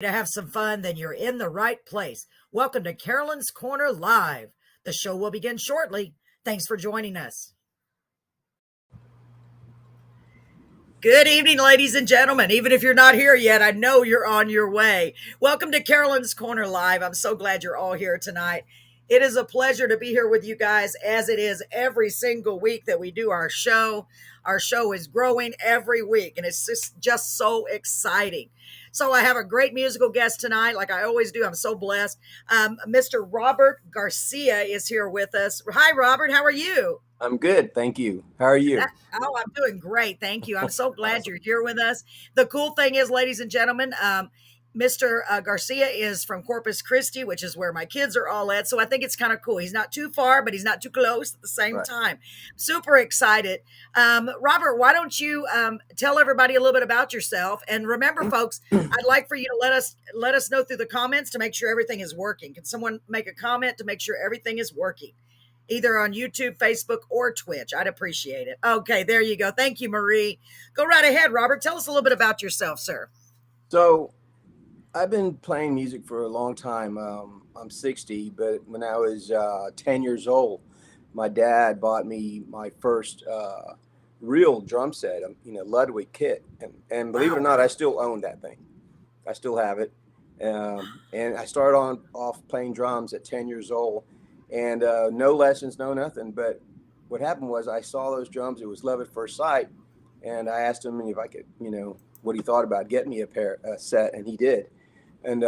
To have some fun, then you're in the right place. Welcome to Carolyn's Corner Live. The show will begin shortly. Thanks for joining us. Good evening, ladies and gentlemen. Even if you're not here yet, I know you're on your way. Welcome to Carolyn's Corner Live. I'm so glad you're all here tonight. It is a pleasure to be here with you guys, as it is every single week that we do our show. Our show is growing every week, and it's just so exciting. So I have a great musical guest tonight, like I always do. I'm so blessed. Mr. Robert Garcia is here with us. Hi, Robert. How are you? I'm good, thank you. How are you? I'm doing great. Thank you. I'm so glad Awesome. you're here with us. The cool thing is, ladies and gentlemen, Mr. Garcia is from Corpus Christi, which is where my kids are all at. So I think it's kind of cool. He's not too far, but he's not too close at the same Right. time. Super excited. Robert, why don't you tell everybody a little bit about yourself? And remember, folks, I'd like for you to let us know through the comments to make sure everything is working. Can someone make a comment to make sure everything is working? Either on YouTube, Facebook, or Twitch. I'd appreciate it. Okay, there you go. Thank you, Marie. Go right ahead, Robert. Tell us a little bit about yourself, sir. So I've been playing music for a long time. I'm 60, but when I was 10 years old, my dad bought me my first real drum set, Ludwig kit, and believe it or Wow. not, I still own that thing. I still have it, and I started off playing drums at 10 years old, and no lessons, no nothing. But what happened was I saw those drums. It was love at first sight, and I asked him if I could, what he thought about getting me a set, and he did. And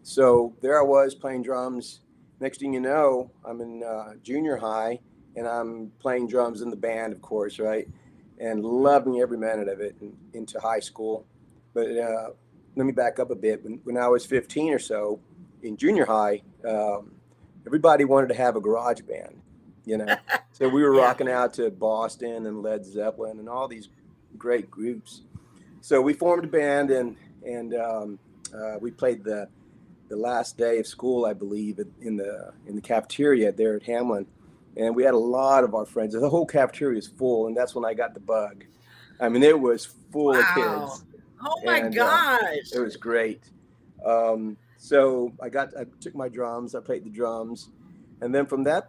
so there I was playing drums. Next thing you know, I'm in junior high, and I'm playing drums in the band, of course, right? And loving every minute of it into high school. But let me back up a bit. When I was 15 or so in junior high, everybody wanted to have a garage band, you know. So we were Yeah. rocking out to Boston and Led Zeppelin and all these great groups. So we formed a band, and we played the last day of school, I believe, in the cafeteria there at Hamlin, and we had a lot of our friends. The whole cafeteria was full, and that's when I got the bug. I mean, it was full of Wow. kids, Oh my and gosh. it was great. So I took my drums, I played the drums, and then from that,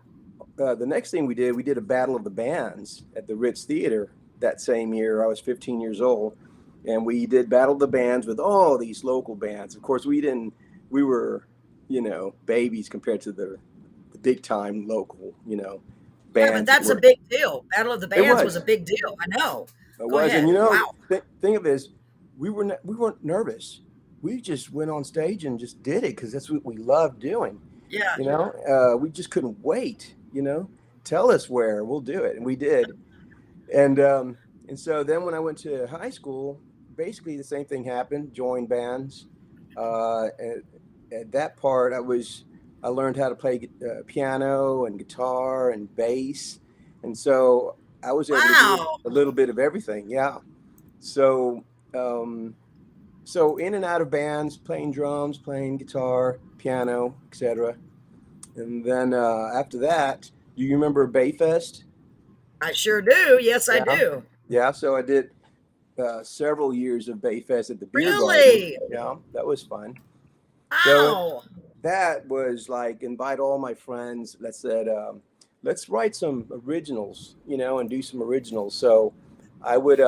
the next thing we did a battle of the bands at the Ritz Theater that same year. I was 15 years old, and we did battle of the bands with all these local bands. Of course, we were, babies compared to the big time local, Yeah, but bands that that's a were. big deal. Battle of the It Bands was a was. big deal. I know. It Go was, and ahead. Wow. thing of it is, we weren't nervous. We just went on stage and just did it because that's what we loved doing. Yeah. We just couldn't wait. Tell us where, we'll do it, and we did. And so then when I went to high school, basically the same thing happened. Joined bands. At that part, I learned how to play piano and guitar and bass, and so I was able to do Wow. a little bit of everything. Yeah. So um, so in and out of bands, playing drums, playing guitar, piano, etc. And then after that, do you remember Bayfest? I sure do. Yes, I Yeah. do. Yeah. So I did several years of Bayfest at the beer garden. Really? Yeah, that was fun. So Wow. that was like invite all my friends. Let's write some originals, and do some originals. So I would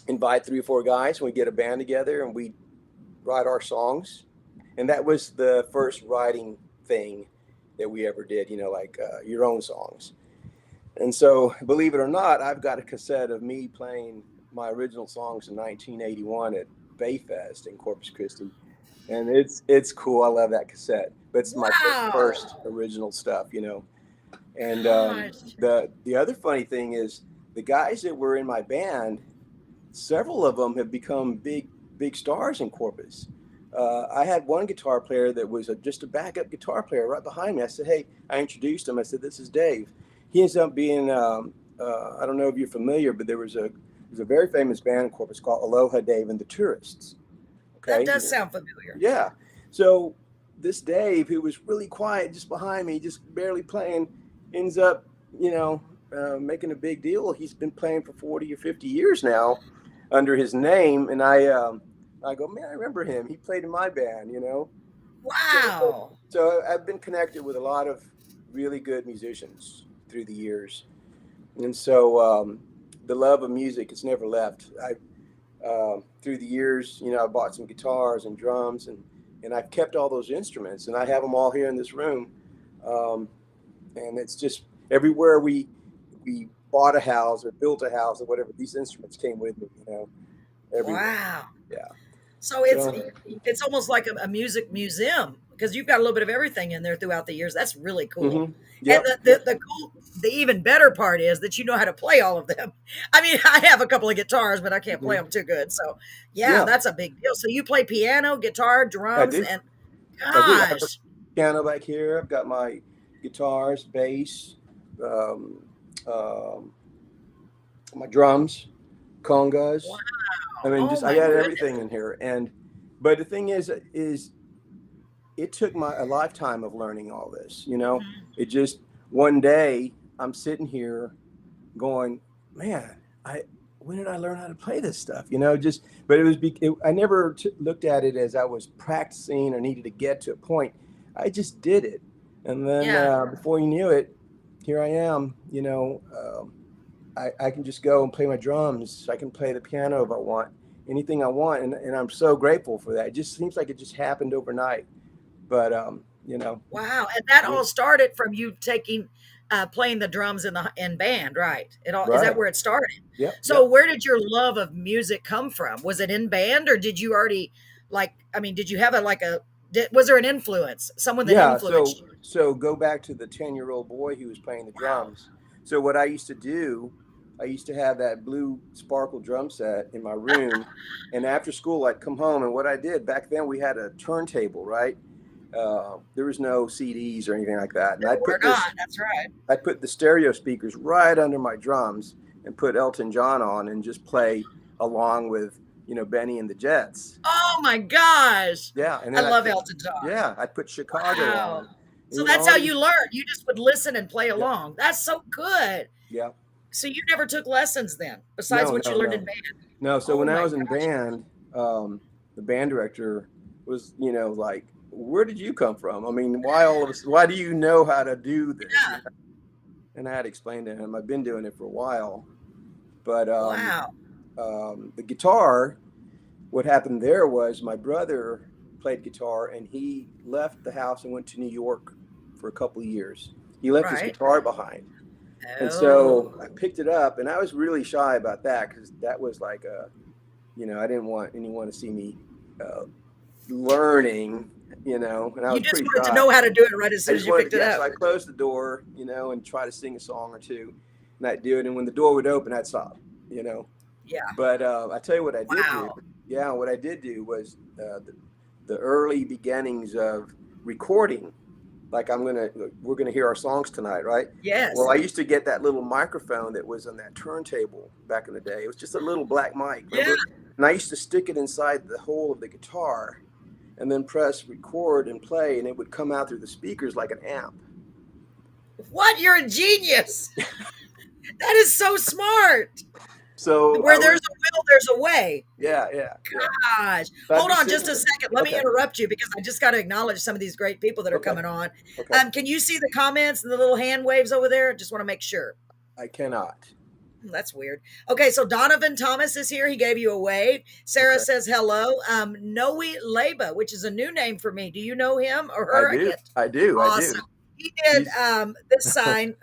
invite 3 or 4 guys, and we get a band together, and we write our songs. And that was the first writing thing that we ever did, like your own songs. And so, believe it or not, I've got a cassette of me playing my original songs in 1981 at Bayfest in Corpus Christi, and it's cool. I love that cassette. But it's my Wow. first original stuff. And Gosh. the other funny thing is the guys that were in my band, several of them have become big stars in Corpus. I had one guitar player that was just a backup guitar player right behind me. I said, "Hey," I introduced him. I said, "This is Dave." He ends up being I don't know if you're familiar, but there's a very famous band in Corpus called Aloha Dave and the Tourists. That Okay, does sound familiar. yeah. So this Dave, who was really quiet just behind me, just barely playing, ends up, making a big deal. He's been playing for 40 or 50 years now under his name. And I go, man, I remember him. He played in my band, you know. So, Wow. so I've been connected with a lot of really good musicians through the years, and so the love of music has never left. I through the years, you know, I bought some guitars and drums, and I've kept all those instruments, and I have them all here in this room. Um, and it's just everywhere we bought a house or built a house or whatever, these instruments came with me, you know, everywhere. Wow. Yeah. So So. it's almost like a music museum because you've got a little bit of everything in there throughout the years. That's really cool. Hmm. And Yep. the even better part is that you know how to play all of them. I mean, I have a couple of guitars, but I can't play Hmm. them too good. So yeah, Yeah, that's a big deal. So you play piano, guitar, I drums, do. and I do. I have a gosh, piano back here. I've got my guitars, bass, um, um, my drums, wow. congas. I mean, Oh just I my got goodness. everything in here. And but the thing is it took my a lifetime of learning all this. You know, Mhm. it just one day I'm sitting here going, man, I when did I learn how to play this stuff? You know, just but it was I never looked at it as I was practicing or needed to get to a point. I just did it, and then Yeah. before you knew it, here I am. You know, I can just go and play my drums. I can play the piano if I want, anything I want, and I'm so grateful for that. It just seems like it just happened overnight, but you know, Wow, and that yeah, all started from you taking playing the drums in band, right? It all is that right, where it started? yep, So yep. where did your love of music come from? Was it in band or did you already like I mean, did you have a like a was there an influence? Someone that Yeah, influenced so you? so go back to the 10-year-old boy who was playing the Wow. drums. So what I used to do, I used to have that blue sparkle drum set in my room, and after school I'd come home, and what I did back then, we had a turntable, right? There was no CDs or anything like that, and There were not. That's right. I'd put the stereo speakers right under my drums and put Elton John on and just play along with, you know, Benny and the Jets. Oh my gosh. Yeah, and I then love Elton John. I'd put Chicago Wow. on. It So was that's all how these. you learned. You just would listen and play Yep. along. That's so good. Yeah. So you never took lessons then, besides No, what you no, learned in no, band? no. So Oh when I my was in gosh. band, the band director was, you know, like, "Where did you come from? I mean, why all of us? Why do you know how to do this?" You Yeah. know? And I had explained to him I've been doing it for a while, but Wow. the guitar. What happened there was my brother played guitar, and he left the house and went to New York for a couple of years. He left his Right. guitar behind. And so I Oh. picked it up, and I was really shy about that because that was like a, you know, I didn't want anyone to see me uh, learning, you know, and I You was just pretty wanted to shy. know how to do it right as I soon as just you wanted, picked it yeah, so up. I closed the door, you know, and try to sing a song or two, and I'd do it. And when the door would open, I'd stop, you know. Yeah. But I tell you what I did do. Wow. Yeah, what I did do was the early beginnings of recording. Like we're gonna hear our songs tonight, right? Well, Yes. I used to get that little microphone that was on that turntable back in the day. It was just a little black mic, Yeah. remember? And I used to stick it inside the hole of the guitar, and then press record and play, and it would come out through the speakers like an amp. What? You're a genius. That is so smart. So I Where there's would, a will, there's a way. yeah, yeah, yeah. Gosh. So I'd Hold be on sitting just a there. second. Let me Okay, interrupt you because I just got to acknowledge some of these great people that are okay, coming on. okay. Can you see the comments and the little hand waves over there? Just want to make sure. I cannot. That's weird. Okay, so Donovan Thomas is here. He gave you a wave. Sarah Okay. says hello. Noe Leba, which is a new name for me. Do you know him or I her? I do. can't. I do. I do. Awesome. He did She's this sign,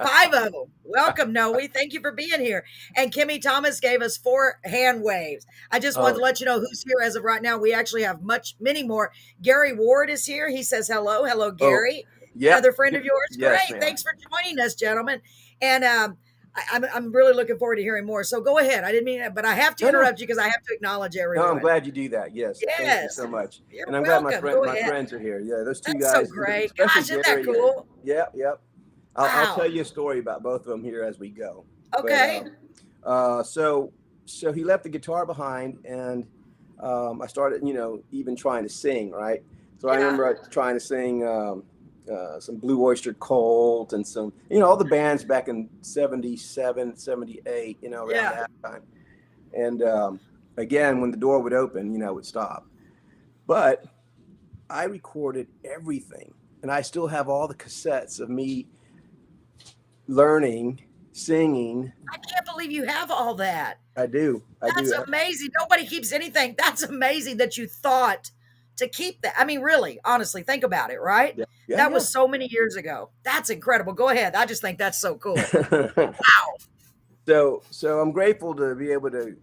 five of them. Welcome, Noe. Thank you for being here. And Kimmy Thomas gave us 4 hand waves. I just wanted to oh, let you know who's here as of right now. We actually have many more. Gary Ward is here. He says hello. Hello, oh, Gary. yep. Another friend of yours. Yes, Great. ma'am. Thanks for joining us, gentlemen. And I'm really looking forward to hearing more. So go ahead. I didn't mean that, but I have to No, no, interrupt you because I have to acknowledge no. I'm everyone. glad you do that. Yes, thank you Yes, so much. you're And I'm glad welcome. Go my ahead. friends are here. Yeah, those two That's so guys, great. especially Gosh, isn't that Gary. cool? Yep, yep. I'll Wow. tell you a story about both of them here as we go. But Okay. so he left the guitar behind, and I started, you know, even trying to sing. Right. So I Yeah. remember trying to sing. Some Blue Oyster Cult and some, you know, all the bands back in 77, 78, you know, around Yeah. that time. And again, when the door would open, it would stop. But I recorded everything, and I still have all the cassettes of me learning, singing. I can't believe you have all that. I do. I That's do. amazing. Nobody keeps anything. That's amazing that you thought to keep that. I mean, really, honestly, think about it, right? Yeah. Yeah. That was so many years ago. That's incredible. Go ahead. I just think that's so cool. Yeah. Wow. So I'm grateful to be able to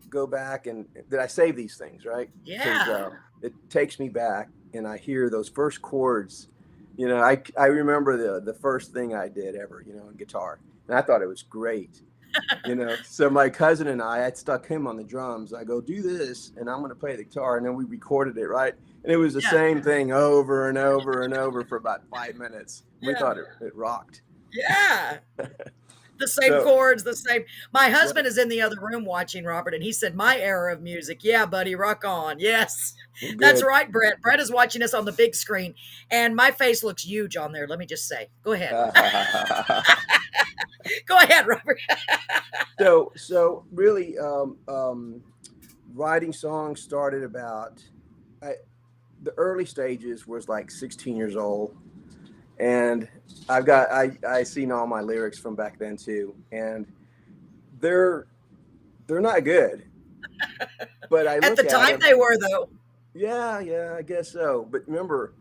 go back and that I save these things, right? Because Yeah. it takes me back, and I hear those first chords. I remember the first thing I did ever, on guitar, and I thought it was great. So my cousin and I stuck him on the drums. I go, do this, and I'm going to play the guitar, and then we recorded it, right? And it was the Yeah. same thing over and over and over for about 5 minutes. We Yeah. thought it rocked. Yeah. The same So chords, the same. My yeah, husband is in the other room watching Robert, and he said, "My era of music, yeah, buddy, rock on." Yes, well, that's good. right, Brett. Brett is watching us on the big screen, and my face looks huge on there. Let me just say, go ahead, go ahead, Robert. So really, writing songs started about I, the early stages was like 16 years old, and I seen all my lyrics from back then too, and they're they're not good, but I At the look at time, them. they were though. Yeah, yeah, I guess so. But remember,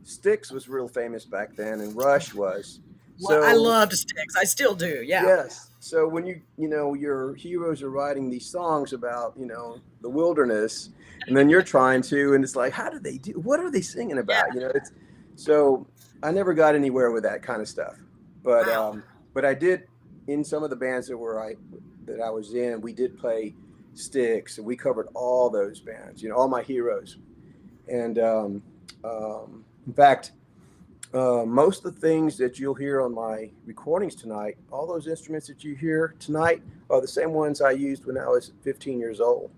Styx was real famous back then, and Rush was. Well, I So loved Sticks. I still do. Yeah, yes. So when your heroes are writing these songs about, the wilderness, and then you're trying to, and it's like, how do they do? What are they singing yeah. about? It's so I never got anywhere with that kind of stuff. But Wow. but I did in some of the bands that I was in. We did play Styx, and we covered all those bands. All my heroes, and in fact. Most of the things that you'll hear on my recordings tonight, all those instruments that you hear tonight are the same ones I used when I was 15 years old.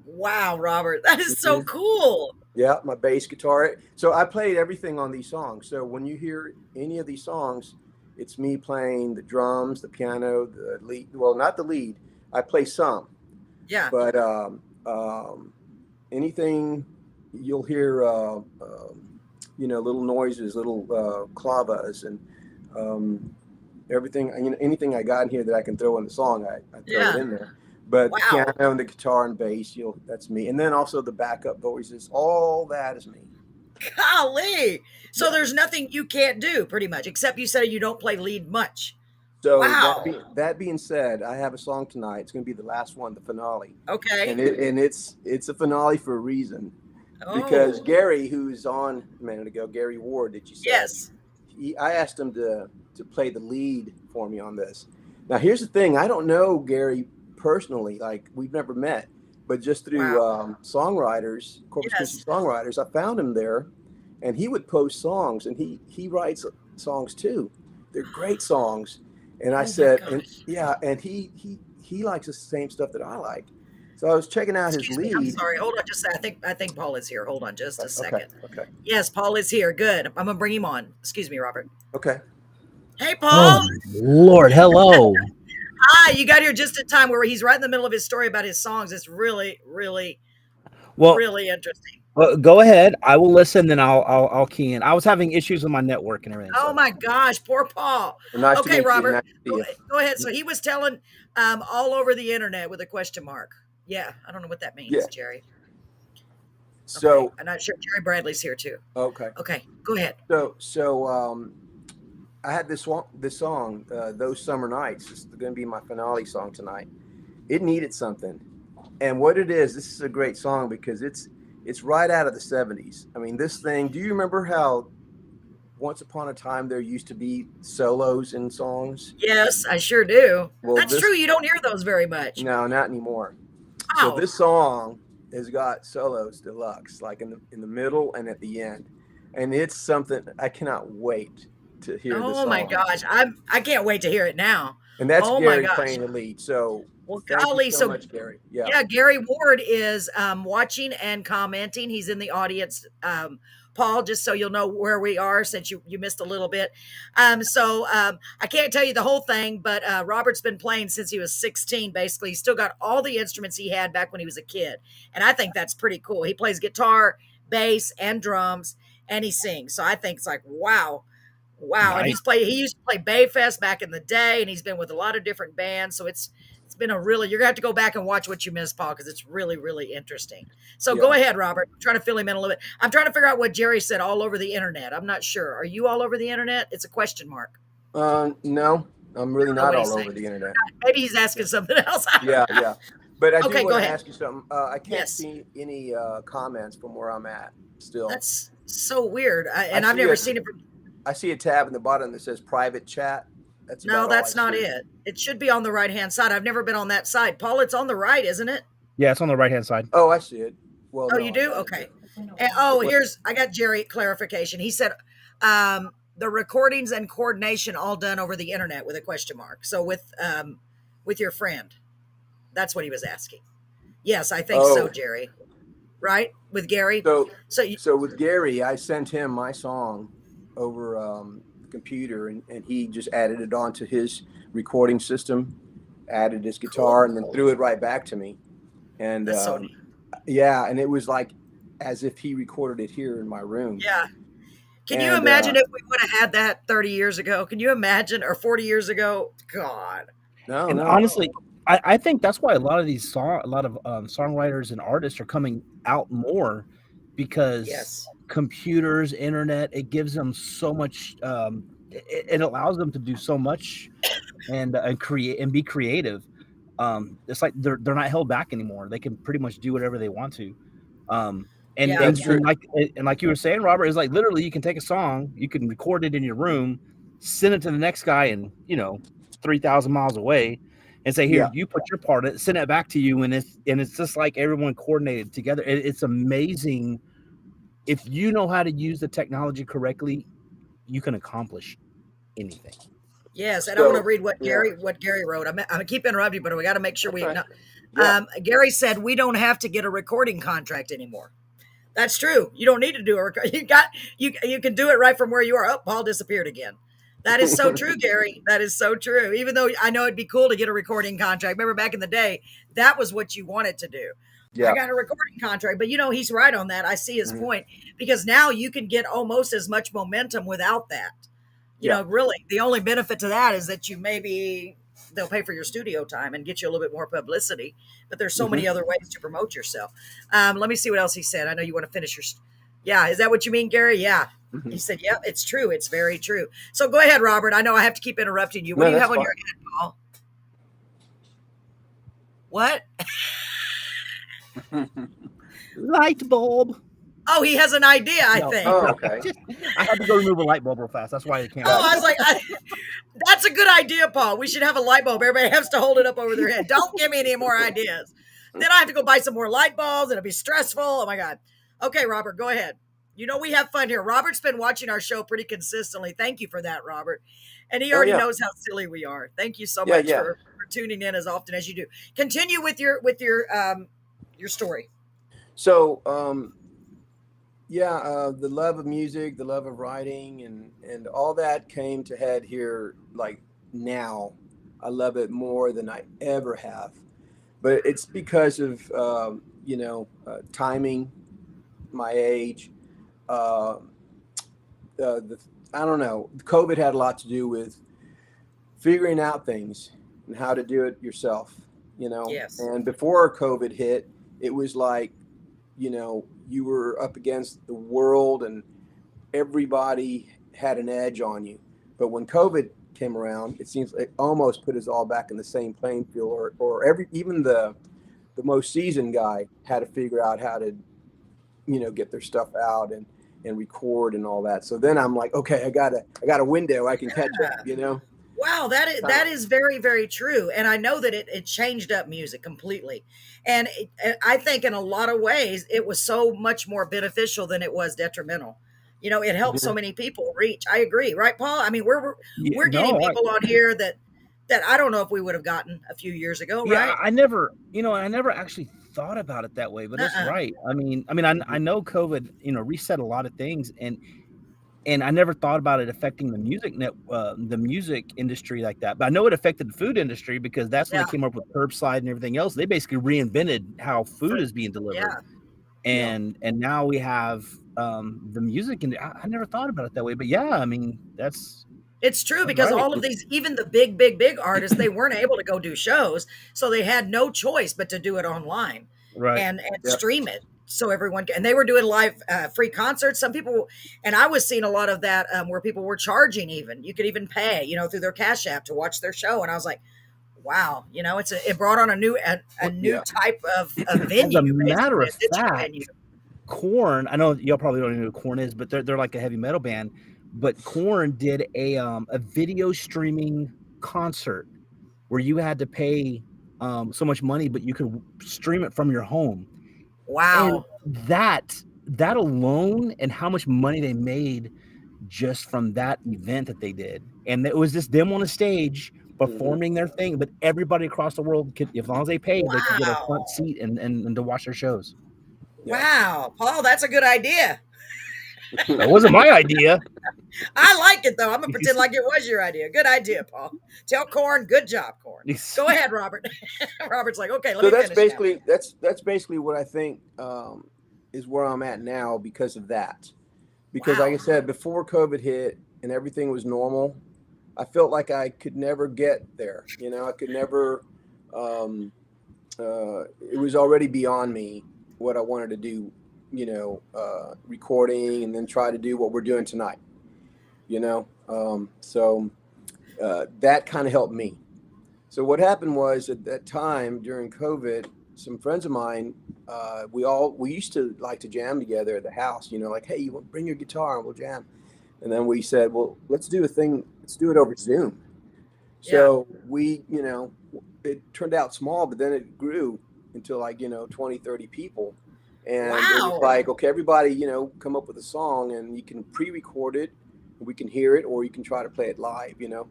Wow, Robert, that is so Mhm. cool. Yeah, my bass guitar. So I played everything on these songs. So when you hear any of these songs, it's me playing the drums, the piano, the lead. Well, not the lead. I play some, Yeah. but anything you'll hear, little noises, little clavas, and everything. Anything I got in here that I can throw in the song, I throw it Yeah. in there. But the Wow. piano and the guitar and bass, that's me. And then also the backup voices, all that is me. Golly. So Yeah. there's nothing you can't do pretty much, except you said you don't play lead much. So Wow. that being said, I have a song tonight. It's going to be the last one, the finale, Okay. and it's a finale for a reason, because Oh, Gary, who's on a minute ago, Gary Ward, that you said, yes. I asked him to play the lead for me on this. Now, here's the thing: I don't know Gary personally, like we've never met, but just through Wow. songwriters, Corpus Christi Yes. songwriters, I found him there, and he would post songs, and he writes songs too. They're great songs, and I Oh my said, and gosh. yeah, and he likes the same stuff that I like. So I was checking out his Excuse me. I'm lead. sorry. Hold on just a second. I think Paul is here. Hold on just a Okay, second. okay, Yes, Paul is here. Good. I'm gonna bring him on. Excuse me, Robert. okay. Hey, Oh Paul. my Lord, hello. Hi. You got here just in time where he's right in the middle of his story about his songs. It's really, really, Well, really interesting. go ahead. I will listen, then I'll key in. I was having issues with my network and everything, Oh so my gosh, poor Paul. Well, nice to Okay, meet you. Robert, Nice to see go, you. go ahead. So he was telling all over the internet with a question mark. Yeah, I don't know what that Yeah. means, Jerry. Okay, So I'm not sure. Jerry Bradley's here too. okay. Okay, go ahead. So I had this song, "Those Summer Nights." It's going to be my finale song tonight. It needed something, and what it is, this is a great song because it's right out of the '70s. I mean, this thing. Do you remember how once upon a time there used to be solos in songs? Yes, I sure do. Well, That's true. this You don't hear those very much. no, not anymore. So Wow. this song has got solos deluxe, like in the middle and at the end, and it's something I cannot wait to hear this Oh my song. gosh, I can't wait to hear it now. And that's Oh my Gary gosh. playing the lead. So Well, Thank you golly, so so much, Gary. Yeah. yeah, Gary Ward is watching and commenting. He's in the audience. Paul, just so you'll know where we are, since you missed a little bit. I can't tell you the whole thing, but Robert's been playing since he was 16. Basically, he's still got all the instruments he had back when he was a kid, and I think that's pretty cool. He plays guitar, bass, and drums, and he sings. So I think it's like wow. Wow, and Nice. he used to play Bayfest back in the day, and he's been with a lot of different bands. So it's been a really, you're gonna have to go back and watch what you missed, Paul, because it's really, really interesting. So go Yeah. ahead, Robert. I'm trying to fill him in a little bit. I'm trying to figure out what Jerry said all over the internet. I'm not sure. Are you all over the internet? It's a question mark. No, I'm I really don't know not what he's all saying. over the internet. Maybe he's asking something else. Yeah, yeah. But I do Okay, go want to ahead. ask you something. I can't Yes, see any comments from where I'm at still. that's so weird, I and I've see never a seen it. From, I see a tab in the bottom that says private chat. That's no, about all I that's not see. it. It should be on the right hand side. I've never been on that side, Paul. It's on the right, isn't it? Yeah, it's on the right hand side. Oh, I see it. Well, Oh, you no, I do? don't. Okay. And, oh, But I got Jerry clarification. He said the recordings and coordination all done over the internet with a question mark. So with your friend, that's what he was asking. Yes, I think so, oh, Jerry. Right with Gary. so So you, so with Gary, I sent him my song over the computer, and he just added it onto his recording system, added his cool. guitar, and then threw it right back to me. And That's so neat. yeah, and it was like as if he recorded it here in my room. Yeah. Can you And imagine if we would have had that 30 years ago? Can you imagine, or 40 years ago? God. no, And no, honestly, I think that's why a lot of songwriters and artists are coming out more because Yes. computers, internet, it gives them so much. It allows them to do so much and create and be creative. It's like they're not held back anymore. They can pretty much do whatever they want to. Um, and Yeah. that's and true. and like and like you were saying, Robert, is like literally you can take a song, you can record it in your room, send it to the next guy, and 3,000 miles away, and say, "Here, Yeah. you put your part in it, send it back to you," and it's just like everyone coordinated together. It's amazing if you know how to use the technology correctly, you can accomplish anything. Yes, and I want to So read yeah, what Gary wrote. I'm gonna keep interrupting, but we got to make sure we. okay, yeah. Gary said we don't have to get a recording contract anymore. That's true. You don't need to do a record. You can do it right from where you are. Oh, Paul disappeared again. That is so true, Gary. That is so true. Even though I know it'd be cool to get a recording contract. Remember back in the day, that was what you wanted to do. I Yeah. got a recording contract, but he's right on that. I see his Mhm. point because now you can get almost as much momentum without that. Yeah. Really, the only benefit to that is that you maybe they'll pay for your studio time and get you a little bit more publicity. But there's so Hmm. many other ways to promote yourself. Let me see what else he said. I know you want to finish your. Yeah, is that what you mean, Gary? Yeah. He Hmm. said, "Yep, it's true. It's very true." So go ahead, Robert. I know I have to keep interrupting you. What No, do you that's have on fine. your head, Paul? What? Light bulb. Oh, he has an idea. I No, think. Oh, no, okay. I had to go remove a light bulb real fast. That's why it came Oh, out. I was like, that's a good idea, Paul. We should have a light bulb. Everybody has to hold it up over their head. Don't give me any more ideas. Then I have to go buy some more light bulbs. It'll be stressful. Oh my God. Okay, Robert, go ahead. We have fun here. Robert's been watching our show pretty consistently. Thank you for that, Robert. And he Oh already yeah, knows how silly we are. Thank you so yeah, much yeah. for tuning in as often as you do. Continue with your story. So yeah, the love of music, the love of writing, and all that came to head here. Like now, I love it more than I ever have. But it's because of timing, my age. Uh, the I don't know. COVID had a lot to do with figuring out things and how to do it yourself. Yes. And before COVID hit, it was like you were up against the world and everybody had an edge on you. But when COVID came around, it seems like almost put us all back in the same playing field, or even the most seasoned guy had to figure out how to get their stuff out and record and all that. So then I'm like, okay, I got a window, I can catch up. Wow, Uh, that is very, very true, and I know that it changed up music completely, and I think in a lot of ways it was so much more beneficial than it was detrimental. It helped so mhm. many people reach. I agree, right, Paul? I mean, we're Yeah, we're getting no, people on here that that I don't know if we would have gotten a few years ago, Yeah, right? I never, I never actually thought about it that way, but it's Uh-uh. right. I know COVID, reset a lot of things, and I never thought about it affecting the music industry like that. But I know it affected the food industry because that's when Yeah. they came up with curbside and everything else. They basically reinvented how food For, is being yeah. delivered, Yeah. and now we have the music, and I never thought about it that way. But yeah, It's true that's because right, all of these, even the big artists, they weren't able to go do shows, so they had no choice but to do it online right. and Yep. stream it. So everyone and they were doing live free concerts. Some people, and I was seeing a lot of that where people were charging. Even you could even pay, through their Cash App to watch their show. And I was like, wow, it brought on a new Yeah. type of As a venue, matter basically of a digital venue. fact, Corn. I know y'all probably don't even know who Corn is, but they're like a heavy metal band. But Corn did a video streaming concert where you had to pay so much money, but you could stream it from your home. And Wow. that alone, and how much money they made just from that event that they did, and it was just them on a stage Hmm. performing their thing, but everybody across the world could, as long as they paid, they could get a front Wow. seat and to watch their shows. Yeah. Wow. Paul, that's a good idea. That wasn't my idea. I like it though. I'm gonna pretend like it was your idea. Good idea, Paul. Tell Corn, good job, Corn. Go ahead, Robert. Robert's like, okay, let So me finish now. that's basically what I think is where I'm at now because of that. Because like I Wow. said, before COVID hit and everything was normal, I felt like I could never get there. I could never. Um, it was already beyond me what I wanted to do. Recording and then try to do what we're doing tonight. So that kind of helped me. So what happened was at that time during COVID, some friends of mine, we used to like to jam together at the house. Like, hey, you want bring your guitar and we'll jam. And then we said, well, let's do a thing. Let's do it over Zoom. Yeah. So it turned out small, but then it grew until like 20, 30 people. And it was Wow. like, okay, everybody, come up with a song and you can pre-record it, we can hear it, or you can try to play it live. And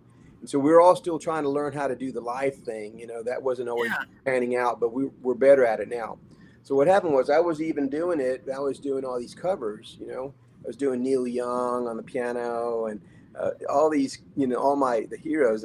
so we're all still trying to learn how to do the live thing. That wasn't always Yeah. panning out, but we're better at it now. So what happened was I was even doing it. I was doing all these covers. I was doing Neil Young on the piano and all these, all the heroes.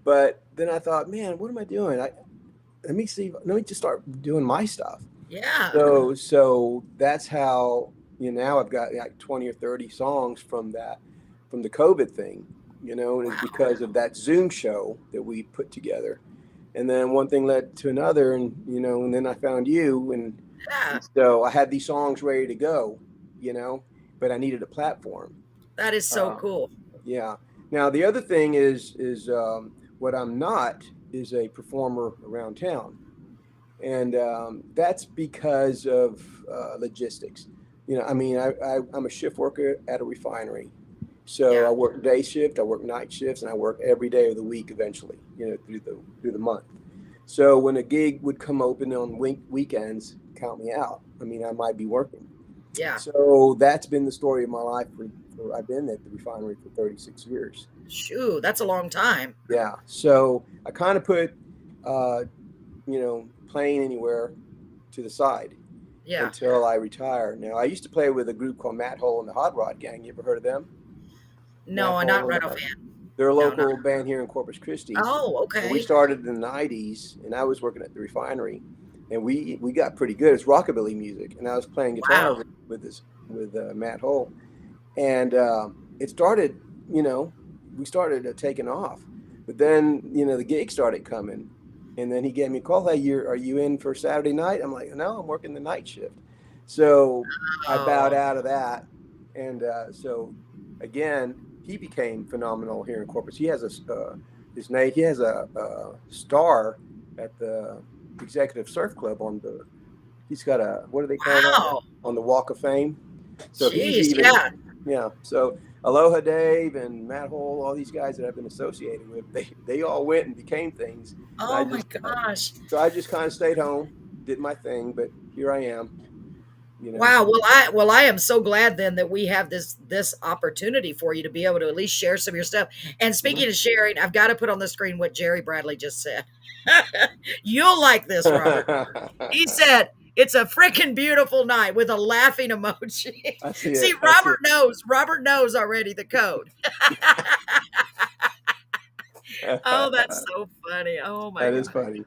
But then I thought, man, what am I doing? Let me see. Let me just start doing my stuff. Yeah. So that's how now I've got like 20 or 30 songs from the COVID thing, and it's Wow. because of that Zoom show that we put together. And then one thing led to another, and then I found you, and Yeah. so I had these songs ready to go, but I needed a platform. That is so Uh, cool. yeah. Now the other thing is what I'm not is a performer around town, and that's because of logistics. I mean, I'm a shift worker at a refinery, so Yeah. I work day shift, I work night shifts, and I work every day of the week eventually, through the month. So when a gig would come open on weekends, count me out. I mean, I might be working. Yeah. So that's been the story of my life. I've been at the refinery for 36 years. Shoo, that's a long time. Yeah. So I kind of put, playing anywhere to the side Yeah. until I retire. Now, I used to play with a group called Matt Hole and the Hot Rod Gang. You ever heard of them? No, Matt I'm not Hole. right offhand. They're a No, not. local band here in Corpus Christi. Oh, And we okay. started in the 90s, and I was working at the refinery, and we got pretty good. It's rockabilly music, and I was playing guitar Wow. with Matt Hole, and it started. We started taking off, but then the gigs started coming, and then he gave me a call. Hey, are you in for Saturday night? I'm like, no, I'm working the night shift. So I bowed Oh, out of that, and so again, he became phenomenal here in Corpus. He has his name. He has a star at the Executive Surf Club He's got a, what do they call that, wow. on the Walk of Fame. So he's Jeez. even, Yeah. yeah. So Aloha Dave and Matt Hole, all these guys that I've been associated with, they all went and became things. And Oh my gosh. so I just kind of stayed home, did my thing, but here I am. You know. Wow. Well, I am so glad then that we have this opportunity for you to be able to at least share some of your stuff. And speaking of sharing, I've got to put on the screen what Jerry Bradley just said. You'll like this, Robert. He said, "It's a freaking beautiful night," with a laughing emoji. I see See, it. I see Robert knows. Robert knows already the code. it. Oh, that's so funny. Oh my That is God. funny.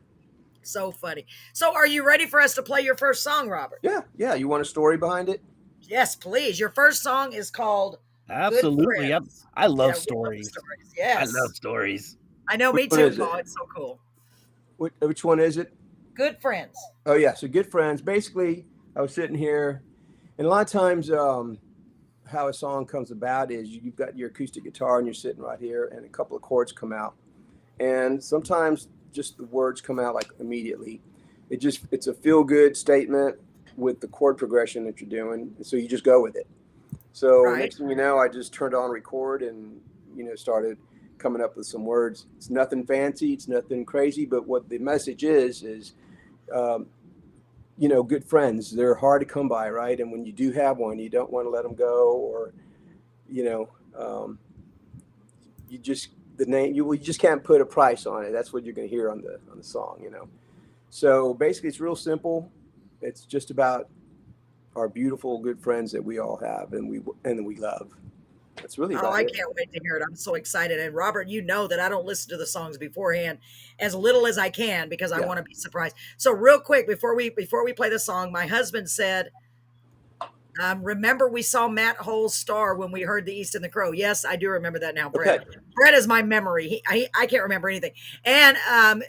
So funny. So are you ready for us to play your first song, Robert? Yeah, yeah. You want a story behind it? Yes, please. Your first song is called Good Absolutely. Friends. I love Yeah, we love the stories. stories. I Yes. love stories. I know, Which me one too, is it? Paul. It's so cool. Which one is it? Good Friends. Oh yeah. So good friends. Basically, I was sitting here, and a lot of times, how a song comes about is you've got your acoustic guitar and you're sitting right here, and a couple of chords come out, and sometimes just the words come out like immediately. It's a feel good statement with the chord progression that you're doing, so you just go with it. So Right. next thing you know, I just turned on record and started coming up with some words. It's nothing fancy, it's nothing crazy, but what the message is um, good friends. They're hard to come by, right? And when you do have one, you don't want to let them go, or you know, you just the name you just can't put a price on it. That's what you're going to hear on the song. So basically, it's real simple. It's just about our beautiful good friends that we all have and we love. That's really Oh, about I it. can't wait to hear it. I'm so excited. And Robert, you know that I don't listen to the songs beforehand as little as I can because I Yeah. want to be surprised. So real quick before we play the song, my husband said, remember we saw Matt Hole's star when we heard The East and the Crow. Yes, I do remember that now, Brett. Okay. Brett is my memory. I can't remember anything. And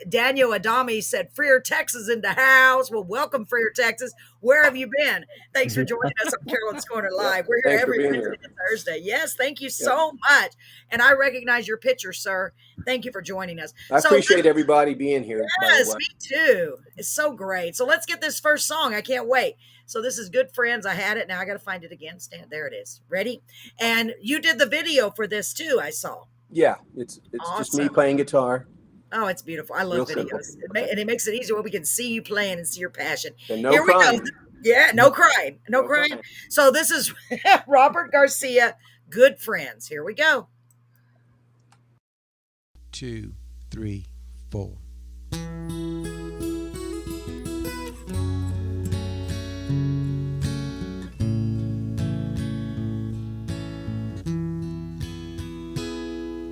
Daniel Adami said, Freer, Texas in the house. Well, welcome, Freer, Texas. Where have you been? Thanks for joining us on Carolyn's Corner Live. We're here Thanks for every being Wednesday here. and Thursday. Yes, thank you so much. And I recognize your picture, sir. Thank you for joining us. I appreciate everybody being here, by the Yes, way. me too. It's so great. So let's get this first song. I can't wait. So this is Good Friends. I had it. Now I got to find it again. Stand there. It is. Ready? And you did the video for this too, I saw. Yeah, it's just me Awesome. playing guitar. Oh, it's beautiful. I love Real videos. simple. And it makes it easier when we can see you playing and see your passion. And no Here we crying. go. Yeah, no crying. No crying. crying. So this is Robert Garcia, Good Friends. Here we go. 2, 3, 4.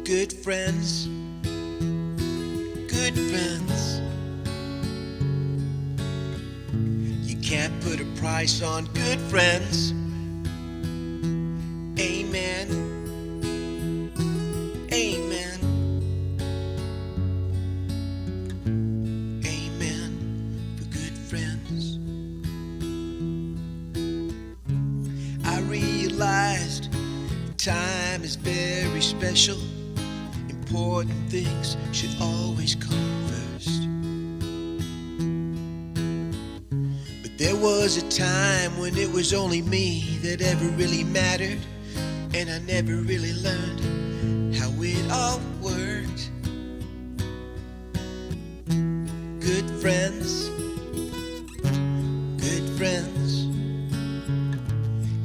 Good friends, good friends. You can't put a price on good friends. Amen. Amen. Amen for good friends. I realized time is very special. Important things should always come first. But there was a time when it was only me that ever really mattered, and I never really learned how it all worked. Good friends, good friends.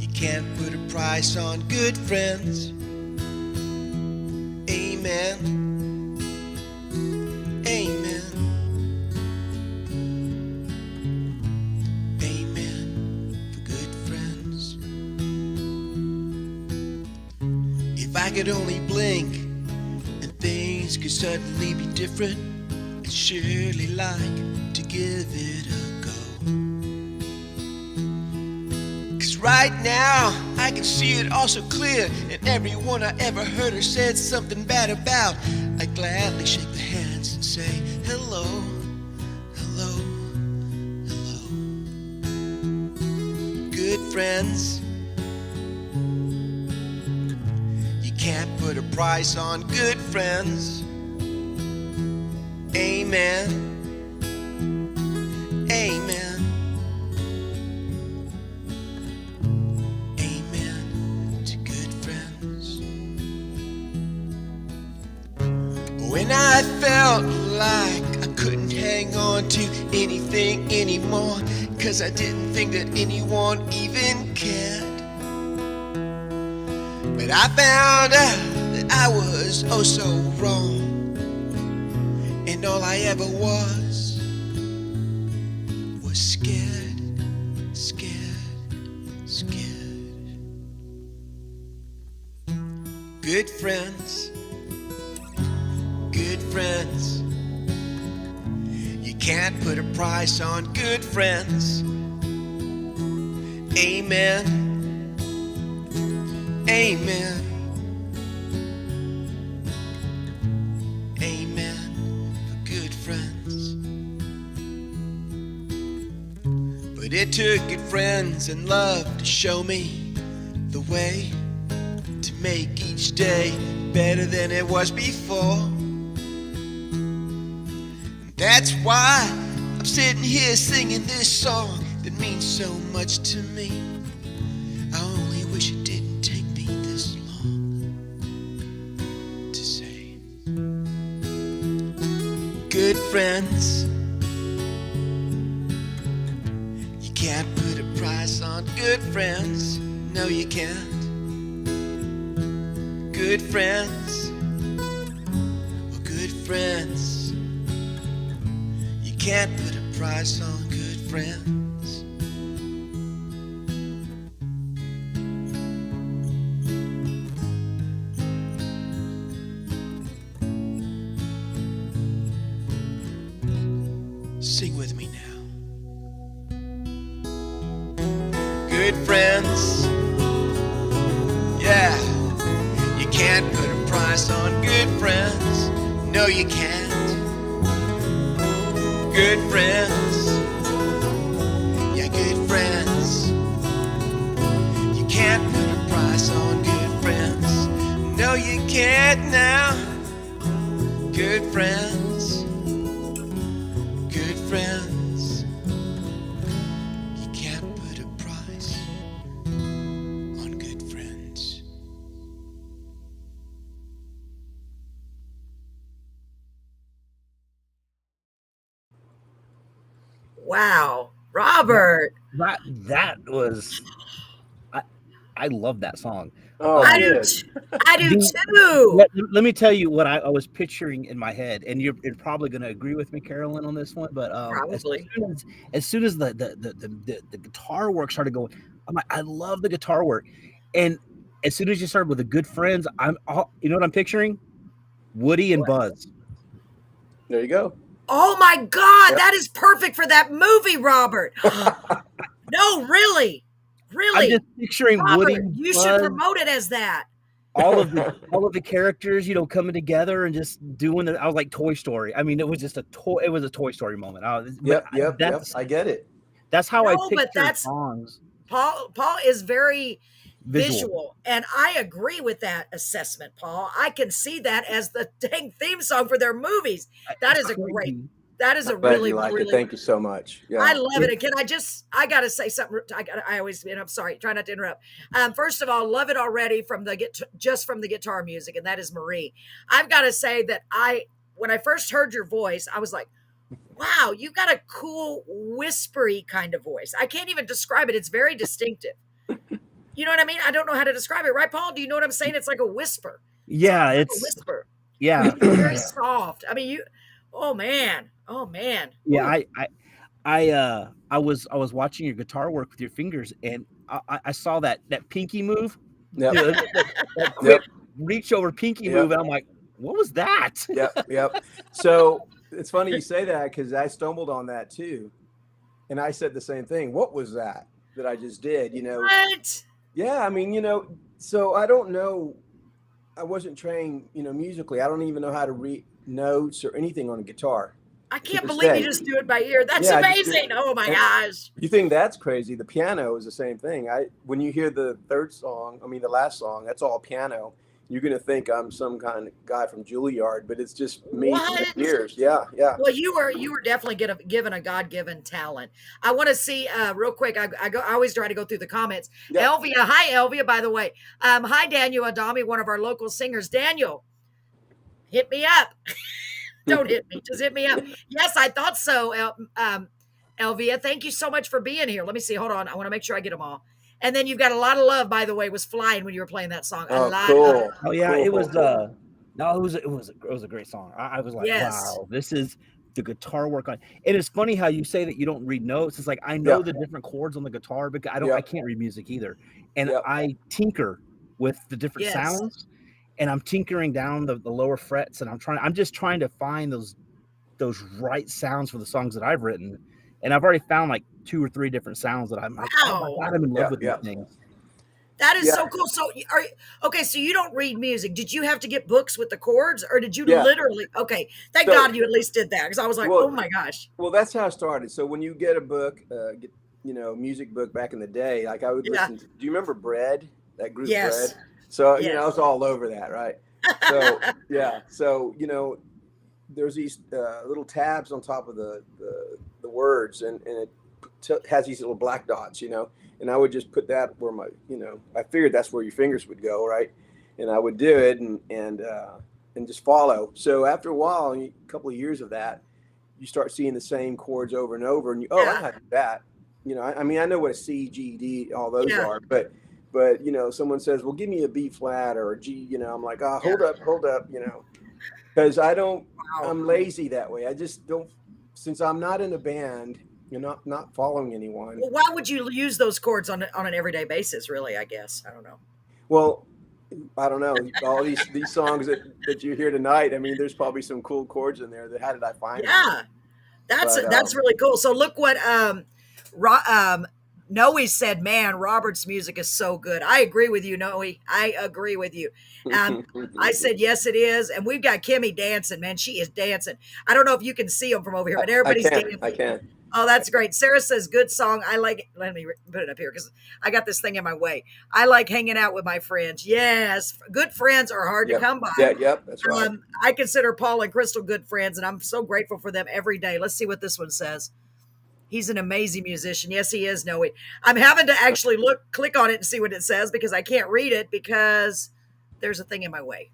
You can't put a price on good friends. Amen. Amen. Amen for good friends. If I could only blink and things could suddenly be different, I'd surely like to give it a go. 'Cause right now I can see it all so clear, and everyone I ever heard or said something bad about, I'd gladly shake their hands and say hello, hello, hello. Good friends, you can't put a price on good friends. Amen. Amen. Amen to good friends. When I felt like I couldn't hang on to anything anymore, 'cause I didn't think that anyone even cared. But I found out that I was oh so wrong, and all I ever was scared, scared, scared. Good friends, good friends. You can't put a price on good friends. Amen, amen, amen for good friends. But it took good friends and love to show me the way to make each day better than it was before. And that's why I'm sitting here singing this song that means so much to me. I only wish it didn't take me this long to say. Good friends, you can't put a price on good friends. No, you can't. Good friends, well, good friends. You can't put a price on good friends. Sing with me now. Good friends, yeah. You can't put a price on good friends. No, you can't. Good friends, yeah, good friends. You can't put a price on good friends. No, you can't now. Good friends, good friends. You can't put a price on good friends. Wow, Robert. That was I love that song. Oh, I do. good. I do The- too. Let me tell you what I was picturing in my head, and you're probably going to agree with me, Carolyn, on this one. But Probably. as soon as the guitar work started going, I'm like, I love the guitar work, and as soon as you started with the good friends, you know what I'm picturing? Woody and What? Buzz. There you go. Oh my God, Yep. that is perfect for that movie, Robert. No, really, I'm really, just picturing Woody Robert. and You should Buzz, promote it as that. all of the characters, coming together and just doing I was like Toy Story. I mean, it was just a Toy Story moment. Yep. I get it. That's how I No, but picture that's songs Paul is very visual. visual, and I agree with that assessment, Paul. I can see that as the dang theme song for their movies. That It's is a great. crazy. That is a Glad really, you like really. it. Thank you so much. I Yeah. love it. And can I gotta say something. I always, I'm sorry, try not to interrupt. First of all, love it already from just from the guitar music. And that is Marie. I've got to say that when I first heard your voice, I was like, wow, you've got a cool whispery kind of voice. I can't even describe it. It's very distinctive. You know what I mean? I don't know how to describe it. Right, Paul? Do you know what I'm saying? It's like a whisper. Yeah, Like a it's whisper. yeah, Very soft. I mean, oh man. yeah. Ooh. I was watching your guitar work with your fingers, and I saw that pinky move, Yep. that quick reach over pinky Yep. move, and I'm like, what was that? Yep. So it's funny you say that because I stumbled on that too, and I said the same thing. What was that I just did? What? Yeah. I mean, so I don't know. I wasn't trained, musically. I don't even know how to read notes or anything on a guitar. I To can't this believe you day. just do it by ear. That's Yeah, I just amazing. did. Oh my And gosh. you think that's crazy? The piano is the same thing. When you hear the the last song, that's all piano. You're gonna think I'm some kind of guy from Juilliard, but it's just me from the What? years. Yeah. Well, you were definitely given a God-given talent. I want to see real quick. I always try to go through the comments. Yeah. Elvia, hi Elvia, by the way. Hi Daniel Adami, one of our local singers. Daniel, hit me up. Don't hit me, just hit me up. Yes, I thought so. Elvia, thank you so much for being here. Let me see. Hold on. I want to make sure I get them all. And then you've got a lot of love, by the way, was flying when you were playing that song. A Oh, lot of cool. Oh yeah, Cool, it cool, was cool. no, it was a great song. I was like, yes. wow, this is the guitar work on. And it's funny how you say that you don't read notes. It's like I know Yep, the different chords on the guitar, but I yep, can't read music either. And yep. I tinker with the different Yes. sounds, and I'm tinkering down the lower frets, and I'm just trying to find those right sounds for the songs that I've written. And I've already found like 2 or 3 different sounds that I'm like, oh my Wow. god, I'm in love Yeah, with these yeah, things. That is yeah, so cool. So okay, so you don't read music. Did you have to get books with the chords or did you yeah. literally okay, thank So, God you at least did that because I was like, oh well, my gosh. well, that's how I started. So when you get a book, music book back in the day, like I would Yeah. listen to. Do you remember Bread? That group Yes. Bread. So I Yes. was all over that, right? So yeah. So there's these little tabs on top of the words, and it has these little black dots, and I would just put that where I figured that's where your fingers would go, right? And I would do it and just follow. So after a while, a couple of years of that, you start seeing the same chords over and over, and I know Yeah. how to do that. I mean, I know what a C, G, D, all those Yeah. are, but someone says, well, give me a B flat or a G, I'm like, Yeah. hold up, because Wow. I'm lazy that way. I just don't, since I'm not in a band, you're not following anyone. Well, why would you use those chords on an everyday basis, really? I guess. I don't know. Well, I don't know. All these songs that you hear tonight, I mean, there's probably some cool chords in there. That how did I find them? Yeah. But That's really cool. So look what Noe said, man, Robert's music is so good. I agree with you, Noe. I agree with you. I said, yes, it is. And we've got Kimmy dancing, man. She is dancing. I don't know if you can see them from over here, but I everybody's can, dancing. I can. Oh, that's great. Sarah says, good song. I like it. Let me put it up here because I got this thing in my way. I like hanging out with my friends. Yes. Good friends are hard to Yep. come by. Yeah, yep, that's right. I consider Paul and Crystal good friends, and I'm so grateful for them every day. Let's see what this one says. He's an amazing musician. Yes, he is, Noe. I'm having to actually click on it and see what it says because I can't read it because there's a thing in my way.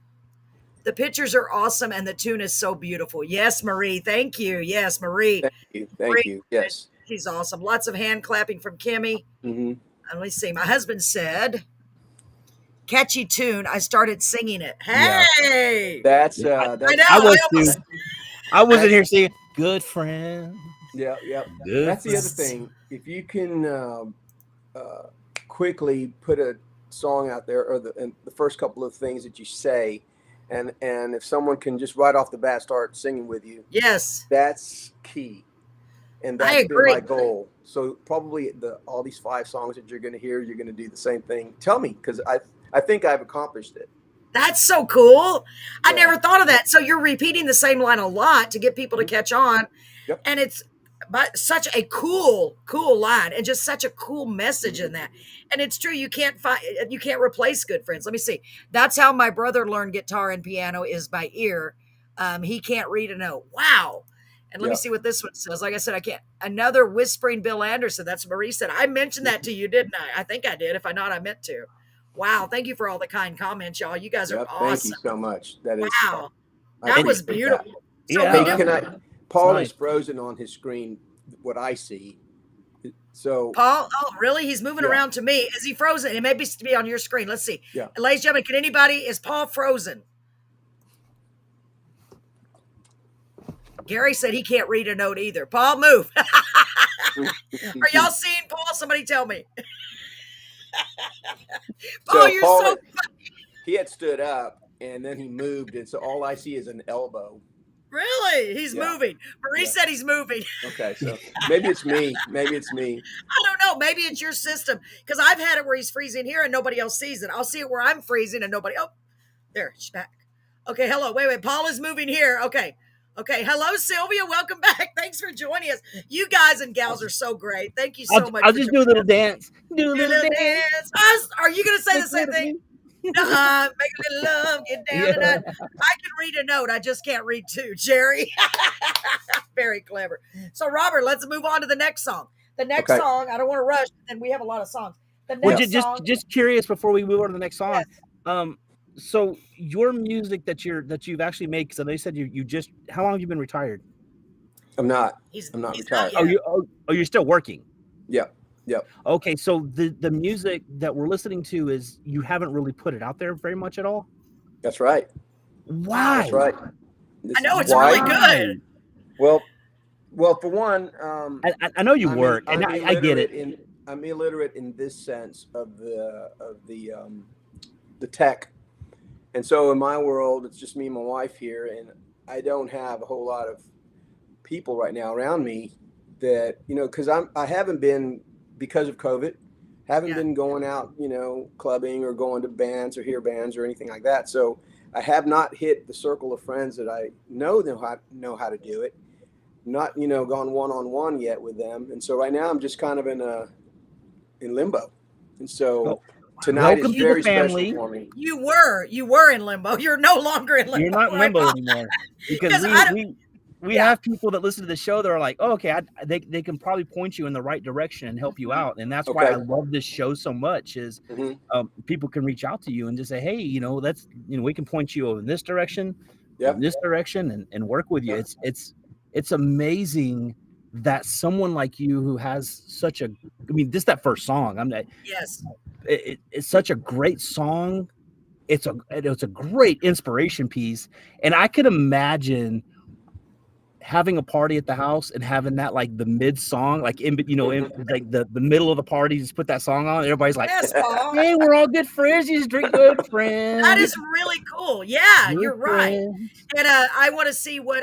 The pictures are awesome and the tune is so beautiful. Yes, Marie. Thank you. Yes, Marie. Thank you. Yes. She's awesome. Lots of hand clapping from Kimmy. Mm-hmm. Let me see. My husband said, catchy tune. I started singing it. Yeah. Hey. That's I know. I was I almost, too. I wasn't here saying good friend. yeah. Good That's the other friend. thing. If you can quickly put a song out there, or the first couple of things that you say, and if someone can just right off the bat start singing with you, yes. that's key. And I that's been agree. my goal. So probably all these 5 songs that you're going to hear, you're going to do the same thing. Tell me, because I think I've accomplished it. That's so cool. I Yeah. never thought of that. So you're repeating the same line a lot to get people to catch on. Yep. And it's such a cool line and just such a cool message in that. And it's true. You can't replace good friends. Let me see. That's how my brother learned guitar and piano is by ear. He can't read a note. Wow. And let me Yeah. see what this one says. Like I said, I can't. Another whispering Bill Anderson. That's what Marie said. I mentioned that to you, didn't I? I think I did. If I not, I meant to. Wow. Thank you for all the kind comments, y'all. You guys are Yep. awesome. Thank you so much. That is. Wow. I That was appreciate that. beautiful. So Yeah. we Hey, do. Paul nice. is frozen on his screen. What I see. So Paul, oh, really? He's moving Yeah. around to me. Is he frozen? It may be on your screen. Let's see. Yeah. Ladies and gentlemen, is Paul frozen? Gary said he can't read a note either. Paul, move. Are y'all seeing Paul? Somebody tell me. Paul, you're Paul, so he had stood up and then he moved, and so all I see is an elbow. really? He's Yeah. moving. Marie Yeah. said he's moving. Okay, so maybe it's me. Maybe it's me. I don't know. Maybe it's your system because I've had it where he's freezing here and nobody else sees it. I'll see it where I'm freezing and nobody. Oh, there, she's back. Okay, hello. Wait. Paul is moving here. Okay. Hello, Sylvia. Welcome back. Thanks for joining us. You guys and gals are so great. Thank you so much. I'll for just do a little dance. Do a joining little us. dance. Are you going to say the same thing? Make a little love, get down Yeah. tonight. I can read a note. I just can't read 2, Jerry. Very clever. So, Robert, let's move on to the next song. The next Okay. song, I don't want to rush, and we have a lot of songs. The Well, next song, just curious before we move on to the next song. yes. So your music that you've actually made, because I know you said you just, how long have you been retired? I'm not He's retired. not yet. You're still working. Yep. Okay, so the music that we're listening to is you haven't really put it out there very much at all. That's right. Why? That's right. I know it's really good. Well, for one, I know you work, and I get it. I'm illiterate in this sense of the tech, and so in my world, it's just me and my wife here, and I don't have a whole lot of people right now around me that because I haven't been, because of COVID, haven't been going out clubbing or going to bands or hear bands or anything like that. So I have not hit the circle of friends that I know how to do it. Not gone one-on-one yet with them, and so right now I'm just kind of in limbo, and so tonight is very special for me. You were in limbo. You're no longer in limbo. You're not in limbo anymore, because we have people that listen to the show that are like, oh, okay, they can probably point you in the right direction and help you out, and that's why I love this show so much. Is people can reach out to you and just say, hey, that's we can point you in this direction, in this direction, and work with you. It's amazing that someone like you, who has such a, that first song, it's such a great song. It's a great inspiration piece, and I could imagine having a party at the house and having that like the mid song, like in like the middle of the party, just put that song on. Everybody's like, hey, we're all good friends. You just drink good friends. That is really cool. Yeah, you're right. And I want to see what.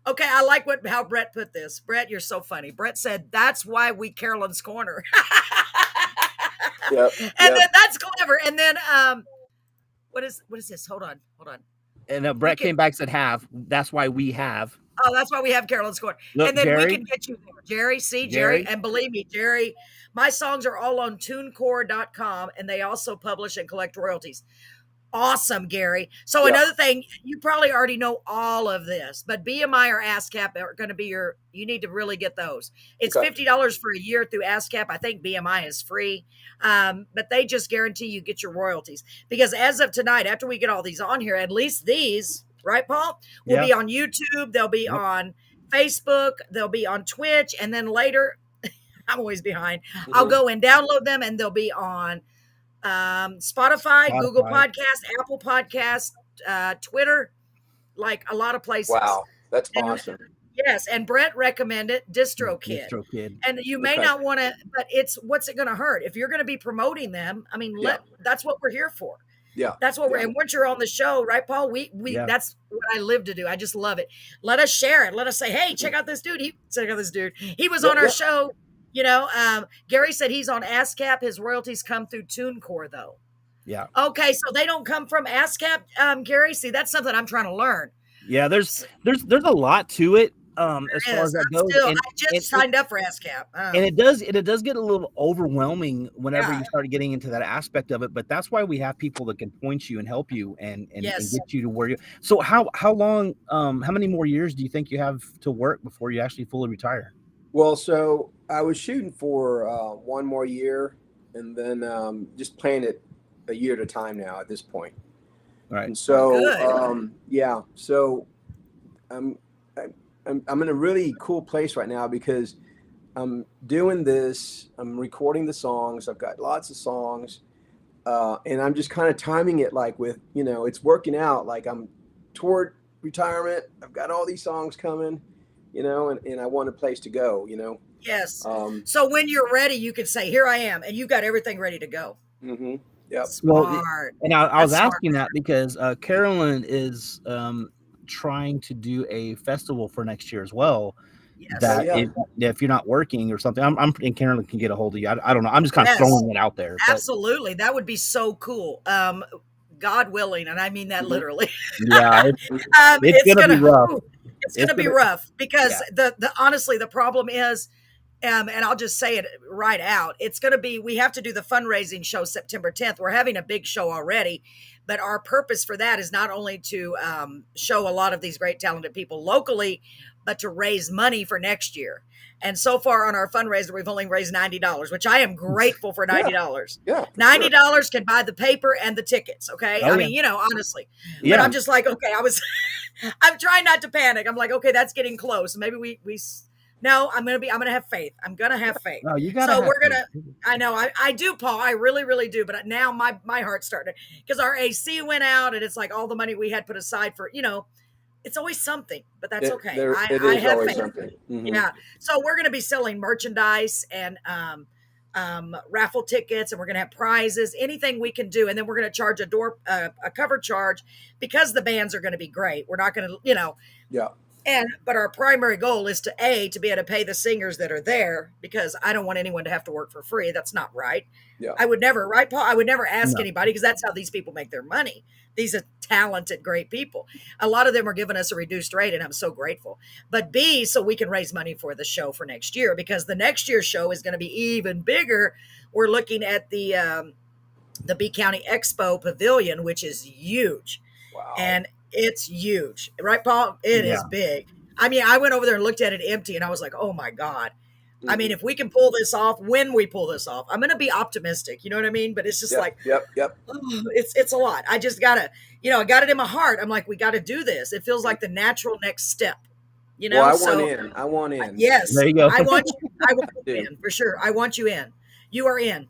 Okay, I like how Brett put this. Brett, you're so funny. Brett said, "That's why we Carolyn's Corner." Then that's clever. And then what is this? Hold on. And Brett came back and said, "Have." That's why we have. Oh, that's why we have Carolyn's Corner. Look, and then Jerry, we can get you there. Jerry. And believe me, Jerry, my songs are all on tunecore.com, and they also publish and collect royalties. Awesome, Gary. So another thing, you probably already know all of this, but BMI or ASCAP are going to be you need to really get those. It's $50 for a year through ASCAP. I think BMI is free, but they just guarantee you get your royalties, because as of tonight, after we get all these on here, at least these, right, Paul, will be on YouTube. They'll be on Facebook. They'll be on Twitch. And then later, I'm always behind. I'll go and download them, and they'll be on Spotify, Google Podcast, Apple Podcast, Twitter, like a lot of places. Wow, that's awesome. Yes, and Brett recommended DistroKid. And you may not want to, but what's it going to hurt? If you're going to be promoting them, that's what we're here for. Yeah, that's what we're. And once you're on the show, right, Paul? We that's what I live to do. I just love it. Let us share it. Let us say, hey, check out this dude. He was on our show. Gary said he's on ASCAP. His royalties come through TuneCore, though. Yeah. Okay, so they don't come from ASCAP, Gary. See, that's something I'm trying to learn. Yeah, there's a lot to it. As far as that goes, I just signed up for ASCAP, and it does get a little overwhelming whenever you start getting into that aspect of it. But that's why we have people that can point you and help you and get you to where you. So how long? How many more years do you think you have to work before you actually fully retire? Well, so I was shooting for one more year, and then just playing it a year at a time now at this point. Right. And so so I'm in a really cool place right now, because I'm doing this. I'm recording the songs. I've got lots of songs, and I'm just kind of timing it like with it's working out. Like I'm toward retirement. I've got all these songs coming. And I want a place to go, Yes. So when you're ready, you can say, here I am. And you've got everything ready to go. Mm-hmm. Yep. Smart. And I was asking that because Carolyn is trying to do a festival for next year as well. Yes. That if you're not working or something, and Carolyn can get a hold of you. I don't know. I'm just kind of throwing it out there. Absolutely. That would be so cool. God willing. And I mean that literally. Yeah. It's going to be rough. It's going to be rough, because honestly, the problem is And I'll just say it right out. It's going to be, we have to do the fundraising show September 10th. We're having a big show already, but our purpose for that is not only to show a lot of these great, talented people locally, but to raise money for next year. And so far on our fundraiser, we've only raised $90, which I am grateful for $90. Yeah, $90 can buy the paper and the tickets. Okay. Oh, I yeah. mean, honestly, but Yeah. I'm just like, okay, I'm trying not to panic. I'm like, okay, that's getting close. Maybe no, I'm going to have faith. I'm going to have faith. No, you gotta. So have we're going to, faith. I know, I do, Paul. I really, really do. But now my heart's starting because our AC went out and it's like all the money we had put aside for, it's always something, but that's okay. It I is have always faith. something. Mhm. Yeah. So we're going to be selling merchandise and raffle tickets, and we're going to have prizes, anything we can do. And then we're going to charge a cover charge because the bands are going to be great. We're not going to, Yeah. but our primary goal is to be able to pay the singers that are there because I don't want anyone to have to work for free. That's not right. Yeah. I would never, right, Paul? I would never ask No. anybody because that's how these people make their money. These are talented, great people. A lot of them are giving us a reduced rate, and I'm so grateful. But B, so we can raise money for the show for next year because the next year's show is going to be even bigger. We're looking at the B County Expo Pavilion, which is huge. Wow. And it's huge, right, Paul? It is Yeah. big. I mean, I went over there and looked at it empty, and I was like, "Oh my god!" I mean, if we can pull this off, when we pull this off, I'm going to be optimistic. You know what I mean? But it's just Yep, yep. it's a lot. I just gotta, I got it in my heart. I'm like, we got to do this. It feels like the natural next step. Well, I want in. Yes, There you go. I want you. I want you Dude. in for sure. I want you in. You are in.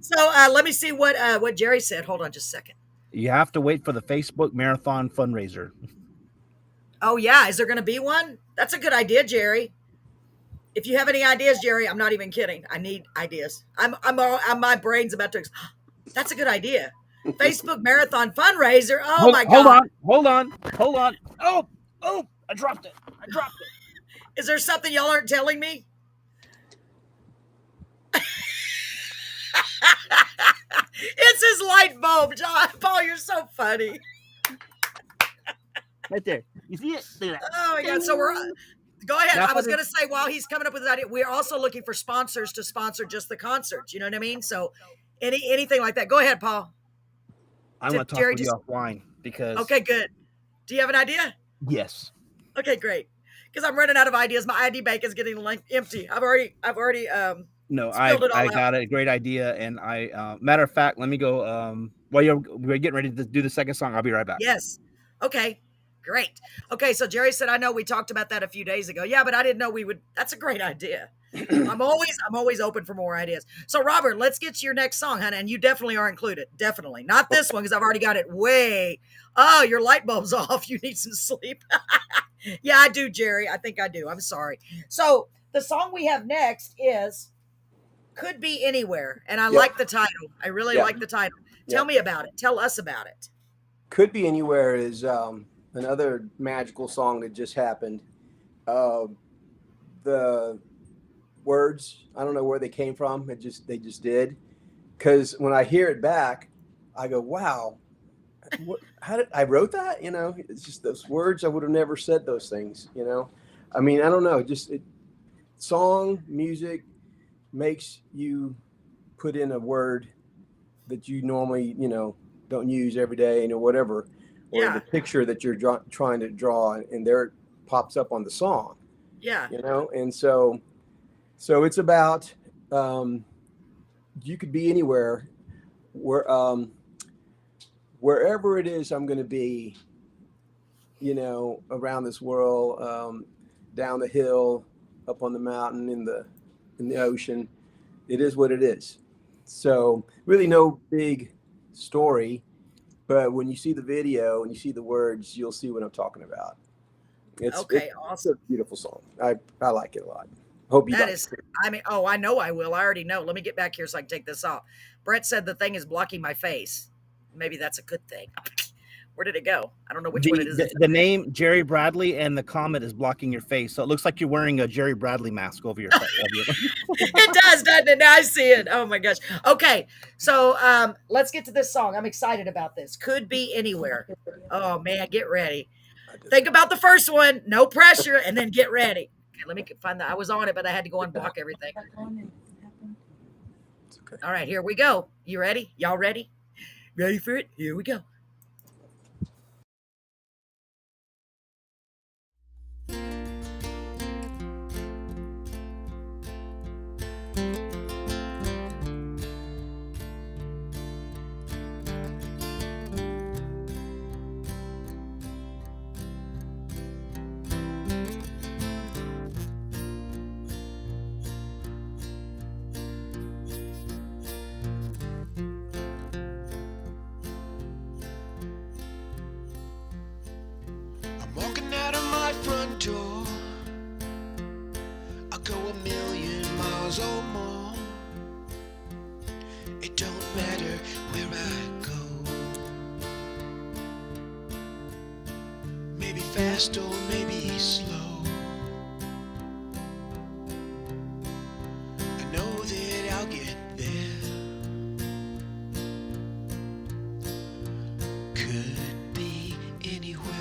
So let me see what Jerry said. Hold on just a second. You have to wait for the Facebook Marathon fundraiser. Oh yeah, is there going to be one? That's a good idea, Jerry. If you have any ideas, Jerry, I'm not even kidding. I need ideas. My brain's about to. That's a good idea. Facebook Marathon fundraiser. Oh my God! Hold on. Oh, I dropped it. Is there something y'all aren't telling me? It's his light bulb, John. Paul, you're so funny. Right there. You see it? Look at that. Oh my God! So go ahead. Now I was for going to say while he's coming up with that idea, we're also looking for sponsors to sponsor just the concerts. You know what I mean? So anything like that. Go ahead, Paul. I want to talk Jerry with you offline because. Okay, good. Do you have an idea? Yes. Okay, great. Because I'm running out of ideas. My ID bank is getting empty. I've already. No, spilled it all I out. got it. Great idea. And I, matter of fact, let me go. While we're getting ready to do the second song, I'll be right back. Yes. Okay. Great. Okay, so Jerry said, I know we talked about that a few days ago. Yeah, but I didn't know we would. That's a great idea. I'm always open for more ideas. So Robert, let's get to your next song, honey. And you definitely are included. Definitely. Not this one, because I've already got it way. Oh, your light bulb's off. You need some sleep. Yeah, I do, Jerry. I think I do. I'm sorry. So the song we have next is Could Be Anywhere. And I like the title. I really like the title. Tell me about it. Tell us about it. Could Be Anywhere is another magical song that just happened. The words, I don't know where they came from. They just did. Because when I hear it back, I go, wow, how did I wrote that? It's just those words. I would have never said those things. I mean, I don't know. Song, music makes you put in a word that you normally, don't use every day, whatever, or the picture that you're trying to draw, and there it pops up on the song. Yeah. And so it's about you could be anywhere, wherever it is I'm going to be, around this world, down the hill, up on the mountain, in the ocean. It is what it is. So really no big story, but when you see the video and you see the words, you'll see what I'm talking about. It's awesome. a beautiful song. I like it a lot. Hope you guys. I know I will. I already know. Let me get back here so I can take this off. Brett said the thing is blocking my face. Maybe that's a good thing. Where did it go? I don't know which one it is. The name Jerry Bradley and the comment is blocking your face. So it looks like you're wearing a Jerry Bradley mask over your face. It does, doesn't it? Now I see it. Oh my gosh. Okay. So let's get to this song. I'm excited about this. Could Be Anywhere. Oh man, get ready. Think about the first one. No pressure. And then get ready. Okay, let me find that. I was on it, but I had to go unblock everything. It's okay. All right, here we go. You ready? Y'all ready? Ready for it? Here we go. I'm walking out of my front door. I'll go 1,000,000 miles or more. It don't matter where I go. Maybe fast or maybe slow. I know that I'll get there. Could be anywhere.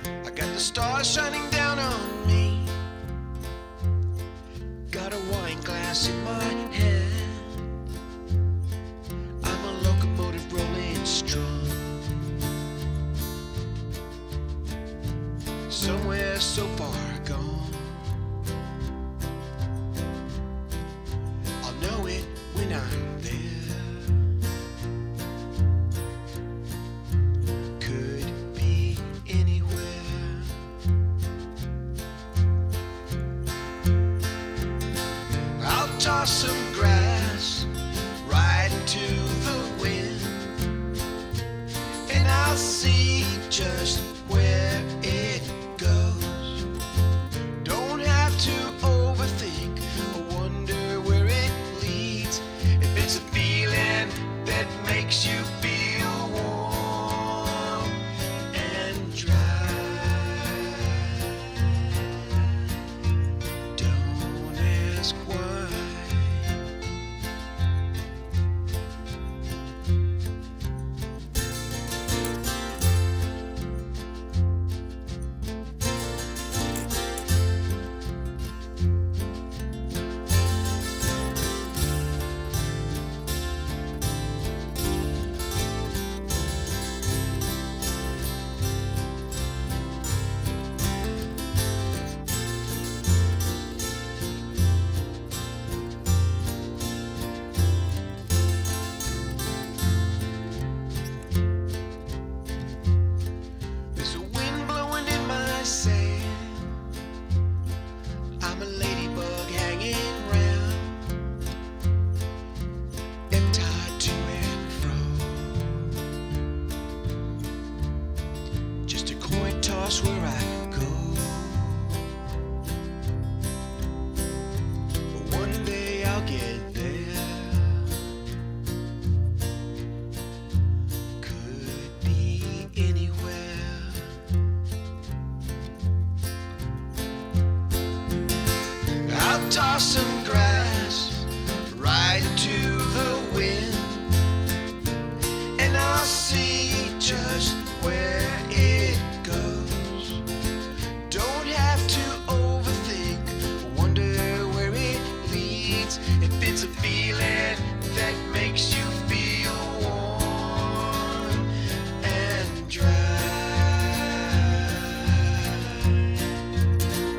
I got the stars shining down on me. Got a wine glass in my hand. I'm a locomotive rolling strong. Somewhere so far gone. I'll know it when I'm there. Could be anywhere. I'll toss some grass right into the wind, and I'll see just where it goes. Don't have to overthink or wonder where it leads. If it's a feeling that makes you feel warm and dry, don't ask why. There's a wind blowing in my sail. I'm a ladybug hanging round, and tied to and fro. Just a coin toss where I go. But one day I'll get there. Could be anywhere. I'll toss some grass right into the wind, and I'll see just where it goes. Don't have to overthink or wonder where it leads. If it's a feeling that makes you feel warm and dry,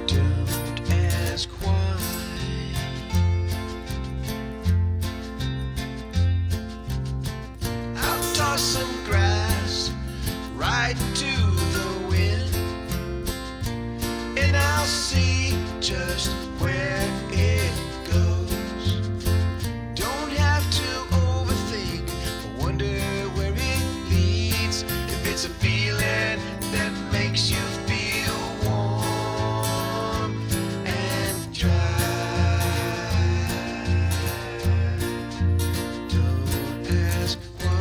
don't ask why. I'll toss some grass right to the wind, and I'll see just where it goes. Don't have to overthink or wonder where it leads. If it's a feeling that makes you feel warm and dry, don't ask why.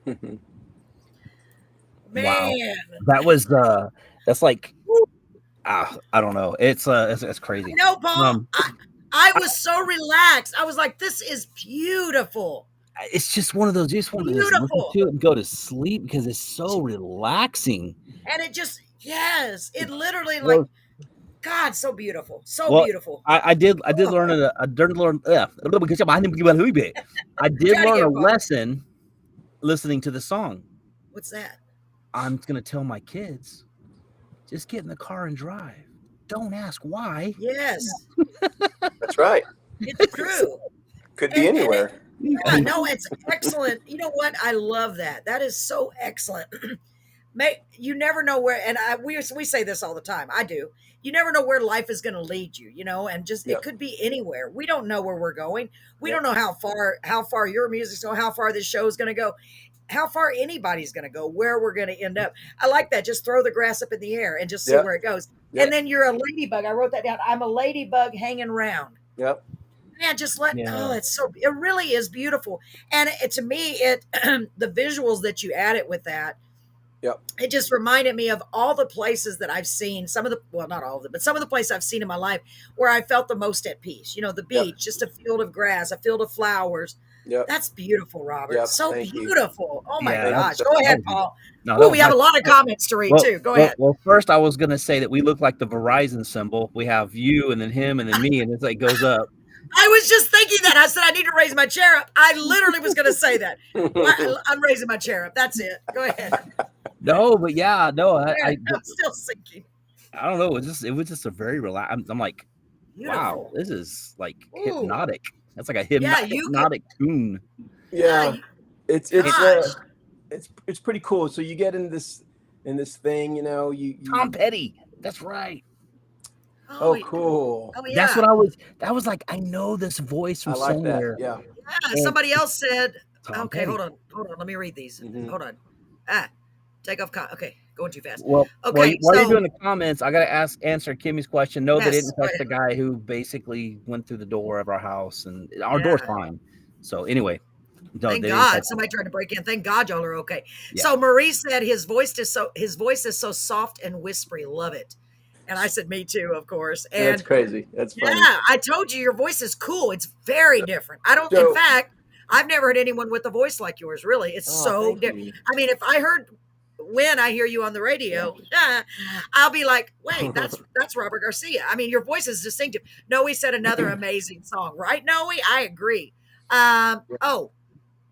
Wow. Man, That was that's like I don't know. It's crazy. no, Paul. Um I was so relaxed. I was like, this is beautiful. it's just one of those you just want to just listen Beautiful. to it and go to sleep because it's so relaxing. And it just, yes, it literally like, Well, God, so beautiful. So well beautiful. I did Oh, learn I did learn I did try it learn a again, Paul. lesson listening to the song. What's that? I'm gonna tell my kids, just get in the car and drive. Don't ask why. Yes, That's right. it's true. Could be And it, anywhere. yeah, no, it's excellent. You know what? I love that. That is so excellent. You never know where, and we say this all the time. I do. You never know where life is going to lead you, and just it Yep. could be anywhere. We don't know where we're going. We Yep. don't know how far your music's going, how far this show is going to go, how far anybody's going to go, where we're going to end up. I like that. Just throw the grass up in the air and just see Yep. where it goes. And Yep. then you're a ladybug. I wrote that down. I'm a ladybug hanging around. Yep. Man, just Yeah. it really is beautiful. And to me, the visuals that you added with that, Yep. it just reminded me of all the places that I've seen, well, not all of them, but some of the places I've seen in my life where I felt the most at peace. The Yep. beach, just a field of grass, a field of flowers. Yep. That's beautiful, Robert. Yep. So Thank you. beautiful. Oh my Yeah, gosh. that Go that ahead, was Paul. no, Oh, we have a lot of comments to read too. Go ahead. well, first I was gonna say that we look like the Verizon symbol. We have you and then him and then me, and it's like goes up. I was just thinking that. I said I need to raise my chair up. I literally was going to say that. I'm raising my chair up. That's it. Go ahead. No, but yeah, no, I'm still sinking. I don't know. It was just a very relaxed. I'm like, wow, Beautiful. this is like Ooh. hypnotic. That's like a Yeah, you could. hypnotic tune. Yeah. It's Gosh. it's pretty cool. So you get in this thing, you Tom Petty. That's right. Oh, cool. Oh, yeah. That's what I was like, I know this voice I from like somewhere. that. Yeah. Yeah, somebody else said, Tom okay, Petty. hold on. Let me read these. Mhm. Hold on. Take off. Okay, going too fast. Well, Okay, while you're so doing the comments, I gotta answer Kimmy's question. No, they Yes, didn't go touch the guy who basically went through the door of our house, and our Yeah. door's fine. So anyway, no, thank they didn't God touch somebody tried to break in. Thank God y'all are okay. Yeah. So Marie said his voice is so soft and whispery. Love it. And I said, me too, of course. And That's crazy. That's funny. yeah, I told you your voice is cool. It's very different. In So- fact, I've never heard anyone with a voice like yours. Really, it's Oh, so thank different. you. I mean, if I heard when I hear you on the radio, I'll be like, wait, that's Robert Garcia. I mean, your voice is distinctive. Noe said another amazing song, right? Noe, I agree. Oh,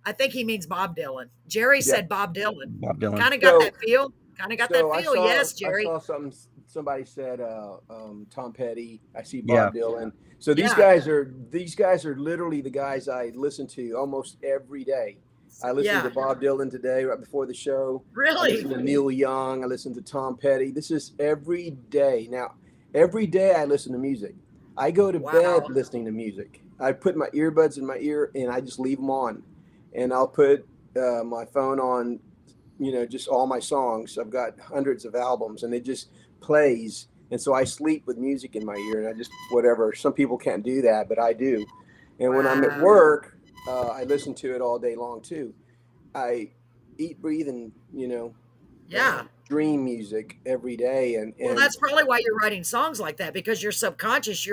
I think he means Bob Dylan. Jerry said Bob Dylan. Bob Dylan. Kind of got So- that feel. Kind of got that feel. Yes, Jerry. I saw somebody said Tom Petty. I see Bob Dylan. So these Yeah. guys are literally the guys I listen to almost every day. I listened to Bob Dylan today right before the show. I Really? listened to Neil Young. I listened to Tom Petty. This is every day. Now, every day I listen to music. I go to bed listening to music. I put my earbuds in my ear and I just leave them on. And I'll put my phone on, just all my songs. I've got hundreds of albums and it just plays. And so I sleep with music in my ear and I just, whatever. Some people can't do that, but I do. And when I'm at work, I listen to it all day long too. I eat, breathe, and, dream music every day. And Well, that's probably why you're writing songs like that, because your subconscious,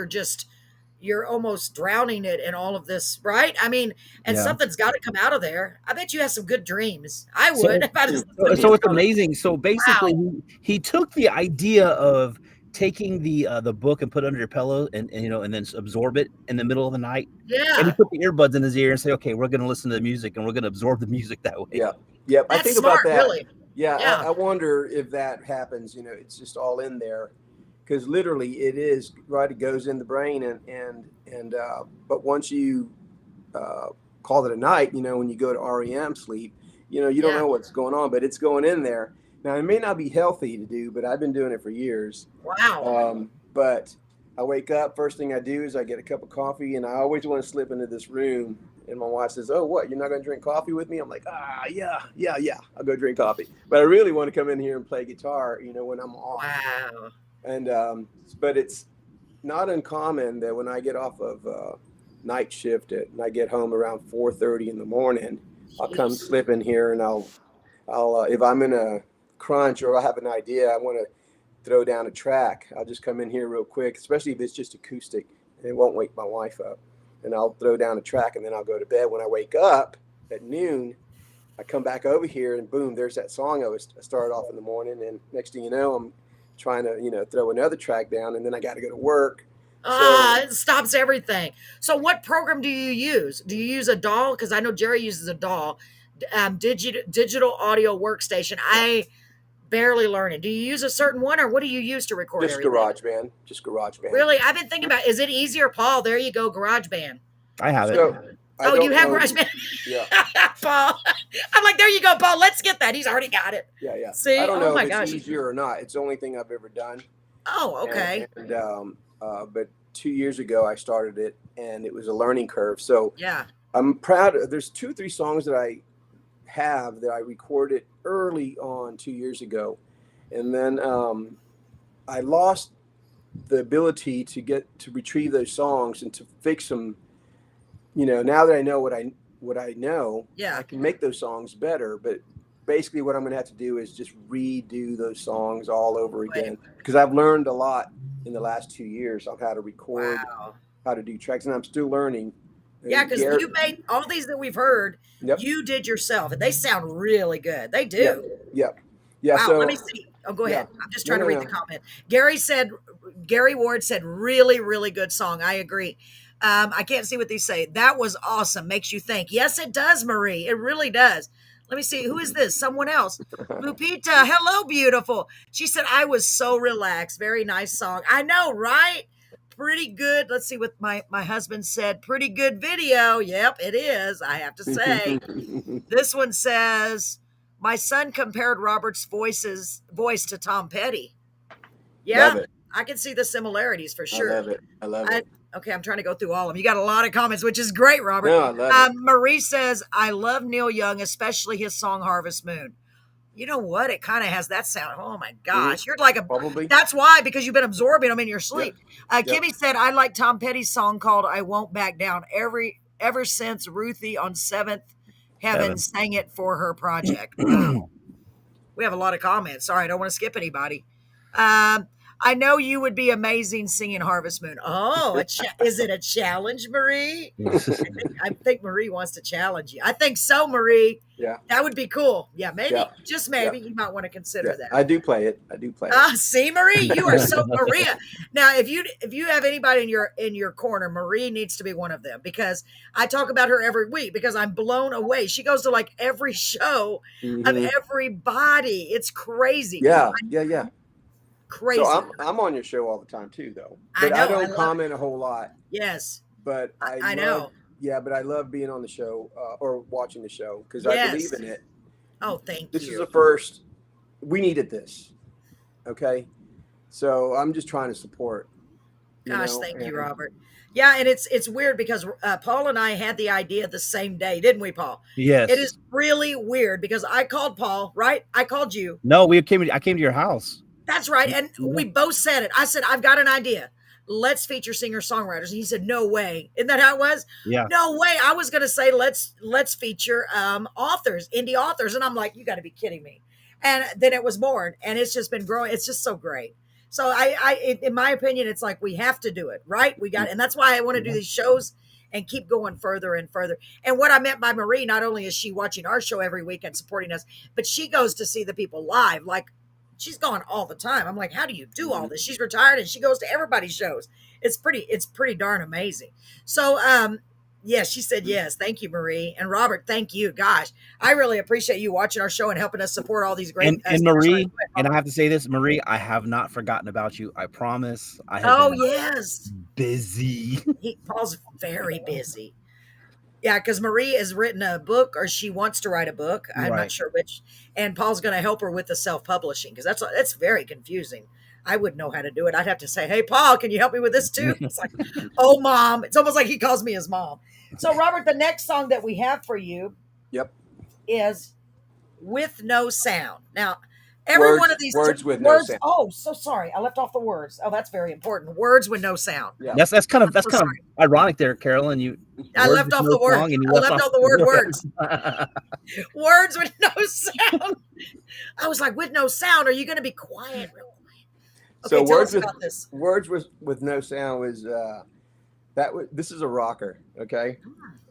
you're almost drowning it in all of this, right? I mean, and Yeah. something's got to come out of there. I bet you have some good dreams. I would. if I just listened to So music it's all the- amazing. So basically, he took the idea of taking the book and put it under your pillow and then absorb it in the middle of the night. And he Yeah, put the earbuds in his ear and say, okay, we're going to listen to the music and we're going to absorb the music that way. Yeah. I that's think smart, about that. really. Yeah, Yeah. I wonder if that happens. It's just all in there, because literally it is right. It goes in the brain, and but once you call it a night, when you go to REM sleep, you don't know what's going on, but it's going in there. Now it may not be healthy to do, but I've been doing it for years. Wow. But I wake up, first thing I do is I get a cup of coffee, and I always want to slip into this room. And my wife says, "Oh, what? You're not going to drink coffee with me?" I'm like, yeah. I'll go drink coffee. But I really want to come in here and play guitar, when I'm off. Wow. And but it's not uncommon that when I get off of night shift and I get home around 4:30 in the morning, I'll come Jeez. slip in here, and I'll if I'm in a crunch or I have an idea, I want to throw down a track. I'll just come in here real quick, especially if it's just acoustic, and it won't wake my wife up. And I'll throw down a track, and then I'll go to bed. When I wake up at noon, I come back over here, and boom, there's that song I started off in the morning. And next thing you know, I'm trying to throw another track down, and then I got to go to work. So It stops everything. So, what program do you use? Do you use a DAW? Because I know Jerry uses a DAW, digital audio workstation. I barely learn it. Do you use a certain one, or what do you use to record just everything? GarageBand, just GarageBand. Really, I've been thinking about. Is it easier, Paul? There you go, GarageBand. I have it. So I Oh, you don't have know. GarageBand, Yeah, Paul. I'm like, there you go, Paul. Let's get that. He's already got it. yeah. See? I don't Oh know my if it's gosh. easier or not. It's the only thing I've ever done. Oh, okay. But 2 years ago I started it, and it was a learning curve. So Yeah. I'm proud. There's 2 or 3 songs that I have that I recorded early on 2 years ago, and then I lost the ability to retrieve those songs and to fix them. Now that I know what I know, Yeah. I can make those songs better. But basically, what I'm going to have to do is just redo those songs all over again, because I've learned a lot in the last 2 years on how to record, Wow. how to do tracks, and I'm still learning. Yeah, because you made all these that we've heard, Yep. you did yourself, and they sound really good. They do. Yep. Yep. Yeah. Wow, So let me see. Oh, go ahead. yeah. I'm just No, trying to no, read no. the comment. Gary Ward said, really, really good song. I agree. I can't see what these say. That was awesome. Makes you think. Yes, it does, Marie. It really does. Let me see. Who is this? Someone else. Lupita. Hello, beautiful. She said, I was so relaxed. Very nice song. I know, right? Pretty good. Let's see what my husband said. Pretty good video. Yep, it is. I have to say. This one says, my son compared Robert's voice to Tom Petty. Yeah, Love it. I can see the similarities for sure. I love it. I love it. Okay, I'm trying to go through all of them. You got a lot of comments, which is great, Robert. No, I love it. Marie says, I love Neil Young, especially his song Harvest Moon. You know what? It kind of has that sound. Oh my gosh. You're like Probably. that's why, because you've been absorbing them in your sleep. Yep. Kimmy said, I like Tom Petty's song called I Won't Back Down. Ever since Ruthie on Seventh Heaven sang it for her project. Wow. We have a lot of comments. Sorry, I don't want to skip anybody. I know you would be amazing singing Harvest Moon. Oh, is it a challenge, Marie? I think Marie wants to challenge you. I think so, Marie. Yeah. That would be cool. Yeah, maybe, Yeah. just maybe, you might want to consider that. I do play it. See, Marie, you are so Maria. Now, if you have anybody in your corner, Marie needs to be one of them, because I talk about her every week because I'm blown away. She goes to like every show of everybody. It's crazy. Yeah. Crazy. So I'm on your show all the time too, though. I But know, I don't I comment a whole lot. Yes. But I know. Yeah, but I love being on the show or watching the show, because Yes. I believe in it. Oh, thank This you. is the first. We needed this. Okay. So I'm just trying to support. Gosh, thank you, Robert. Yeah, and it's weird because Paul and I had the idea the same day, didn't we, Paul? Yes. It is really weird because I called Paul, right? I called you. No, I came to your house. That's right. And we both said it. I said, I've got an idea. Let's feature singer-songwriters. And he said, no way. Isn't that how it was? Yeah. No way. I was going to say, let's feature authors, indie authors. And I'm like, you got to be kidding me. And then it was born, and it's just been growing. It's just so great. So in my opinion, it's like, we have to do it, right? And that's why I want to do these shows and keep going further and further. And what I meant by Marie, not only is she watching our show every week and supporting us, but she goes to see the people live. Like, she's gone all the time. I'm like, how do you do all this? She's retired and she goes to everybody's shows. It's pretty darn amazing. So, yes, she said yes. Thank you, Marie. And Robert, thank you. Gosh, I really appreciate you watching our show and helping us support all these great. And Marie, and I have to say this, Marie, I have not forgotten about you. I promise. I have been yes, busy. Paul's very busy. Yeah, because Marie has written a book, or she wants to write a book. I'm not sure which. And Paul's going to help her with the self-publishing, because that's very confusing. I wouldn't know how to do it. I'd have to say, hey, Paul, can you help me with this too? It's like, oh, Mom. It's almost like he calls me his mom. So, Robert, the next song that we have for you is With No Sound. Now, Every one of these words with no words. sound. Oh, so sorry. I left off the words. Oh, that's very important. Words with no sound. Yeah. That's kind of I'm so ironic there, Carolyn. You I words left with off no the word. song and you I left left off off the the word word. words. Words with no sound. I was like, with no sound, are you going to be quiet? Real quiet? Okay, So tell us about this. words with no sound was this is a rocker, okay?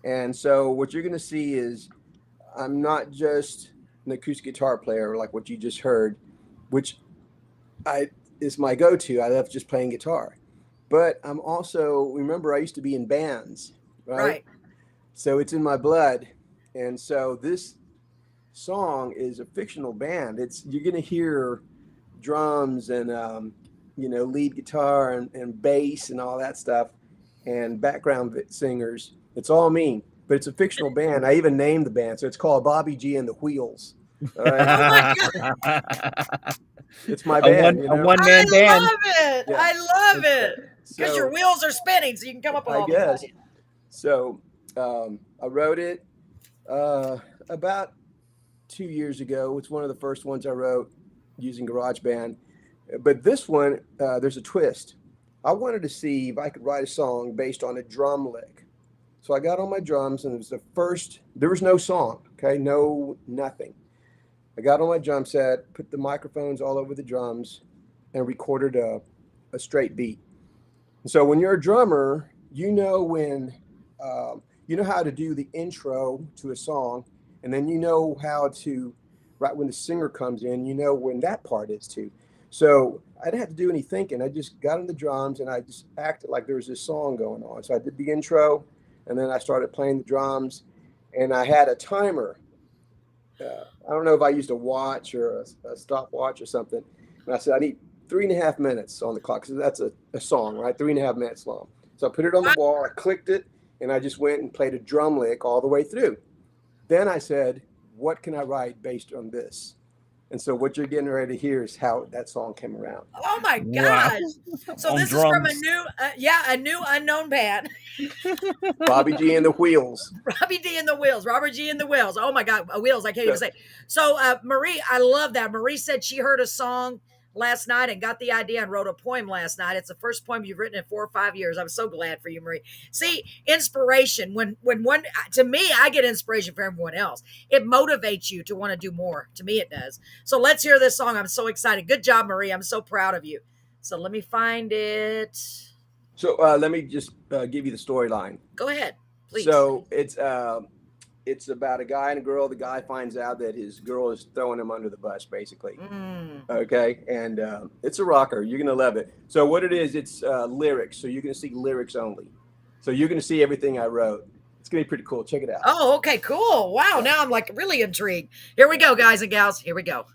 And so what you're going to see is I'm not just an acoustic guitar player like what you just heard, which is my go-to. I love just playing guitar. But I'm also, remember, I used to be in bands, right? So it's in my blood. And so this song is a fictional band. You're going to hear drums and lead guitar and bass and all that stuff and background singers. It's all me, but it's a fictional band. I even named the band, so it's called Bobby G and the Wheels. All right. Oh my God. It's my band. A one-man band. I love it. Yeah. I love it because So, your wheels are spinning, so you can come up with I all guess. these ideas. So I wrote it about 2 years ago. It's one of the first ones I wrote using GarageBand. But this one, there's a twist. I wanted to see if I could write a song based on a drum lick. So I got on my drums, and it was there was no song, okay? Nothing. I got on my drum set, put the microphones all over the drums, and recorded a straight beat. And so when you're a drummer, you know how to do the intro to a song, and then you know how to, right when the singer comes in, you know when that part is too. So I didn't have to do any thinking. I just got on the drums and I just acted like there was this song going on. So I did the intro, and then I started playing the drums, and I had a timer. I don't know if I used a watch or a stopwatch or something. And I said, I need 3.5 minutes on the clock. So that's a song, right? 3.5 minutes long. So I put it on the wall, I clicked it, and I just went and played a drum lick all the way through. Then I said, what can I write based on this? And so what you're getting ready to hear is how that song came around. Oh my gosh. So On this drums. is from a new unknown band. Bobby G and the Wheels. Robbie D and the Wheels. Robert G and the Wheels. Oh my God. Wheels. I can't even say. So Marie, I love that. Marie said she heard a song last night and got the idea and wrote a poem last night. It's the first poem you've written in 4 or 5 years. I'm so glad for you, Marie. See, inspiration, when one, to me, I get inspiration from everyone else. It motivates you to want to do more. To me, it does. So let's hear this song. I'm so excited. Good job, Marie. I'm so proud of you. So let me find it. So let me just give you the storyline. Go ahead, please. So it's about a guy and a girl. The guy finds out that his girl is throwing him under the bus, basically. Okay, and it's a rocker. You're gonna love it. So what it is, it's lyrics. So you're gonna see lyrics only. So you're gonna see everything I wrote. It's gonna be pretty cool. Check it out. Oh, okay, cool. Wow, now I'm like really intrigued. Here we go, guys and gals. Here we go.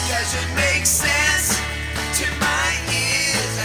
Doesn't make sense to my ears.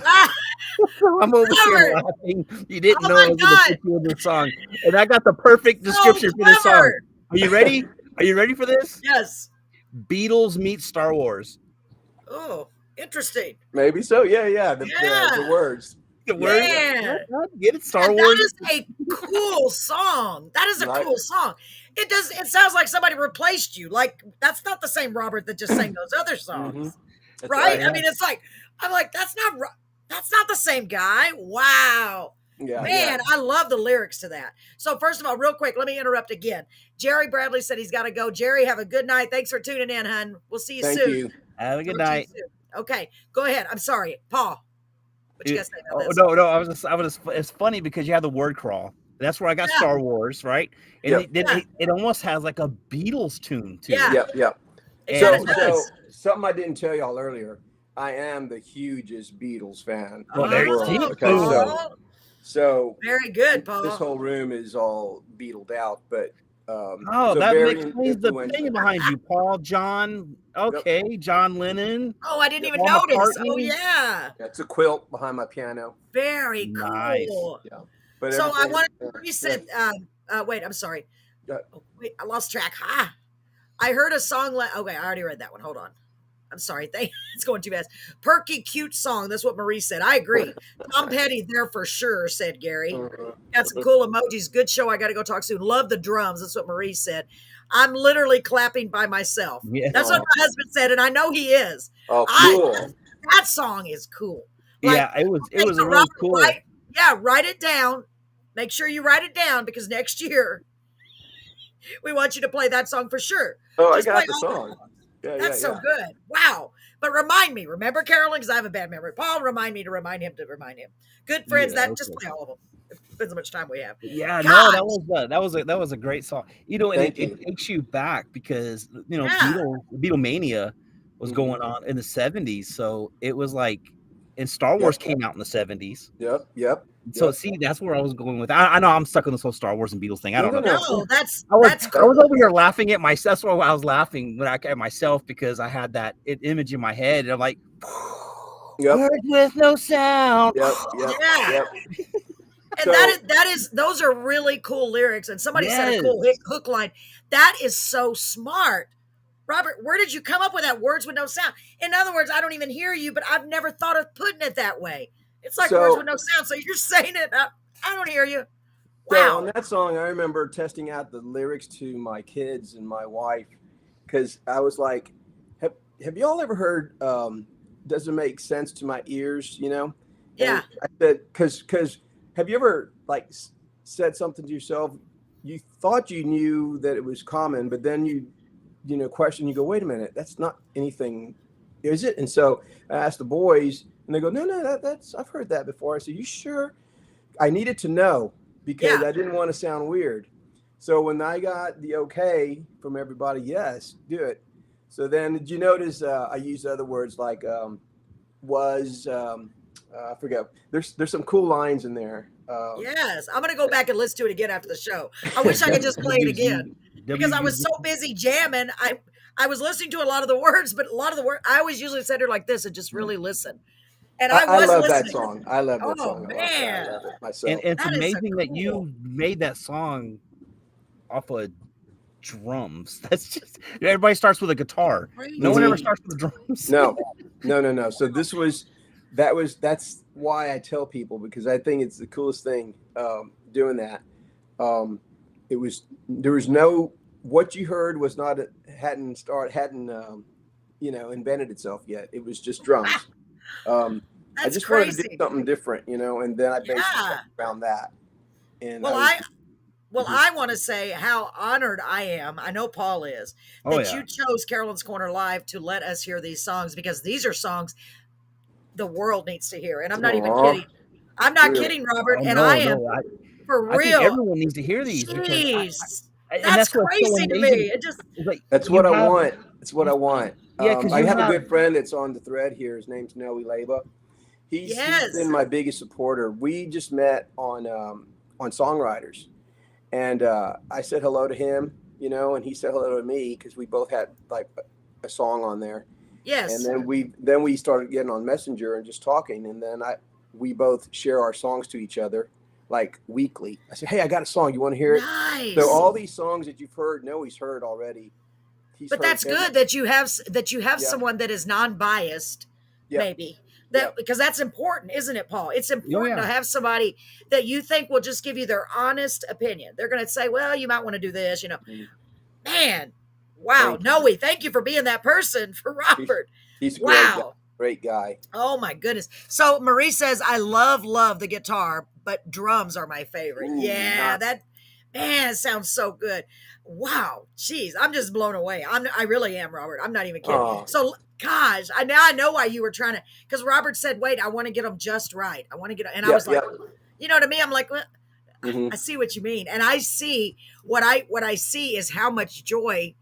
Ah, I'm over here Robert! laughing. You didn't Oh know my I was going to God! put you in this song, and I got the perfect So description for this song. clever! Are you ready? Are you ready for this? Yes. Beatles meet Star Wars. Oh, interesting. Maybe so. Yeah, yeah. The Yeah. words. The Yeah, words. yeah. Man. Get it? Star And that Wars. is a cool song. That is a Right. cool song. It sounds like somebody replaced you. Like that's not the same Robert that just sang those other songs. That's Right? right. I mean, it's like I'm like, that's not the same guy. Wow. Yeah, Man, yeah. I love the lyrics to that. So first of all, real quick, let me interrupt again. Jerry Bradley said he's got to go. Jerry, have a good night. Thanks for tuning in, hun. We'll see you Thank soon. you. Have a good Talk to you night. soon. Okay, go ahead. I'm sorry, Paul. What you guys say about Oh this? no, I was. It's funny because you have the word crawl. That's where I got Yeah. Star Wars, right? And Yep. then Yeah. it almost has like a Beatles tune to Yeah. it. Yep, yep. It So, kind of so does. something I didn't tell y'all earlier. I am the hugest Beatles fan Well, in there the you world. see, Okay, Paul. so Very good, Paul. this whole room is all Beatled out, but Oh, so that very explains the influential. thing behind you, Paul, John. Okay, John Lennon. Oh, I didn't even Paul notice. Oh, McCartney. yeah. That's a quilt behind my piano. Very Nice. cool. Yeah, but So I everything. wanted to reset. Wait, I'm sorry. Oh, wait, I lost track. I heard a song. Okay, I already read that one. Hold on. I'm sorry. It's going too fast. Perky, cute song. That's what Marie said. I agree. Tom Petty there for sure, said Gary. Got some cool emojis. Good show. I got to go talk soon. Love the drums. That's what Marie said. I'm literally clapping by myself. Yeah. That's what my husband said, and I know he is. Oh, cool. That song is cool. Like, Yeah, it was okay, so really Robert, cool. write it down. Make sure you write it down because next year we want you to play that song for sure. Oh, Just I got play the all song. Yeah, That's yeah, so good. Wow. But remind me, remember Carolyn? Because I have a bad memory. Paul, remind me to remind him to remind him. Good friends, Yeah, that just okay. play all of them. It depends how much time we have. Yeah, Gosh. no, that was a great song. You know, and Thank it you. takes you back because you know Yeah. Beatlemania was Mhm. going on in the 70s, so it was like, and Star Wars came out in the 70s. Yep, yep. So Yep. see, that's where I was going with. I know I'm stuck on this whole Star Wars and Beatles thing. I don't know. No, that's I was cool. over here laughing at myself. That's why I was laughing at myself because I had that image in my head, and I'm like, Yep. words with no sound. Yep, yep, Yeah. yep. And So- that is those are really cool lyrics. And somebody said a Yes. cool hook line. That is so smart. Robert, where did you come up with that? Words with no sound. In other words, I don't even hear you, but I've never thought of putting it that way. It's like So- words with no sound. So you're saying it. I don't hear you. So Wow. on that song, I remember testing out the lyrics to my kids and my wife because I was like, "Have y'all ever heard? Does it make sense to my ears? You know?" Yeah. And I said, "Because have you ever like said something to yourself? You thought you knew that it was common, but then you question. You go, wait a minute, that's not anything, is it?" And so I asked the boys, and they go, "No, that's I've heard that before." I said, "You sure?" I needed to know because Yeah. I didn't want to sound weird. So when I got the okay from everybody, yes, do it. So then did you notice I used other words like I forget. There's some cool lines in there. Yes. I'm going to go back and listen to it again after the show. I wish I could just play it again because I was so busy jamming. I was listening to a lot of the words, but a lot of the words, I always usually sit there like this and just really listen. And I was love listening. that song. I love that Oh, song. man. I love it myself. And it's That is so amazing that cool. you made that song off of drums. That's just everybody starts with a guitar. No one ever starts with drums. No. So that's why I tell people because I think it's the coolest thing doing that. There was no what you heard was not hadn't invented itself yet. It was just drums. I That's just crazy. wanted to do something different, and then I based it around that. And Well, I want to say how honored I am. I know Paul is that you chose Carolyn's Corner Live to let us hear these songs because these are songs the world needs to hear. And I'm not even kidding. I'm not kidding, Robert. Oh, and no, I am no, for I real. think everyone needs to hear these because Jeez. and That's what's so crazy to me. amazing. It just It's like that's you what I have- want. It's what I want. Yeah, 'cause I you have a have- good friend that's on the thread here. His name's Noe Leba. He's Yes. been my biggest supporter. We just met on Songwriters, and I said hello to him, and he said hello to me because we both had like a song on there, And Yes. then we started getting on Messenger and just talking, and then we both share our songs to each other like weekly. I said, "Hey, I got a song. You want to hear it?" So Nice. all these songs that you've heard, Noe's heard already. He's But heard that's every. good that you have Yeah, someone that is non-biased, yeah, maybe. yeah. That because that's important, isn't it, Paul? It's Oh important to yeah. have somebody that you think will just give you their honest opinion. They're going to say, "Well, you might want to do this," Mm, Man, wow, Thank you. Noe, thank you for being that person for He's Robert. he's a great guy. Wow. Great guy. Oh my goodness. So Marie says, I love the guitar, but drums are my favorite. Ooh, Yeah, not. that man sounds so good. Wow. Jeez, I'm just blown away. I really am, Robert. I'm not even kidding. Oh, So gosh, I know why you were trying to, because Robert said, wait, I want to get them just right. I want to get, and I yeah, was yeah. like, you know, to me, I'm like, well, Hmm. I see what you mean. And I see what I see is how much joy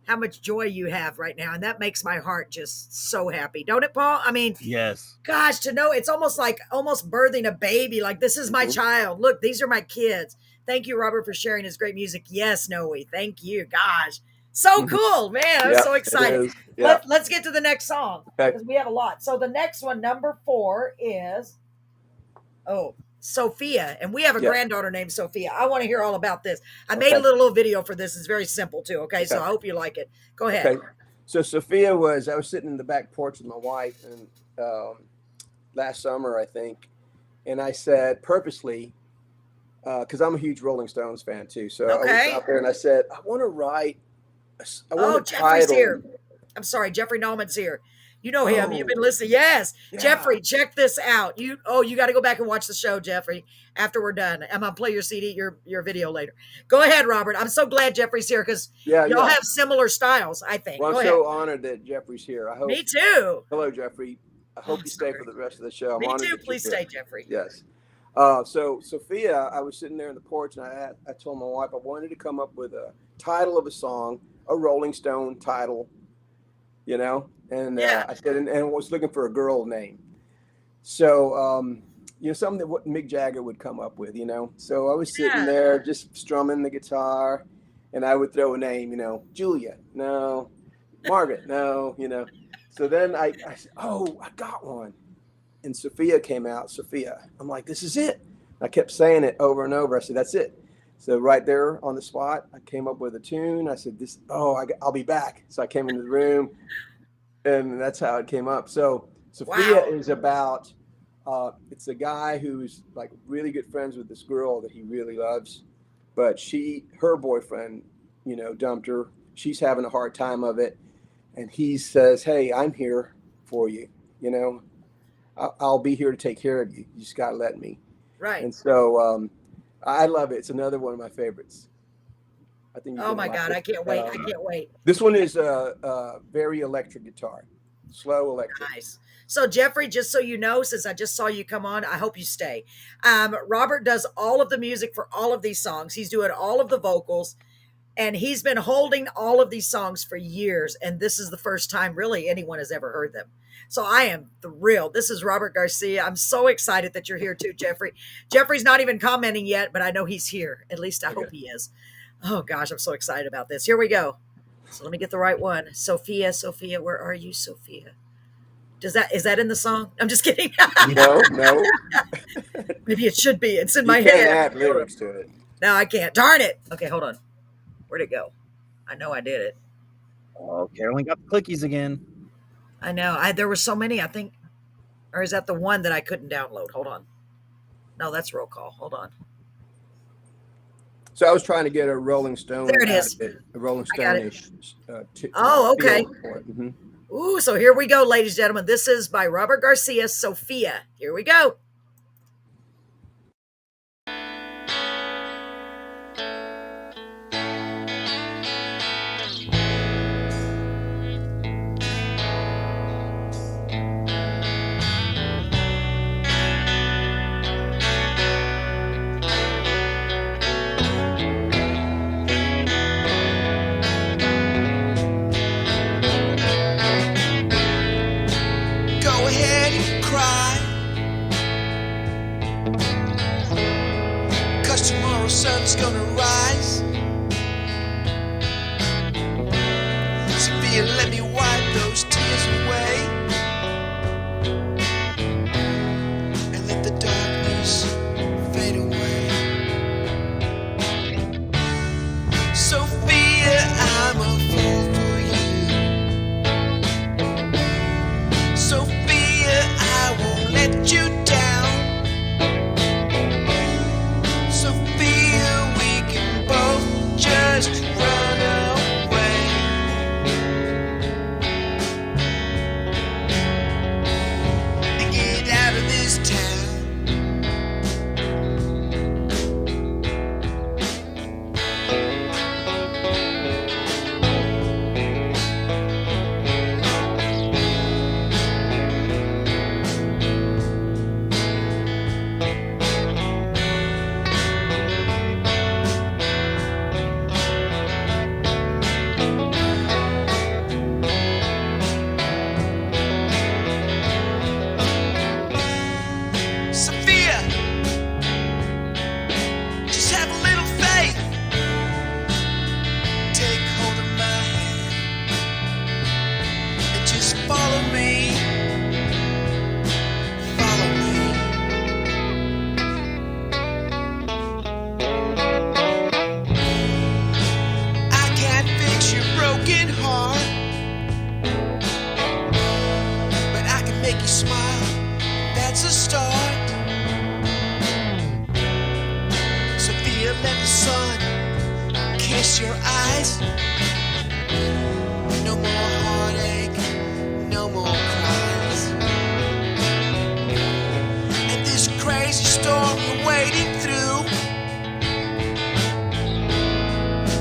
you have right now. And that makes my heart just so happy. Don't it, Paul? I mean, Yes. gosh, to know it's almost like almost birthing a baby. Like, this is my Hmm. child. Look, these are my kids. Thank you, Robert, for sharing his great music. Yes, Noe. Thank you. Gosh. So cool, man. I'm Yeah, so it excited. is. Yeah. Let's get to the next song Okay. because we have a lot. So the next one, number 4, is Sophia. And we have a Yeah. granddaughter named Sophia. I want to hear all about this. I made a Okay. little video for this. It's very simple too. Okay. So Okay. I hope you like it. Go ahead. Okay. So Sophia I was sitting in the back porch with my wife, and last summer, I think, and I said purposely, because I'm a huge Rolling Stones fan too. So I was Okay. out there and I said, I want to write, I want Oh, a Jeffrey's title. here. I'm sorry, Jeffrey Nallman's here. You know him. You've been Oh, listening. Yes. yeah. Jeffrey, check this out. You got to go back and watch the show, Jeffrey, after we're done. I'm gonna play your CD, your video later. Go ahead, Robert. I'm so glad Jeffrey's here because Yeah, y'all yeah. have similar styles, I think. Well, Go I'm ahead. so honored that Jeffrey's here. I hope. Me too. Hello, Jeffrey. I hope I'm you stay for sorry. the rest of the show. I'm Me honored too. that you're Please here. stay, Jeffrey. Yes. So Sophia, I was sitting there in the porch, and I told my wife I wanted to come up with a title of a song, a Rolling Stone title, and Yeah. I said, and was looking for a girl name. So, something that what Mick Jagger would come up with, So I was sitting Yeah. there just strumming the guitar, and I would throw a name, Julia, no, Margaret, no, So then I said, oh, I got one. And Sophia came out, Sophia. I'm like, this is it. I kept saying it over and over. I said, that's it. So right there on the spot, I came up with a tune. I said, I'll be back. So I came into the room, and that's how it came up. So Sophia Wow. is about, it's a guy who's like really good friends with this girl that he really loves, but her boyfriend, dumped her. She's having a hard time of it. And he says, hey, I'm here for you. I'll be here to take care of you. You just got to let me. Right. And so I love it. It's another one of my favorites. I think you're Oh gonna my like God. it. I can't wait. I can't wait. This one is a very electric guitar, slow electric. Nice. So Jeffrey, just so you know, since I just saw you come on, I hope you stay. Robert does all of the music for all of these songs. He's doing all of the vocals, and he's been holding all of these songs for years. And this is the first time really anyone has ever heard them. So I am thrilled. This is Robert Garcia. I'm so excited that you're here too, Jeffrey. Jeffrey's not even commenting yet, but I know he's here. At least I Okay. hope he is. Oh gosh, I'm so excited about this. Here we go. So let me get the right one. Sophia, where are you, Sophia? Is that in the song? I'm just kidding. No, Maybe it should be. It's in you my can't head. add lyrics to it. No, I can't. Darn it. Okay, hold on. Where'd it go? I know I did it. Oh, Carolyn got the clickies again. I know. There were so many, I think. Or is that the one that I couldn't download? Hold on. No, that's roll call. Hold on. So I was trying to get a Rolling Stone. There it out is. of it, a Rolling I got it. Stone-ish. Oh, okay. feel for it. Mhm. Ooh, so here we go, ladies and gentlemen. This is by Robert Garcia, Sophia. Here we go. Go ahead and cry, 'cause tomorrow's sun's gonna rise. Sophia, let me wipe those tears away. let the sun kiss your eyes. No more heartache, no more cries. And this crazy storm you're wading through,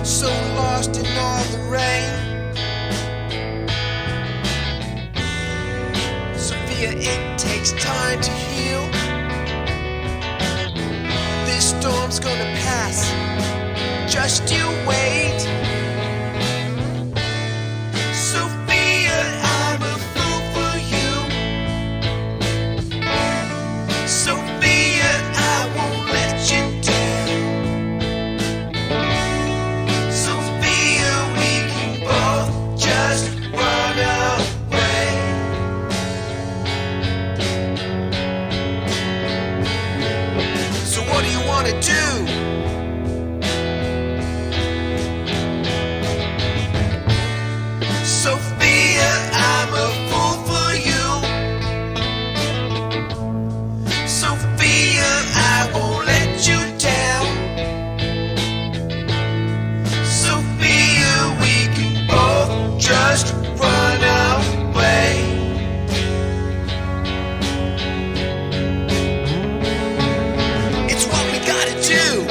so lost in all the rain. Sophia, it takes time to heal. This storm's gonna pass, just you wait. Sophia, I'm a fool for you. Sophia, I won't let you down. Sophia, we can both just run away. So what do you want to do? Sophia, I'm a fool for you. Sophia, I won't let you down. Sophia, we can both just run away. It's what we gotta do.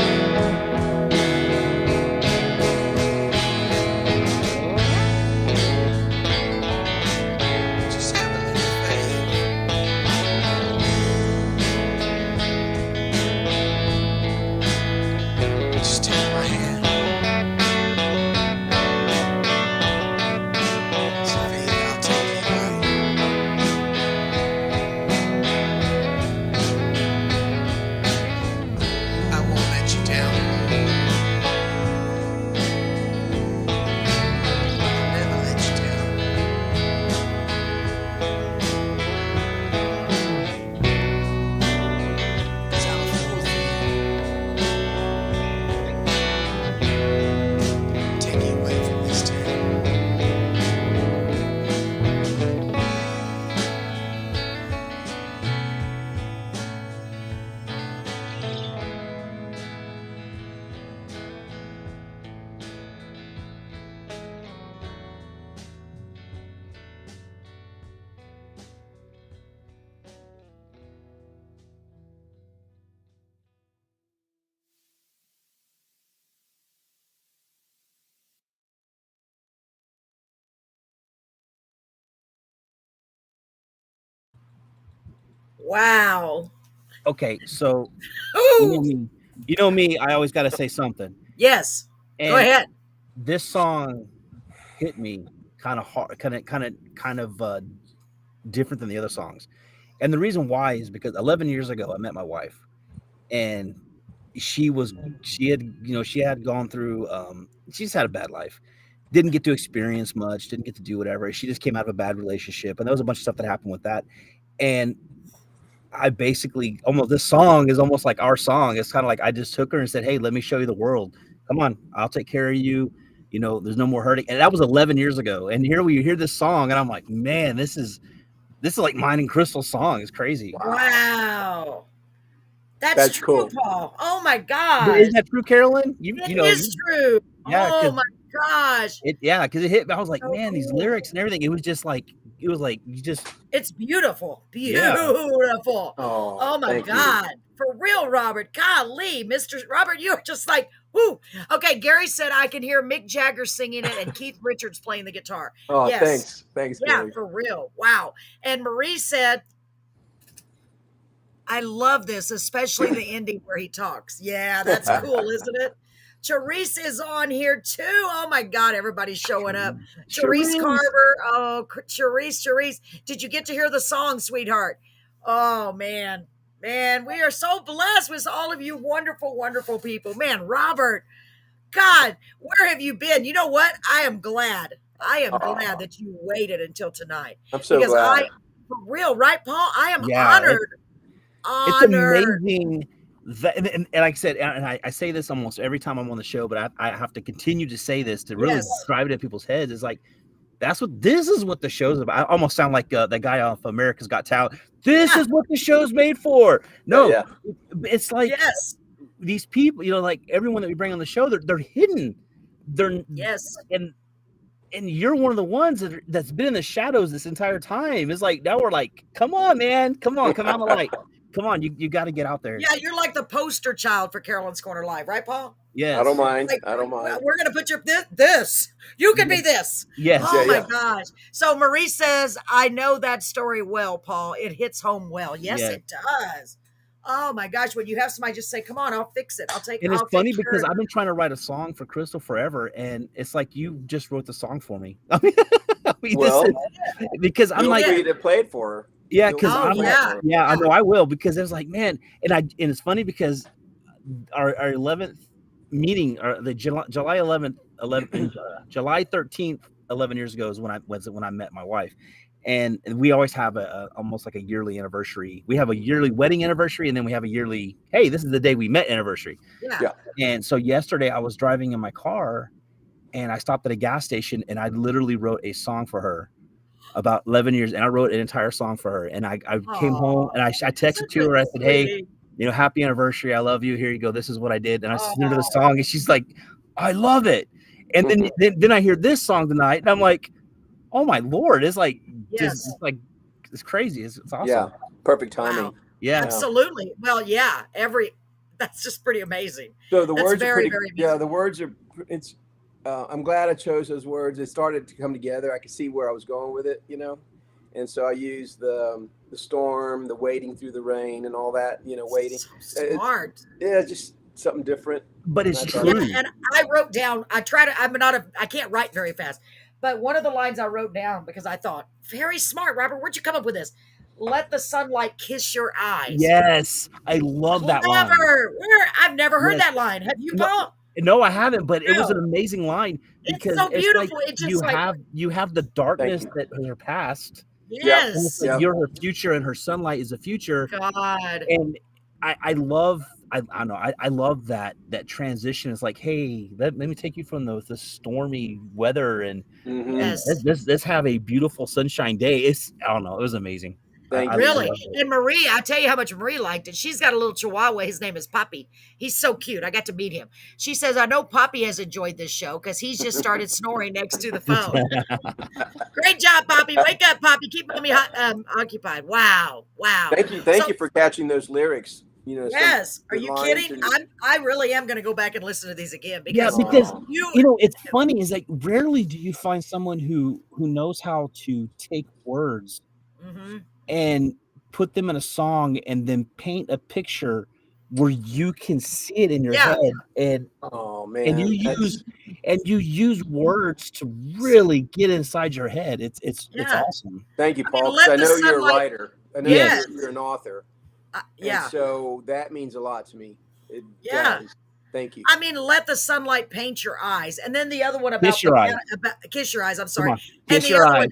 Just have a little faith. Just take my hand. Sophia, I'll take you right. I won't let you down. I'll never let you down. 'Cause I'm a fool for you. Take you away from this town. Wow. Okay, so you know Ooh. me. You know me. I always got to say something. Yes. Go And ahead. this song hit me kind of hard, kind of different than the other songs. And the reason why is because 11 years ago I met my wife, and she had gone through she's had a bad life. Didn't get to experience much, didn't get to do whatever. She just came out of a bad relationship, and there was a bunch of stuff that happened with that. And I basically almost this song is almost like our song. It's kind of like I just took her and said, "Hey, let me show you the world. Come on, I'll take care of you. You know, there's no more hurting." And that was 11 years ago. And here we hear this song, and I'm like, man, this is like mine and Crystal's song. It's crazy. Wow. That's That's true, cool. Paul. Oh my gosh. Isn't that true, Carolyn? It is true. Yeah, Oh 'cause my gosh. because it hit me. I was like, So man, these cool. lyrics and everything. It was like you just It's beautiful. Yeah. Beautiful. Oh, Oh my thank you. God. For real, Robert. Golly, Mr. Robert, you're just like, whoo. Okay, Gary said I can hear Mick Jagger singing it and Keith Richards playing the guitar. Oh, Yes. thanks, Yeah, Gary. for real. Wow. And Marie said, I love this, especially the ending where he talks. Yeah, that's cool, isn't it? Therese is on here too. Oh my God, everybody's showing up. Therese Charisse. Carver. Oh, Therese. Did you get to hear the song, sweetheart? Oh man, we are so blessed with all of you wonderful, wonderful people. Man, Robert, God, where have you been? You know what? I am glad. That you waited until tonight. I'm so Because glad. for real, right, Paul? I am Yeah, honored. It's amazing that, and like I said, and I say this almost every time I'm on the show, but I have to continue to say this to really Yes. drive it in people's heads. It's like this is what the show's about. I almost sound like that guy off America's Got Talent. This is what the show's made for. No, Yeah. it's like Yes. these people, like everyone that we bring on the show, they're hidden. They're Yes. and you're one of the ones that's been in the shadows this entire time. It's like now we're like, come on, man, come on the light, come on, you got to get out there. Yeah, you're like the poster child for Carolyn's Corner Live, right, Paul? Yes. I don't mind. Like, I don't mind. we're gonna put your this. You can be this. Yes. Oh Yeah, my gosh. So Marie says, I know that story well, Paul. It hits home well. Yes, Yeah. it does. Oh my gosh. When you have somebody just say, come on, I'll fix it. And I'll it's funny take care because of I've been trying to write a song for Crystal forever, and it's like you just wrote the song for me. I mean, Well, because I'm feel like, free to play it for her. yeah, Feel because free to Oh, play it yeah. for her. yeah, I know I will, because it was like, man, and it's funny because our 11th meeting, or the July 11th, July 13th, 11 years ago is when I met my wife, and we always have almost like a yearly anniversary. We have a yearly wedding anniversary, and then we have a yearly, hey, this is the day we met anniversary. Yeah. And so yesterday I was driving in my car, and I stopped at a gas station, and I literally wrote a song for her about 11 years, and I wrote an entire song for her. And I came home, and I texted to her. I said, hey, happy anniversary. I love you. Here you go. This is what I did. And I sent her the song, and she's like, I love it. And then I hear this song tonight, and I'm like, oh my Lord. It's like, Yes. it's crazy. It's awesome. Yeah. Perfect timing. Wow. Yeah. Absolutely. Well, yeah. That's just pretty amazing. So the That's words very, are pretty, very yeah, the words are, it's, I'm glad I chose those words. It started to come together. I could see where I was going with it, and so I used the storm, the wading through the rain, and all that, waiting. So smart. Yeah, just something different. But it's And true. And I wrote down, I can't write very fast, but one of the lines I wrote down because I thought, very smart, Robert, where'd you come up with this? Let the sunlight kiss your eyes. Yes. I love that line. I've never heard that line. Have you, Paul? No, I haven't, but it was an amazing line because it's so beautiful. Like It's just you have the darkness that is her past. Yes. Like you're her future, and her sunlight is the future. God. And I love that transition. It's like, hey, let me take you from the stormy weather and Yes. let's have a beautiful sunshine day. I don't know, it was amazing. Really? And Marie, I tell you how much Marie liked it. She's got a little chihuahua. His name is Poppy. He's so cute. I got to meet him. She says, I know Poppy has enjoyed this show because he's just started snoring next to the phone. Great job, Poppy. Wake up, Poppy. Keep mommy occupied. Wow. Thank you for catching those lyrics. Yes. Are you kidding? I really am going to go back and listen to these again because it's funny. Is like rarely do you find someone who knows how to take words and put them in a song and then paint a picture where you can see it in your head, and and you use words to really get inside your head. It's awesome. Thank you, Paul. I know you're a writer. I know you're an author. And so that means a lot to me. It does. Thank you. I mean, let the sunlight paint your eyes. And then the other one about kiss your eyes. Kiss your eyes. I'm sorry. Kiss your eyes.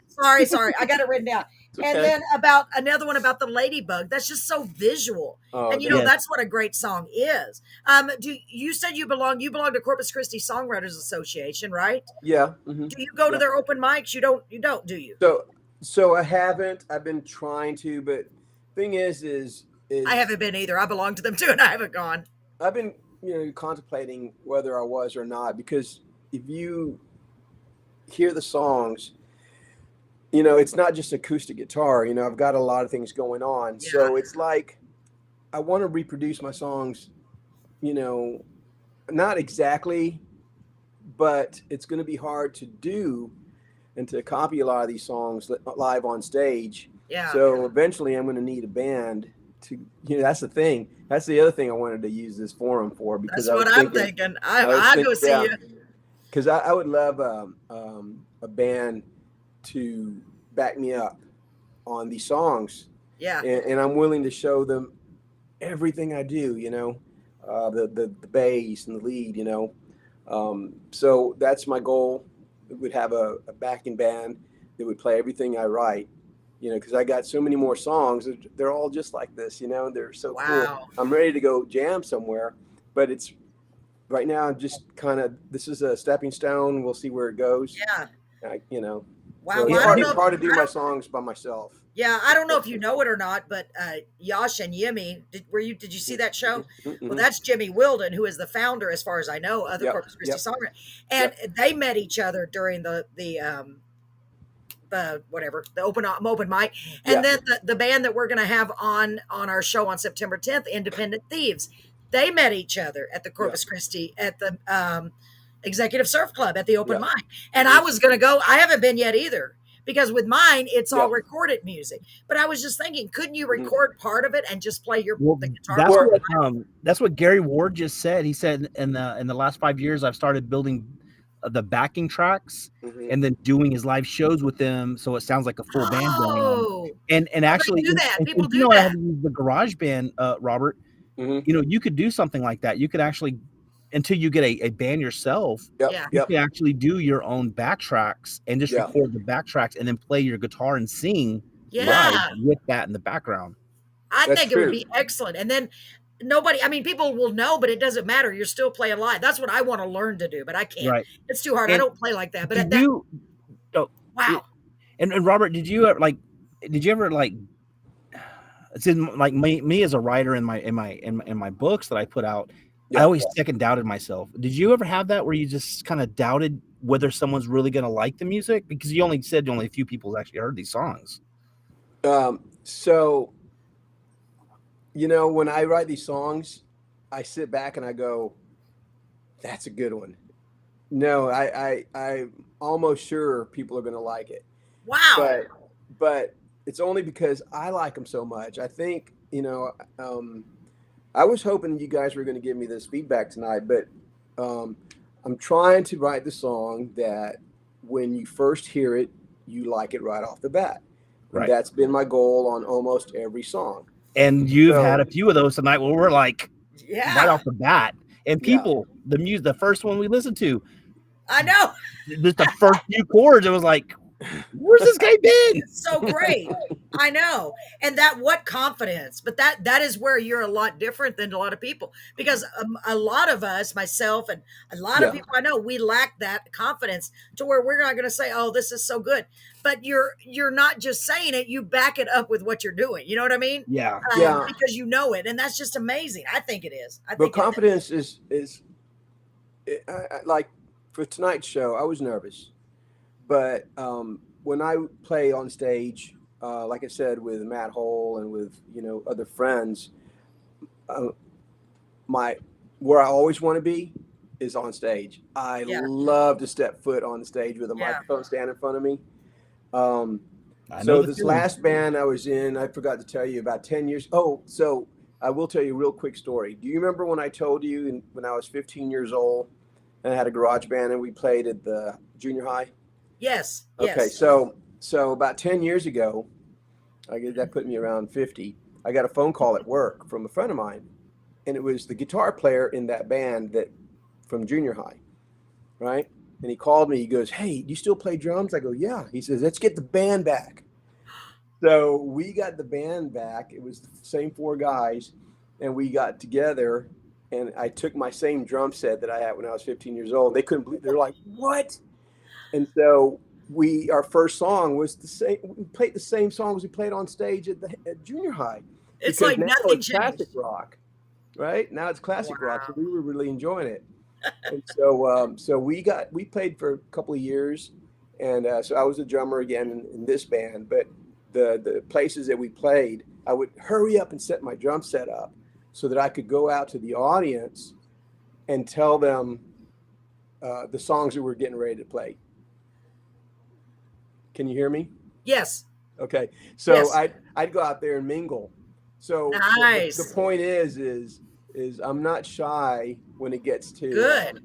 Sorry. I got it written down. Okay. And then about another one about the ladybug. That's just so visual. And that's what a great song is. You said you belong to Corpus Christi Songwriters Association, right? Yeah. Do you go to their open mics? You don't, do you? So I haven't. I've been trying to, but thing is I haven't been either. I belong to them too, and I haven't gone. I've been, contemplating whether I was or not, because if you hear the songs, it's not just acoustic guitar. I've got a lot of things going on. Yeah. So it's like I want to reproduce my songs, not exactly, but it's going to be hard to do and to copy a lot of these songs live on stage. Yeah. So eventually I'm going to need a band to, that's the thing. That's the other thing I wanted to use this forum for, because that's what I'm thinking. I'll go see you. Because I would love a band to back me up on these songs. Yeah. And I'm willing to show them everything I do, the bass and the lead, so that's my goal. We would have a backing band that would play everything I write, because I got so many more songs. They're all just like this, they're so cool. I'm ready to go jam somewhere, but it's right now I'm just this is a stepping stone. We'll see where it goes. Yeah. Wow. So it's hard to do my songs by myself. Yeah, I don't know if you know it or not, but Yash and Yimmy, did you see that show? Well, Mm-hmm. that's Jimmy Wilden, who is the founder, as far as I know, of the Yep. Corpus Christi Yep. Songwriter, and Yep. they met each other during the whatever the open mic, and Yeah. then the band that we're going to have on our show on September 10th, Independent Thieves, they met each other at the Yeah. Corpus Christi at the Executive Surf Club at the open Yeah. mic, and I It's was going to go. I haven't been yet either because with mine it's all yeah. recorded music. But I was just thinking, couldn't you Mhm. record part of it and just play Well, the guitar part? Or that's what Gary Ward just said. He said in the last 5 years, I've started building the backing tracks mhm. and then doing his live shows with them, so it sounds like a full band going on. Oh, And oh, they actually, do that. People you do know, I that. had to use the Garage Band, Robert. Mhm. You know, you could do something like that. You could actually, until you get a band yourself, Yep. Yeah. you Yep. can actually do your own backtracks and just Yeah. record the backtracks and then play your guitar and sing live Yeah, with that in the background. I That's think it would true. be excellent. And then nobody, I mean, people will know, but it doesn't matter. You're still playing live. That's what I want to learn to do, but I can't. Right. It's too hard. I And don't play like that. But did that, you oh, wow. it, and Robert, did you ever like it's in like me as a writer in my books that I put out, I Yeah. always second doubted myself. Did you ever have that where you just kind of doubted whether someone's really going to like the music? Because you only said only a few people actually heard these songs. So when I write these songs, I sit back and I go, "That's a good one." No, I'm almost sure people are going to like it, Wow. but it's only because I like them so much. I think I was hoping you guys were going to give me this feedback tonight, but um, I'm trying to write the song that when you first hear it, you like it right off the bat. And Right. that's been my goal on almost every song. And you've So- had a few of those tonight where we're like Yeah. right off the bat. And Yeah. people, the first one we listened to, I know. just the first few chords, it was like, where's this guy been? It's so great. I know. And that what confidence, but that is where you're a lot different than a lot of people, because a lot of us, myself and a lot of Yeah. people I know, we lack that confidence to where we're not going to say, "Oh, this is so good." But you're not just saying it, you back it up with what you're doing. You know what I mean? Yeah. Yeah. Because you know it, and that's just amazing. I think it is. I But think confidence is like for tonight's show, I was nervous, but when I play on stage, like I said, with Matt Hole and with other friends, uh, where I always want to be is on stage. I Yeah. love to step foot on stage with a Yeah. microphone stand in front of me. I know So the this feeling. last band I was in, I forgot to tell you about 10 years. Oh, so I will tell you a real quick story. Do you remember when I told you when I was 15 years old and I had a garage band and we played at the junior high? yes. Okay, Yes. so about 10 years ago, I guess that put me around 50. I got a phone call at work from a friend of mine, and it was the guitar player in that band that from junior high, right? And he called me. He goes, "Hey, do you still play drums?" I go, "Yeah." He says, "Let's get the band back." So we got the band back. It was the same four guys, and we got together. And I took my same drum set that I had when I was 15 years old. They couldn't believe. They're like, "What?" And so our first song was the same. We played the same songs we played on stage at junior high. It's Because like now nothing it's changed. classic rock, right? Now it's classic rock. So Wow. we were really enjoying it. And so we played for a couple of years, and so I was a drummer again in this band. But the places that we played, I would hurry up and set my drum set up so that I could go out to the audience and tell them the songs that we're getting ready to play. Can you hear me? Yes. Okay, so Yes. I'd go out there and mingle. So Nice. the point is I'm not shy when it gets Good.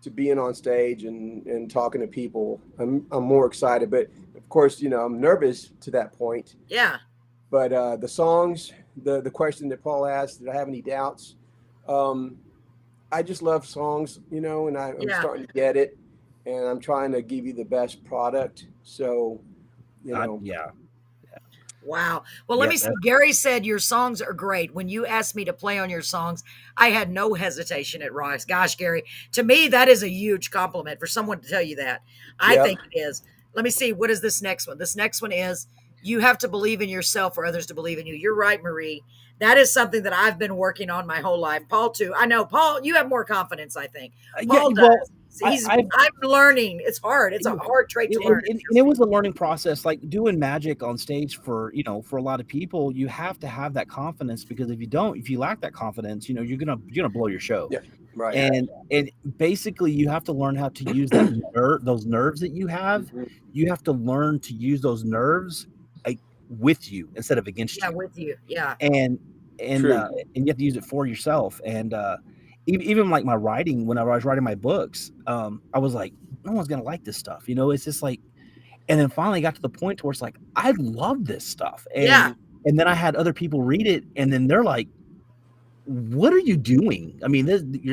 to being on stage and talking to people. I'm more excited, but of course, I'm nervous to that point. Yeah. But the songs, the question that Paul asked, did I have any doubts? I just love songs, and I'm Yeah. starting to get it, and I'm trying to give you the best product. So, Yeah. Wow. Well, let Yeah, me see. Gary said your songs are great. When you asked me to play on your songs, I had no hesitation at Ross. Gosh, Gary, to me, that is a huge compliment for someone to tell you that. I Yeah. think it is. Let me see. What is this next one? This next one is You have to believe in yourself for others to believe in you. You're right, Marie. That is something that I've been working on my whole life. Paul too. I know, Paul, you have more confidence, I think. Yeah, Paul well, does. He's I I'm learning. It's hard. It's a hard trait to learn. and it was a learning process. Like doing magic on stage for for a lot of people, you have to have that confidence, because if you lack that confidence, you're gonna blow your show. Yeah. Right. And basically you have to learn how to use those nerves that you have. Mhm. You have to learn to use those nerves, like, with you instead of against Yeah, you. with you. Yeah. And True. and you have to use it for yourself. And even like my writing, when I was writing my books, I was like, no one's gonna like this stuff. It's just like, and then finally got to the point to where it's like, I love this stuff. Yeah. And then I had other people read it, and then they're like, what are you doing? I mean,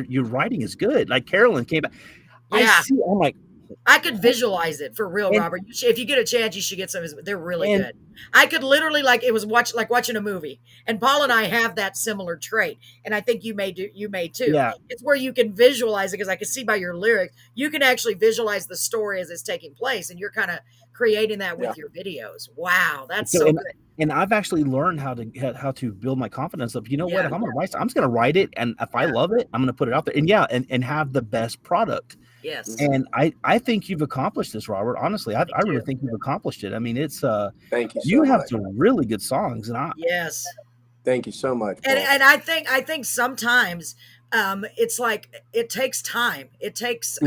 your writing is good. Like Carolyn came back. Yeah. I'm like, I could visualize it for real, And- Robert. If you get a chance, you should get some. They're really And- good. I could literally it was like watching a movie. And Paul and I have that similar trait, and I think you may too. Yeah. It's where you can visualize it, because I can see by your lyrics, you can actually visualize the story as it's taking place, and you're kind of creating that with your videos. Wow, that's so good. And I've actually learned how to build my confidence up. You know what? Yeah. If I'm gonna write, I'm just gonna write it, and if I love it, I'm gonna put it out there, and have the best product. Yes. And I think you've accomplished this, Robert. Honestly, I really think you've accomplished it. I mean, it's Thank you. So you have much. some really good songs, and Yes. Thank you so much. Paul. And I think sometimes it's like it takes time. It takes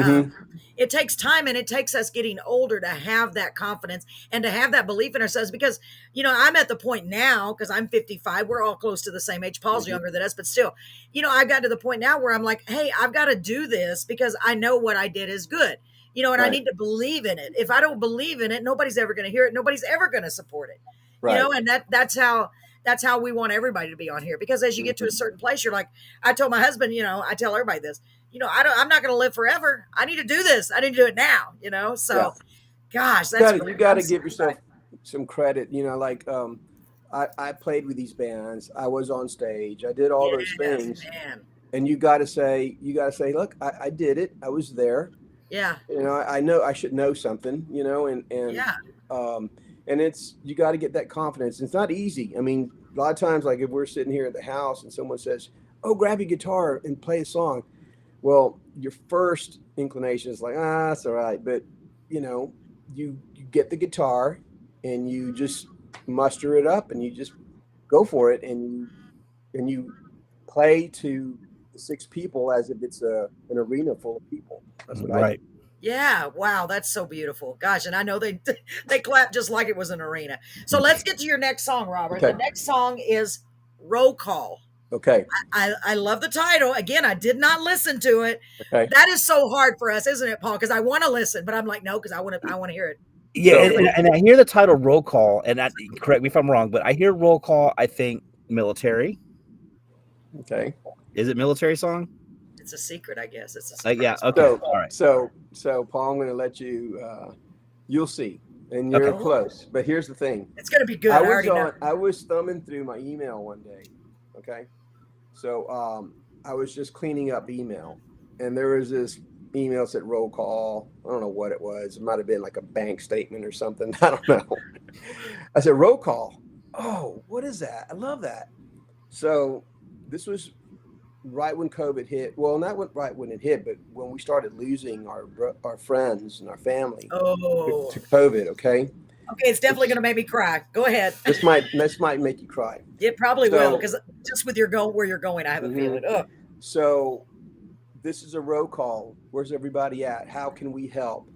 it takes time, and it takes us getting older to have that confidence and to have that belief in ourselves. Because I'm at the point now, because I'm 55. We're all close to the same age. Paul's younger than us, but still, I've got to the point now where I'm like, hey, I've got to do this because I know what I did is good. And I need to believe in it. If I don't believe in it, nobody's ever going to hear it. Nobody's ever going to support it. Right. And that's how we want everybody to be on here. Because as you get to a certain place, you're like, I told my husband, I tell everybody this, I'm not going to live forever. I need to do this. I need to do it now, So, gosh, you got to give yourself some credit. I played with these bands. I was on stage. I did all those things. Man. And you got to say, look, I did it. I was there. Yeah. I know I should know something, and it's, you got to get that confidence. It's not easy. I mean, a lot of times, like if we're sitting here at the house and someone says, oh, grab your guitar and play a song. Well, your first inclination is like, it's all right. But, you get the guitar and you just muster it up and you just go for it. And you play to the 6 people as if it's an arena full of people. That's what I do. Yeah. Wow. That's so beautiful. Gosh. And I know they clap just like it was an arena. So let's get to your next song, Robert. Okay. The next song is Roll Call. Okay. I love the title. Again, I did not listen to it. Okay. That is so hard for us, isn't it, Paul? Because I want to listen, but I'm like, no, because I want to hear it. Yeah, and I hear the title Roll Call, and correct me if I'm wrong, but I hear Roll Call, I think military. Okay. Is it military song? It's a secret, I guess. It's a secret. Yeah. Okay. All right. So Paul, I'm going to let you. You'll see, and you're close. But here's the thing. It's going to be good. I was thumbing through my email one day. Okay. So I was just cleaning up email, and there was this email that said roll call. I don't know what it was. It might have been like a bank statement or something. I don't know. I said roll call. Oh, what is that? I love that. So this was right when COVID hit. Well, not right when it hit, but when we started losing our friends and our family to COVID. Okay. Okay, it's definitely going to make me cry. Go ahead. This might make you cry. It probably will, because just with where you're going, I have a feeling. Ugh. So this is a roll call. Where's everybody at? How can we help?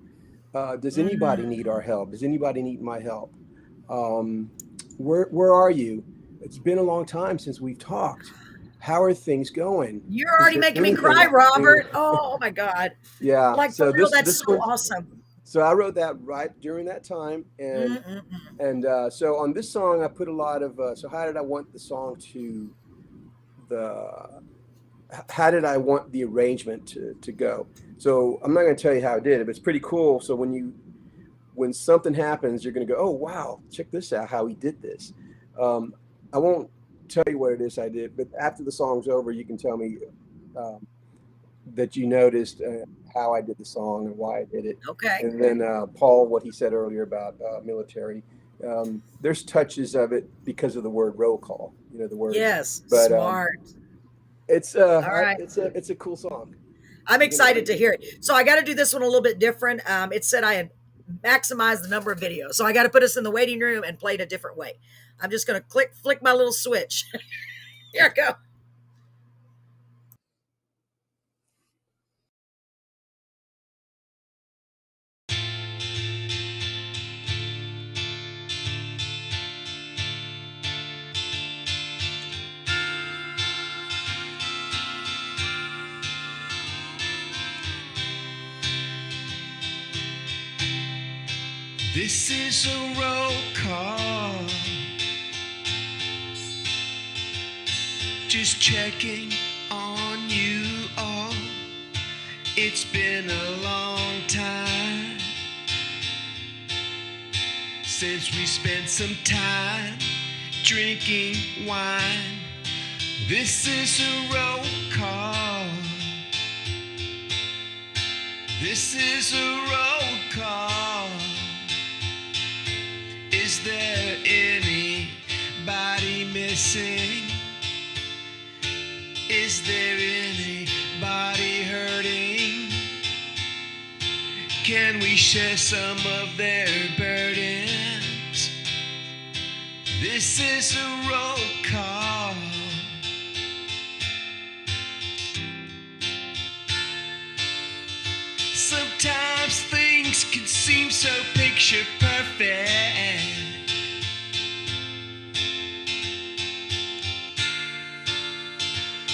Does anybody need our help? Does anybody need my help? Where are you? It's been a long time since we've talked. How are things going? You're already making me cry, Robert. Oh my God. Yeah. Like, so for real, that's so awesome. So I wrote that right during that time, and so on this song I put a lot of. So how did I want the song to how did I want the arrangement to go? So I'm not going to tell you how I did it, but it's pretty cool. So when something happens, you're going to go, oh wow, check this out, how he did this. I won't tell you what it is I did, but after the song's over, you can tell me that you noticed how I did the song and why I did it. Okay. And then Paul, what he said earlier about military, There's touches of it because of the word roll call, the word. Yes, But smart. it's All right. it's a cool song. I'm excited to hear it. So I got to do this one a little bit different. It said I had maximized the number of videos, so I got to put us in the waiting room and play it a different way. I'm just going to flick my little switch. Here I go. This is a roll call. Just checking on you all. It's been a long time since we spent some time drinking wine. This is a roll call. This is a roll call. Is there anybody missing? Is there anybody hurting? Can we share some of their burdens? This is a roll call. Sometimes things can seem so picture perfect.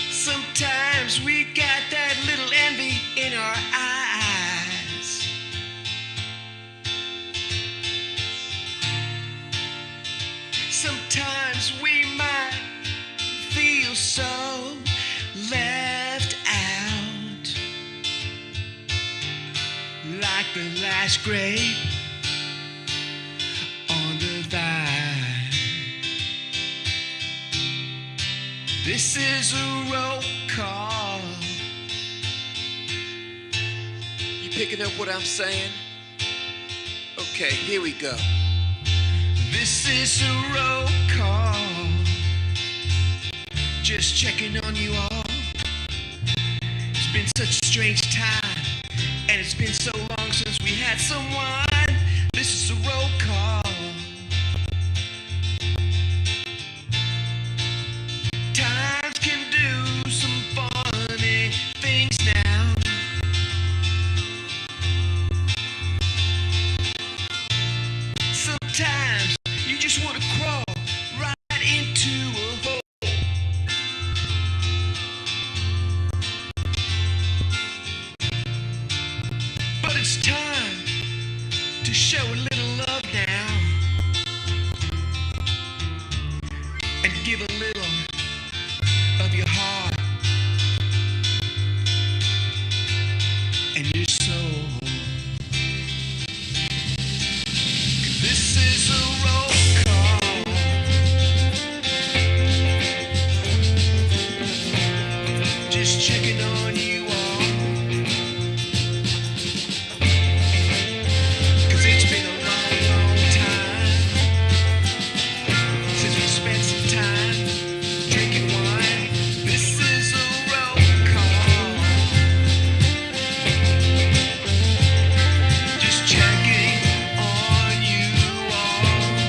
Sometimes we got that little envy in our eyes. Sometimes we might feel so left out, like the last grape on the vine. This is a roll call. You picking up what I'm saying? Okay, here we go. This is a roll call. Just checking on you all. It's been such a strange time, and it's been so long since we had someone. This is a roll call. Times can do some funny things now. Sometimes you just want to crawl right into a hole. But it's time to show a little love now and give a little of your heart and your soul. This is a roll call. Just checking on you all. 'Cause it's been a long, long time since we spent some time drinking wine. This is a roll call. Just checking on you all.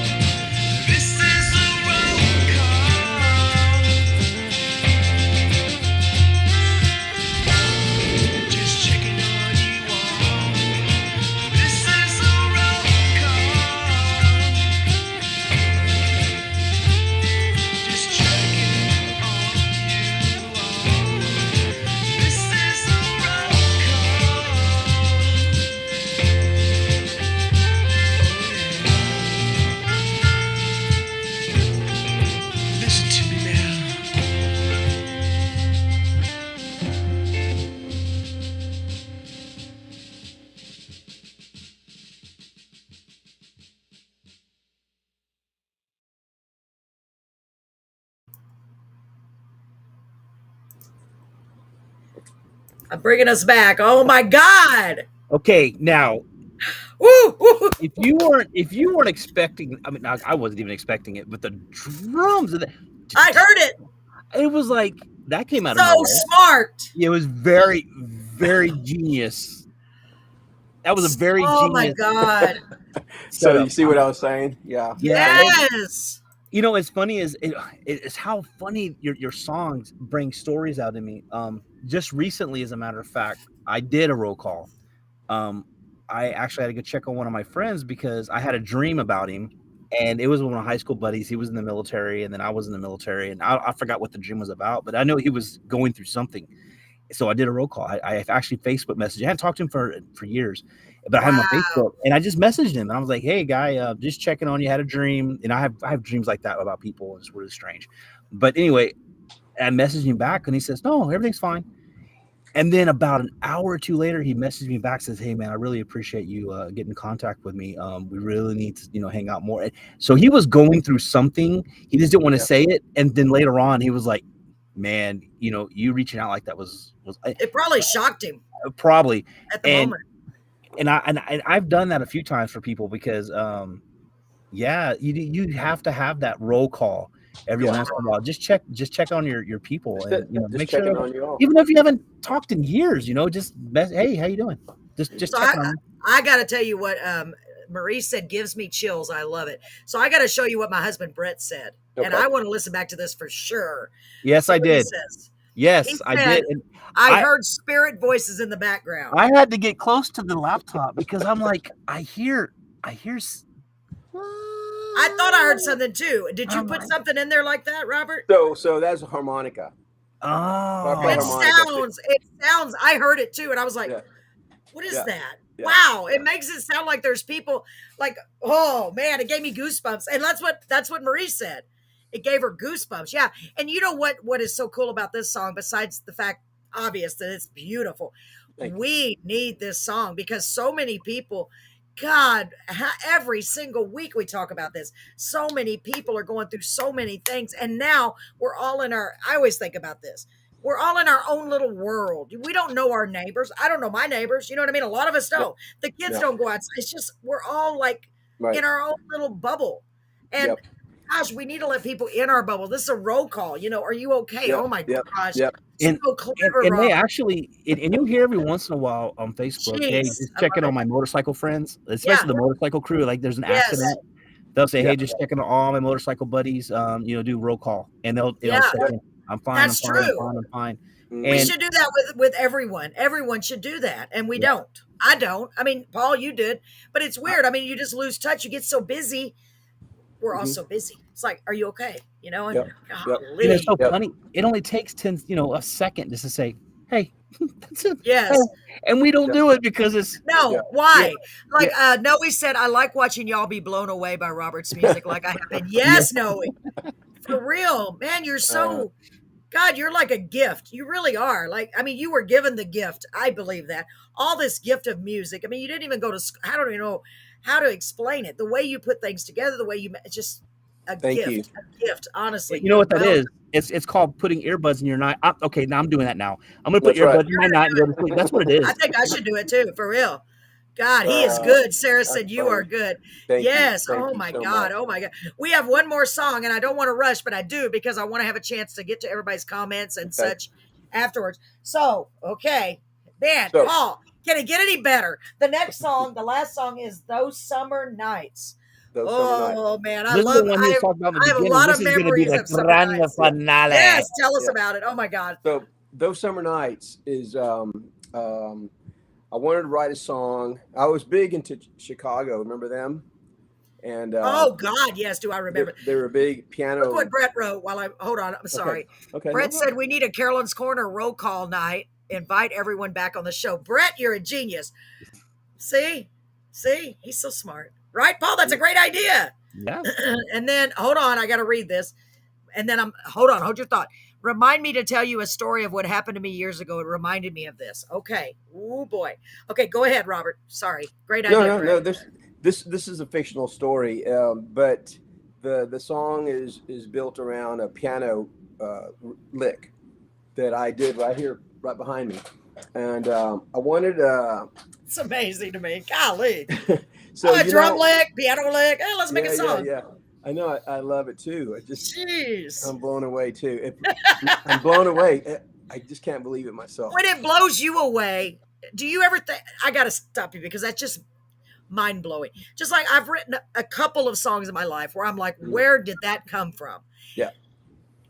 This is a roll call. Just checking on you all. This is a roll call. Just checking on you all. This is a roll call. Listen to me now. I'm bringing us back. Oh my God. Okay, now Woo, woo. If you weren't expecting, I mean, I wasn't even expecting it, but the drums and I heard it. it was like that came out of So nowhere. smart. It was very, very genius. That was a very Oh my genius God. So setup. you see what I was saying? Yeah. Yeah, Yes. you know, it's funny it's how funny your songs bring stories out in me. Just recently, as a matter of fact, I did a roll call. Um, I actually had to go check on one of my friends because I had a dream about him, and it was one of my high school buddies. He was in the military, and then I was in the military, and I forgot what the dream was about, but I know he was going through something. So I did a roll call. I actually Facebook messaged. I hadn't talked to him for years, but I had him on Wow. Facebook, and I just messaged him, and I was like, "Hey, guy, just checking on you. Had a dream, and I have dreams like that about people. It's really strange." But anyway, I messaged him back, and he says, "No, everything's fine." And then about an hour or two later, he messaged me back, says, "Hey man, I really appreciate you getting in contact with me. We really need to, hang out more." And so he was going through something. He just didn't want to Yeah. say it. And then later on, he was like, "Man, you reaching out like that was It probably shocked him probably." at the And moment. I've done that a few times for people because yeah, you have to have that roll call every Yeah. once in a while. Just check on your people and Just make checking sure, on you all. even if you haven't talked in years, hey, how you doing? Just So checking on you. I got to tell you what Marie said gives me chills. I love it. So I got to show you what my husband Brett said, and Okay. I want to listen back to this for sure. Yes, See I what he did. says. Yes, He I said, did. And I I heard spirit voices in the background. I had to get close to the laptop because I'm like, I hear I thought I heard something too. Did you I'm put like, something in there like that, Robert? So that's a harmonica. oh, Play It harmonica. sounds, I heard it too. And I was like, Yeah. what is Yeah. that? Yeah. Wow. It makes it sound like there's people like, oh man, it gave me goosebumps. And that's what Marie said. It gave her goosebumps. Yeah. And you know what is so cool about this song, besides the fact obvious that it's beautiful? Thank you. We need this song because so many people, God, every single week we talk about this. So many people are going through so many things. And now we're all I always think about this. We're all in our own little world. We don't know our neighbors. I don't know my neighbors. You know what I mean? A lot of us don't. The kids Yeah. don't go outside. It's just, we're all like Right. in our own little bubble. And Yep. gosh, we need to let people in our bubble. This is a roll call. Are you okay? Yep. Oh my Yep. gosh. Yep. and So clever, and they Rob. actually and you'll hear every once in a while on Facebook, hey, Jeez, just I checking love on it. my motorcycle friends, especially the motorcycle crew. Like there's an Yes. accident, they'll say, Yeah. hey, just checking on all my motorcycle buddies. Do roll call, and they'll Yeah. check in. I'm fine. That's I'm fine. true. I'm fine. Mhm. We And should do that with everyone. Everyone should do that. And we Yeah. don't. I don't. I mean, Paul, you did. But it's weird. I mean, you just lose touch. You get so busy. We're all Mhm. so busy. It's like, are you okay? And Yep. Yep. golly. it's so Yep. funny. It only takes 10, a second just to say, hey, that's it. Yes. Hey. And we don't Yep. do it because it's No, Yeah. why? Like Noe said, I like watching y'all be blown away by Robert's music like I have been. Yes, Noe. For real. Man, you're so God, you're like a gift. You really are. Like, I mean, you were given the gift. I believe that. All this gift of music. I mean, you didn't even go to school. I don't even know how to explain it. The way you put things together, the way it's just a Thank gift. you. A gift, honestly. you know what that Well, is? It's called putting earbuds in your night. Okay, now I'm doing that now. I'm gonna put That's right. earbuds in my night and go to sleep. That's what it is. I think I should do it too, for real. God, he is good. Sarah said, that's you are funny. good. Thank Yes. you. Thank Oh you my so God. much. Oh my God. We have one more song and I don't want to rush, but I do because I want to have a chance to get to everybody's comments and Okay. such afterwards. So, okay. Man, So- Paul, can it get any better? The next song, the last song is Those Summer Nights. Those summer nights. Oh man, I This is love the one he was I talking about in the I have a beginning. lot This of is going to be memories the of summer grand nights. finale. Yes, tell us Yeah. about it. Oh my God. So those summer nights is I wanted to write a song. I was big into Chicago. Remember them? And Oh God, yes, do I remember? they were a big piano. Look what Brett wrote while hold on, I'm sorry. Okay. Brett no said we need a Carolyn's Corner roll call night. Invite everyone back on the show. Brett, you're a genius. See, he's so smart, right, Paul? That's a great idea. Yeah. And then hold on, I got to read this. And then hold your thought. Remind me to tell you a story of what happened to me years ago. It reminded me of this. Okay. Oh boy. Okay, go ahead, Robert. Sorry. Great idea. No. Brett. This is a fictional story, but the song is built around a piano lick that I did right here, right behind me, and I wanted It's amazing to me. Golly. So Oh, a drum lick, piano lick. Oh, let's make a song. yeah. I know. I love it too. Jeez. I'm blown away too. I'm blown away. I just can't believe it myself. When it blows you away, do you ever think, I got to stop you because that's just mind blowing. Just like I've written a couple of songs in my life where I'm like, where did that come from? Yeah.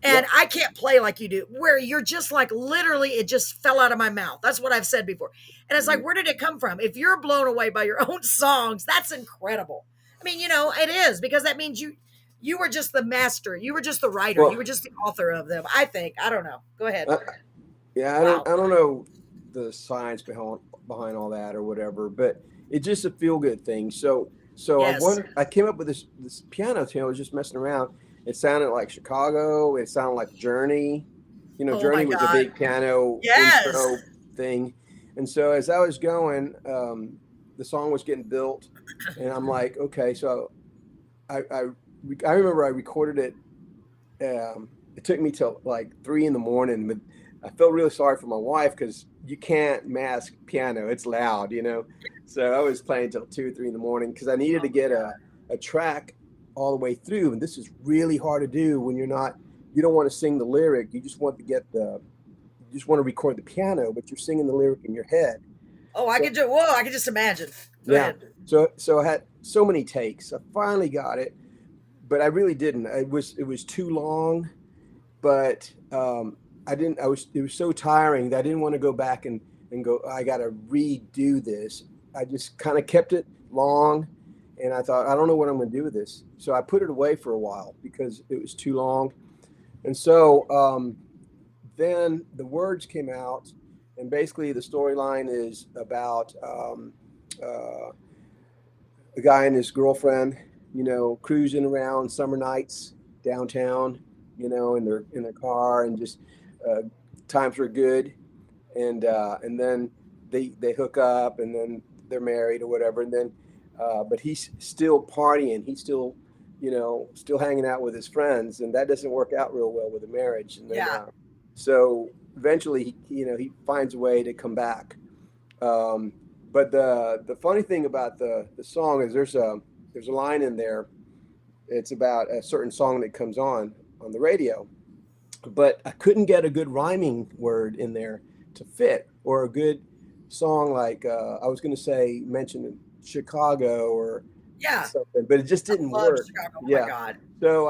And I can't play like you do, where you're just like, literally, it just fell out of my mouth. That's what I've said before. And it's like, where did it come from? If you're blown away by your own songs, that's incredible. I mean, it is, because that means you were just the master. You were just the writer. Well, you were just the author of them. I think. I don't know. Go ahead. Yeah, I don't know the science behind all that or whatever, but it's just a feel good thing. So Yes. I came up with this piano tune. I was just messing around. It sounded like Chicago. It sounded like Journey. Oh Journey my was a God. big piano Yes. intro thing. And so as I was going, the song was getting built, and I'm like, okay. So I remember I recorded it. It took me till like 3 a.m. But I felt really sorry for my wife because you can't mask piano; it's loud, So I was playing till 2 or 3 in because I needed to get a track all the way through, and this is really hard to do when you don't want to sing the lyric. You just want to record the piano, but you're singing the lyric in your head. Oh, I could just imagine. Go ahead. So I had so many takes. I finally got it, but I really didn't. It was too long, but I didn't. It was so tiring that I didn't want to go back and go, I got to redo this. I just kind of kept it long, and I thought, I don't know what I'm going to do with this. So I put it away for a while because it was too long. And so then the words came out, and basically the storyline is about a guy and his girlfriend, cruising around summer nights downtown, in their car, and just times were good, and then they hook up, and then they're married or whatever, and then but he's still partying, he's still still hanging out with his friends, and that doesn't work out real well with a marriage. And then, so eventually he finds a way to come back. But the funny thing about the song is there's a line in there. It's about a certain song that comes on the radio, but I couldn't get a good rhyming word in there to fit, or a good song like I was going to say mention Chicago or something, but it just didn't work. Chicago. Oh my God. So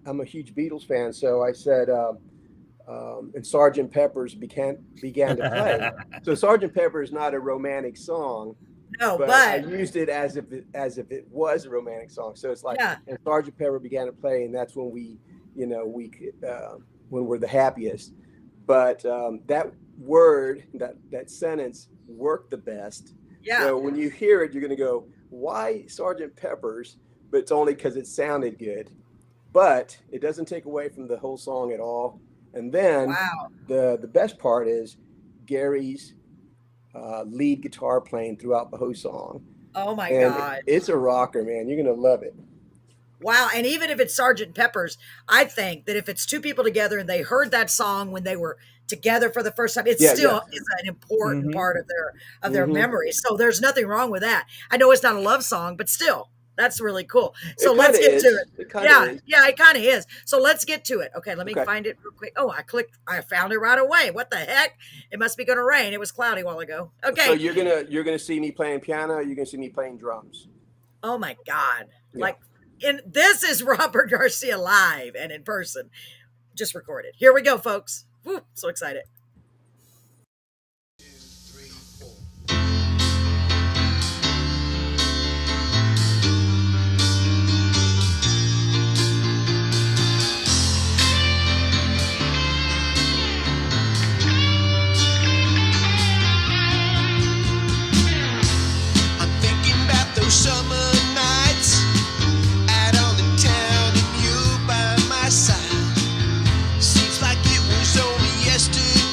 I'm a huge Beatles fan, so I said and Sgt. Pepper's began to play. So Sgt. Pepper is not a romantic song. No, but I used it as if it was a romantic song. So it's like, and Sgt. Pepper began to play, and that's when we could, when we're the happiest. But that word, that sentence worked the best. Yeah. So when you hear it, you're going to go, why Sgt. Pepper's? But it's only because it sounded good. But it doesn't take away from the whole song at all. And then the best part is Gary's lead guitar playing throughout the whole song. Oh my God. It's a rocker, man. You're going to love it. Wow. And even if it's Sgt. Pepper's, I think that if it's two people together and they heard that song when they were together for the first time, it's still is an important part of their memory. So there's nothing wrong with that. I know it's not a love song, but still, that's really cool. So let's get to it. It kind of is. So let's get to it. Okay, let me find it real quick. Oh, I found it right away. What the heck? It must be going to rain. It was cloudy a while ago. Okay. So you're gonna see me playing piano. You're gonna see me playing drums. Oh my God! Yeah. This is Robert Garcia live and in person, just recorded. Here we go, folks. Woo, so excited. Summer nights out on the town and you by my side. Seems like it was only yesterday.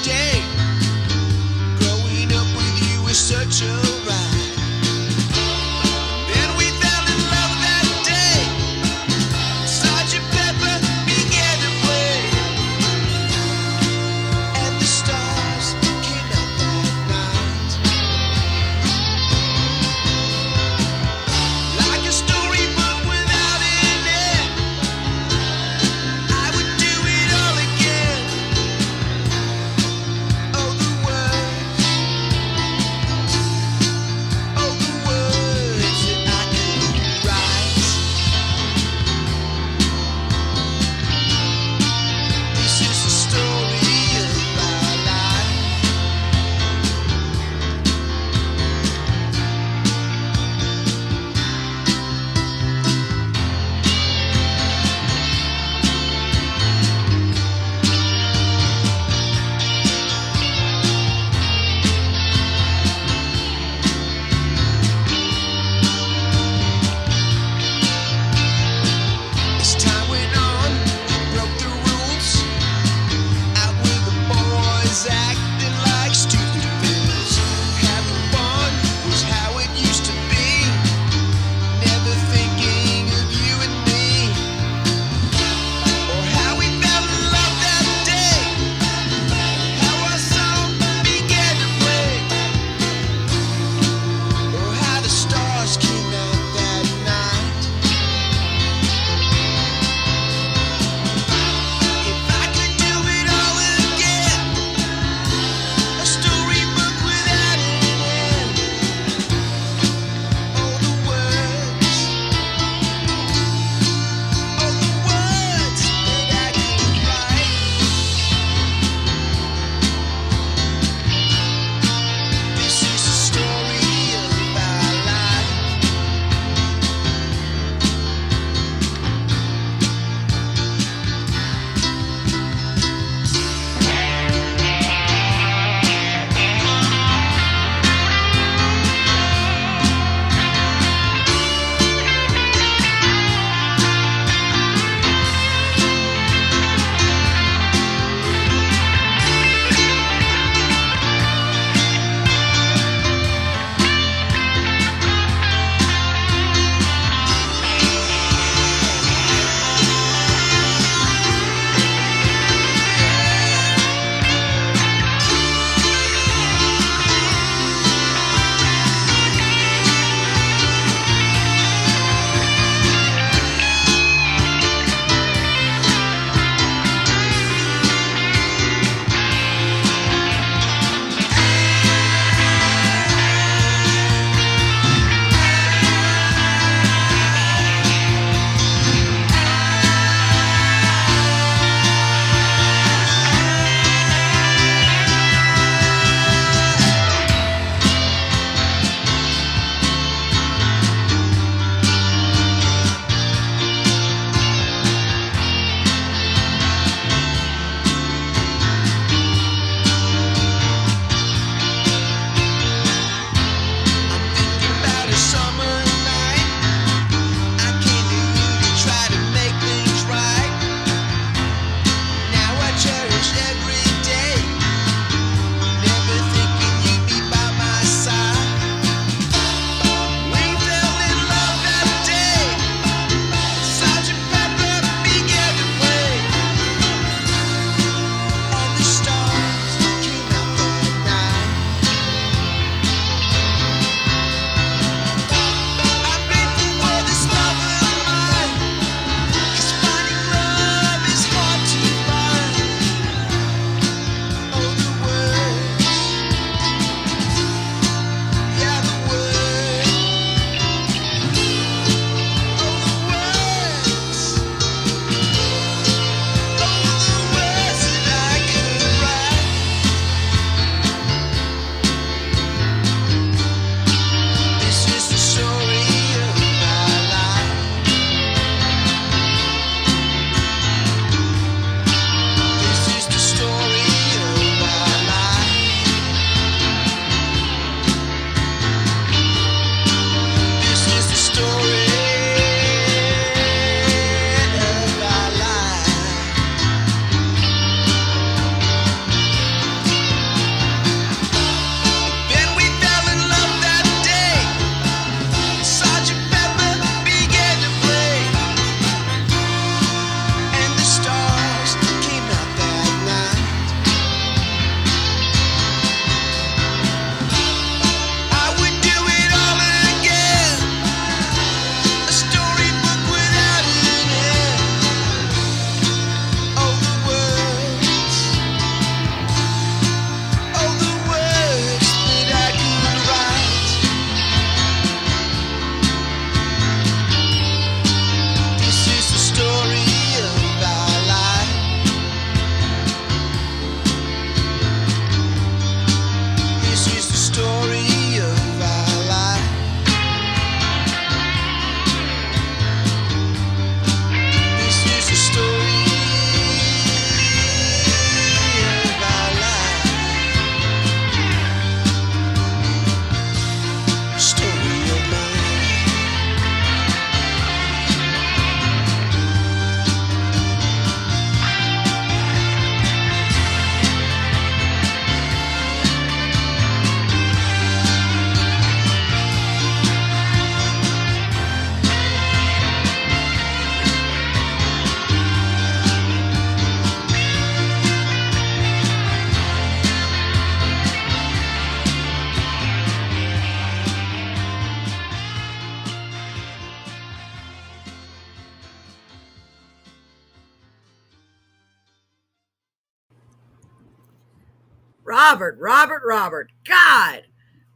Robert. God,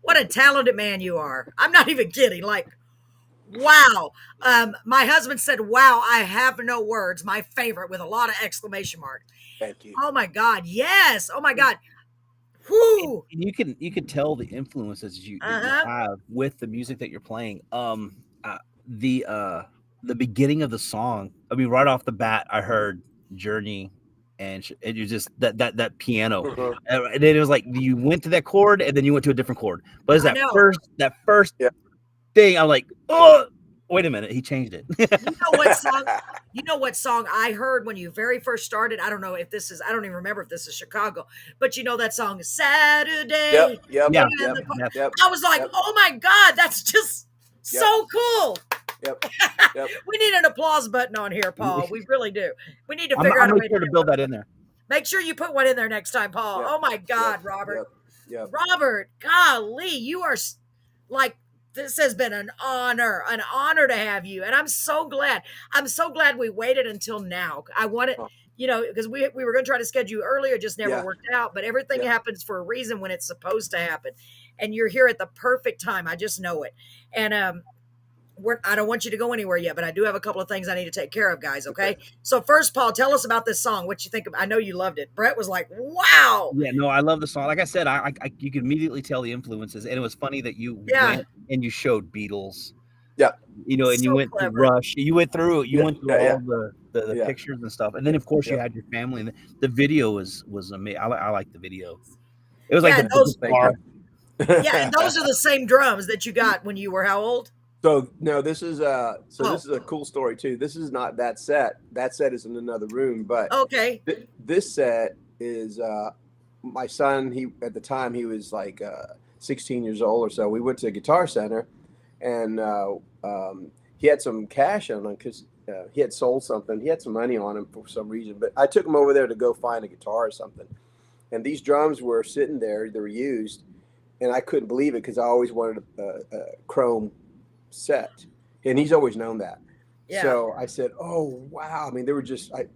what a talented man you are. I'm not even kidding. Like, wow. My husband said, wow, I have no words. My favorite with a lot of exclamation mark. Thank you. Oh my God. Yes. Oh my God. And Whoo. you can tell the influences that you Uh-huh. have with the music that you're playing. Uh, the uh, the beginning of the song. I mean, right off the bat, I heard Journey, and you just that piano, Mhm. and then it was like you went to that chord, and then you went to a different chord. But it's I know. that first Yeah. thing, I'm like, oh, wait a minute, he changed it. You know what song? You know what song I heard when you very first started? I don't know if this is, I don't even remember if this is Chicago, but you know that song, Saturday Yep. Yeah, in Yep. the Park. yeah, Yep. I was like, Yep. oh my God, that's just Yep. so cool. Yep. Yep. We need an applause button on here, Paul. We really do. We need to I'm figure I'll out a make way to sure to get build one. that in there. Make sure you put one in there next time, Paul. Yep. Oh my Yep. God, Robert. Yep. Yep. Robert, golly, you are like, this has been an honor to have you. And I'm so glad. I'm so glad we waited until now. I wanted, Oh, you know, because we were going to try to schedule you earlier, just never yeah. worked out. But everything Yeah. happens for a reason when it's supposed to happen. And you're here at the perfect time. I just know it. And I don't want you to go anywhere yet, but I do have a couple of things I need to take care of, guys. Okay. So first, Paul, tell us about this song. What you think of? I know you loved it. Brett was like, "Wow, Yeah, no, I love the song. Like I said, you could immediately tell the influences, and it was funny that you yeah, went and you showed Beatles, Yeah. you know, and you so went to clever." Rush. You Yeah. went through Yeah. Yeah. all the Yeah. pictures and stuff, and then of course you Yeah. had your family, and the video was amazing. I like the video. It was like Yeah, and the those, Thank guitar. you. yeah, and those are the same drums that you got when you were how old? So no, this is Oh, this is a cool story too. This is not that set. That set is in another room, but okay. this set is my son. He at the time he was like 16 years old or so. We went to Guitar Center, and he had some cash on him because he had sold something. He had some money on him for some reason. But I took him over there to go find a guitar or something, and these drums were sitting there. They were used, and I couldn't believe it because I always wanted a chrome set, and he's always known that. Yeah. So I said, "Oh wow!" I mean, they were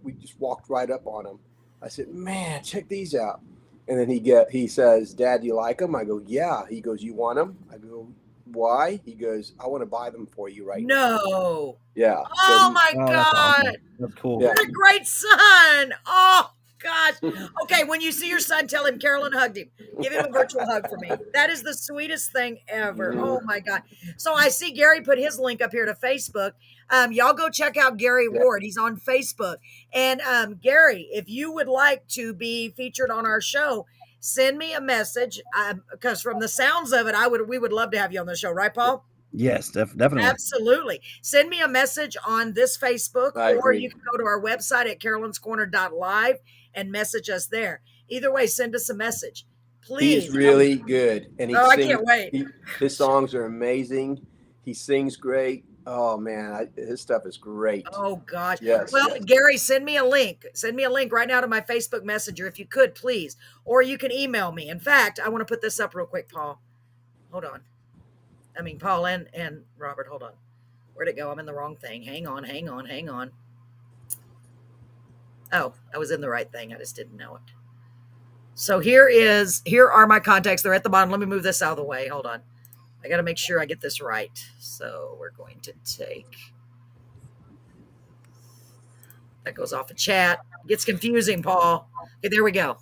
we just walked right up on them. I said, "Man, check these out." And then he says, "Dad, do you like them?" I go, "Yeah." He goes, "You want them?" I go, "Why?" He goes, "I want to buy them for you right now." No. Yeah. So Oh my Oh, that's God. awesome. That's cool. Yeah. What a great son. Oh gosh. Okay, when you see your son, tell him Carolyn hugged him. Give him a virtual hug for me. That is the sweetest thing ever. Oh my God. So I see Gary put his link up here to Facebook. Y'all go check out Gary Yeah. Ward. He's on Facebook. And Gary, if you would like to be featured on our show, send me a message. Because from the sounds of it, we would love to have you on the show, right, Paul? Yes, definitely. Absolutely. Send me a message on this Facebook, I or agree. you can go to our website at carolynscorner.live and message us there. Either way, send us a message. Please. He's really good, and Oh, I can't wait. His songs are amazing. He sings great. Oh man, his stuff is great. Oh gosh. Yes. Well, Yes. Gary, send me a link. Send me a link right now to my Facebook Messenger if you could, please. Or you can email me. In fact, I want to put this up real quick, Paul. Hold on. I mean, Paul and Robert, hold on. Where'd it go? I'm in the wrong thing. Hang on. Oh, I was in the right thing. I just didn't know it. So here are my contacts. They're at the bottom. Let me move this out of the way. Hold on. I got to make sure I get this right. So we're going to take, that goes off a chat. Gets confusing, Paul. Okay, there we go.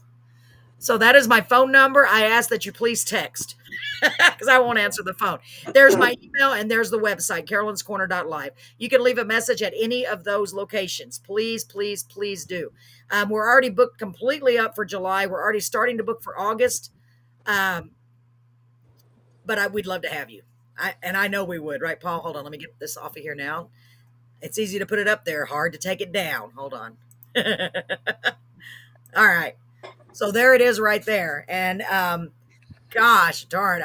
So that is my phone number. I ask that you please text because I won't answer the phone. There's my email and there's the website, carolynscorner.live. You can leave a message at any of those locations. Please, please, please do. We're already booked completely up for July. We're already starting to book for August. But we'd love to have you. And I know we would, right, Paul? Hold on. Let me get this off of here now. It's easy to put it up there, hard to take it down. Hold on. All right. So there it is right there. And gosh darn,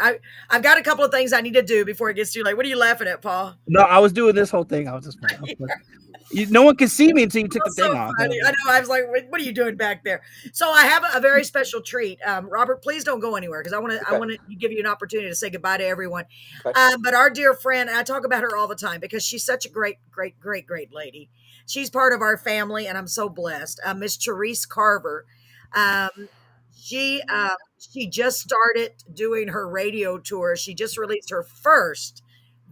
I've got a couple of things I need to do before it gets too late. What are you laughing at, Paul? No, I was doing this whole thing. I was just no one can see me until you took the That's thing so off. funny. I know. I was like, what are you doing back there? So I have a very special treat. Robert, please don't go anywhere because I want to give you an opportunity to say goodbye to everyone. Okay. But our dear friend, and I talk about her all the time because she's such a great lady. She's part of our family, and I'm so blessed. Miss Therese Carver. She just started doing her radio tour. She just released her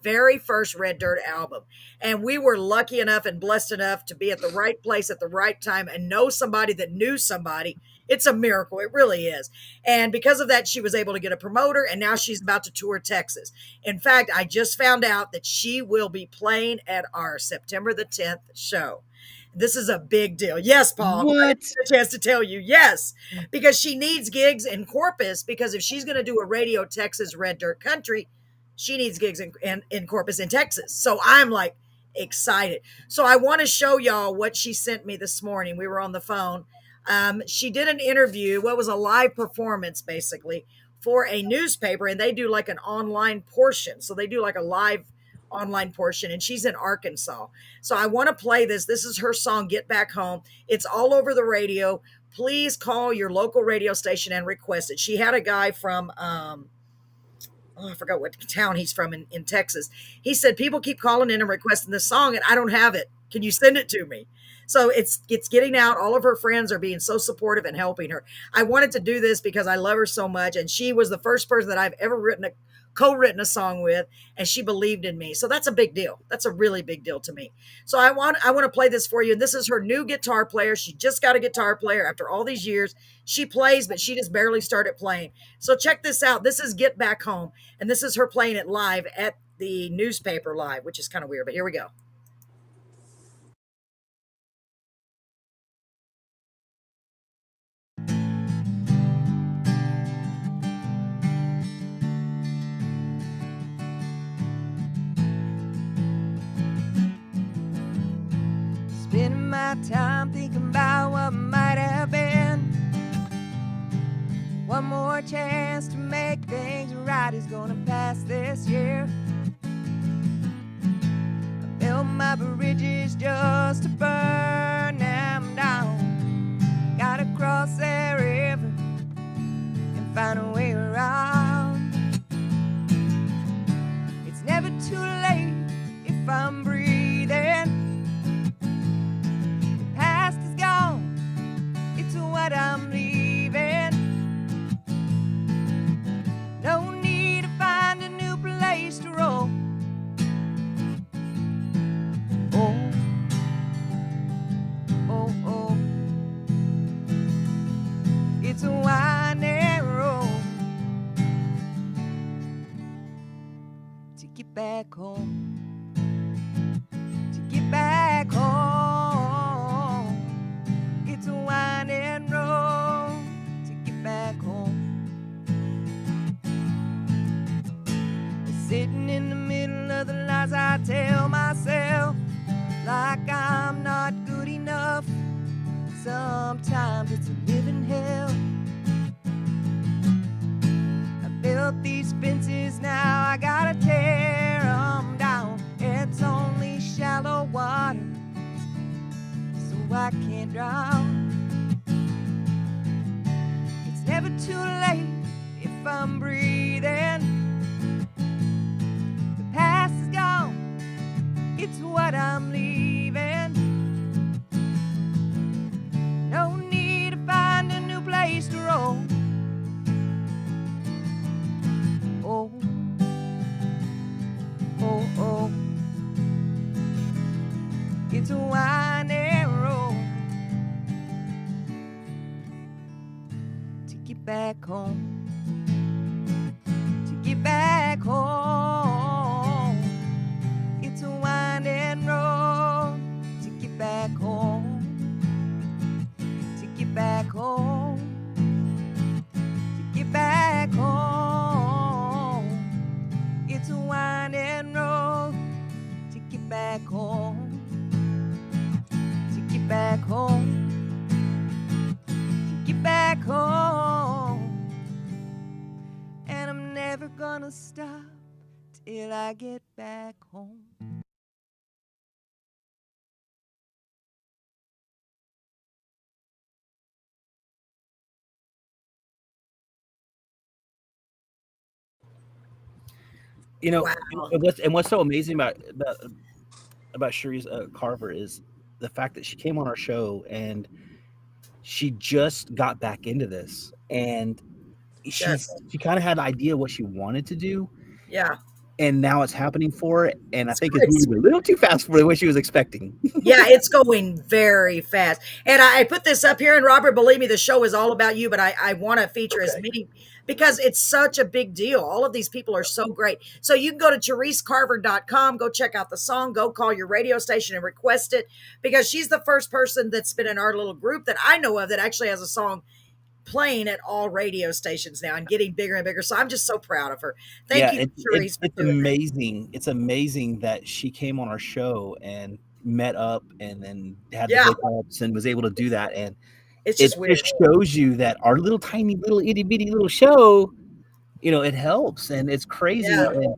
very first Red Dirt album. And we were lucky enough and blessed enough to be at the right place at the right time and know somebody that knew somebody. It's a miracle. It really is. And because of that, she was able to get a promoter, and now she's about to tour Texas. In fact, I just found out that she will be playing at our September the 10th show. This is a big deal. Yes, Paul. I What? didn't get a chance to tell you. Yes, because she needs gigs in Corpus. Because if she's going to do a Radio Texas Red Dirt Country, she needs gigs in Corpus in Texas. So I'm like excited. So I want to show y'all what she sent me this morning. We were on the phone. She did an interview, what was a live performance basically for a newspaper, and they do like an online portion. So they do like a live online portion, and she's in Arkansas. So I want to play this. This is her song, Get Back Home. It's all over the radio. Please call your local radio station and request it. She had a guy from I forgot what town he's from in Texas. He said people keep calling in and requesting this song, and I don't have it. Can you send it to me? So it's getting out. All of her friends are being so supportive and helping her. I wanted to do this because I love her so much, and she was the first person that I've ever co-written a song with, and she believed in me. So that's a big deal. That's a really big deal to me. So I want to play this for you. And this is her new guitar player. She just got a guitar player after all these years. She plays, but she just barely started playing. So check this out. This is Get Back Home, and this is her playing it live at the newspaper live, which is kind of weird, but here we go. Spending my time thinking about what might have been. One more chance to make things right is gonna pass this year. I built my bridges just to burn them down. Gotta cross that river and find a way around. It's never too late if I'm breathing. What I'm leaving. No need to find a new place to roll. Oh, oh, oh. It's a winding road to get back home. To get back home. It's a winding road to get back home. Sitting in the middle of the lies I tell myself, like I'm not good enough. Sometimes it's a living hell. I built these fences, now I gotta tear them down. It's only shallow water, so I can't drown. It's never too late if I'm breathing. The past is gone, it's what I'm leaving. No need to find a new place to roll. Oh, oh, oh. It's a winding road to get back home. To get back home. It's a winding road to get back home. To get back home. To get back home. It's a winding road to get back home. Get back home, to get back home. And I'm never gonna stop till I get back home. You know, Wow. and what's so amazing about Cherise Carver is the fact that she came on our show and she just got back into this. and Yes. she kind of had an idea what she wanted to do, Yeah. and now it's happening for her. And I It's think it's crazy. moving a little too fast for what she was expecting. Yeah, it's going very fast. And I put this up here, and Robert, believe me, the show is all about you, but I want to feature as Okay. many because it's such a big deal. All of these people are so great. So you can go to ThereseCarver.com, go check out the song, go call your radio station and request it because she's the first person that's been in our little group that I know of that actually has a song playing at all radio stations now and getting bigger and bigger. So I'm just so proud of her. Thank Yeah, you, Therese, for it's doing that. amazing. It's amazing that she came on our show and met up and then had the Yeah, hookups and was able to do that. And it's it just weird. just shows you that our little tiny little itty bitty little show, it helps and it's crazy. Yeah. And,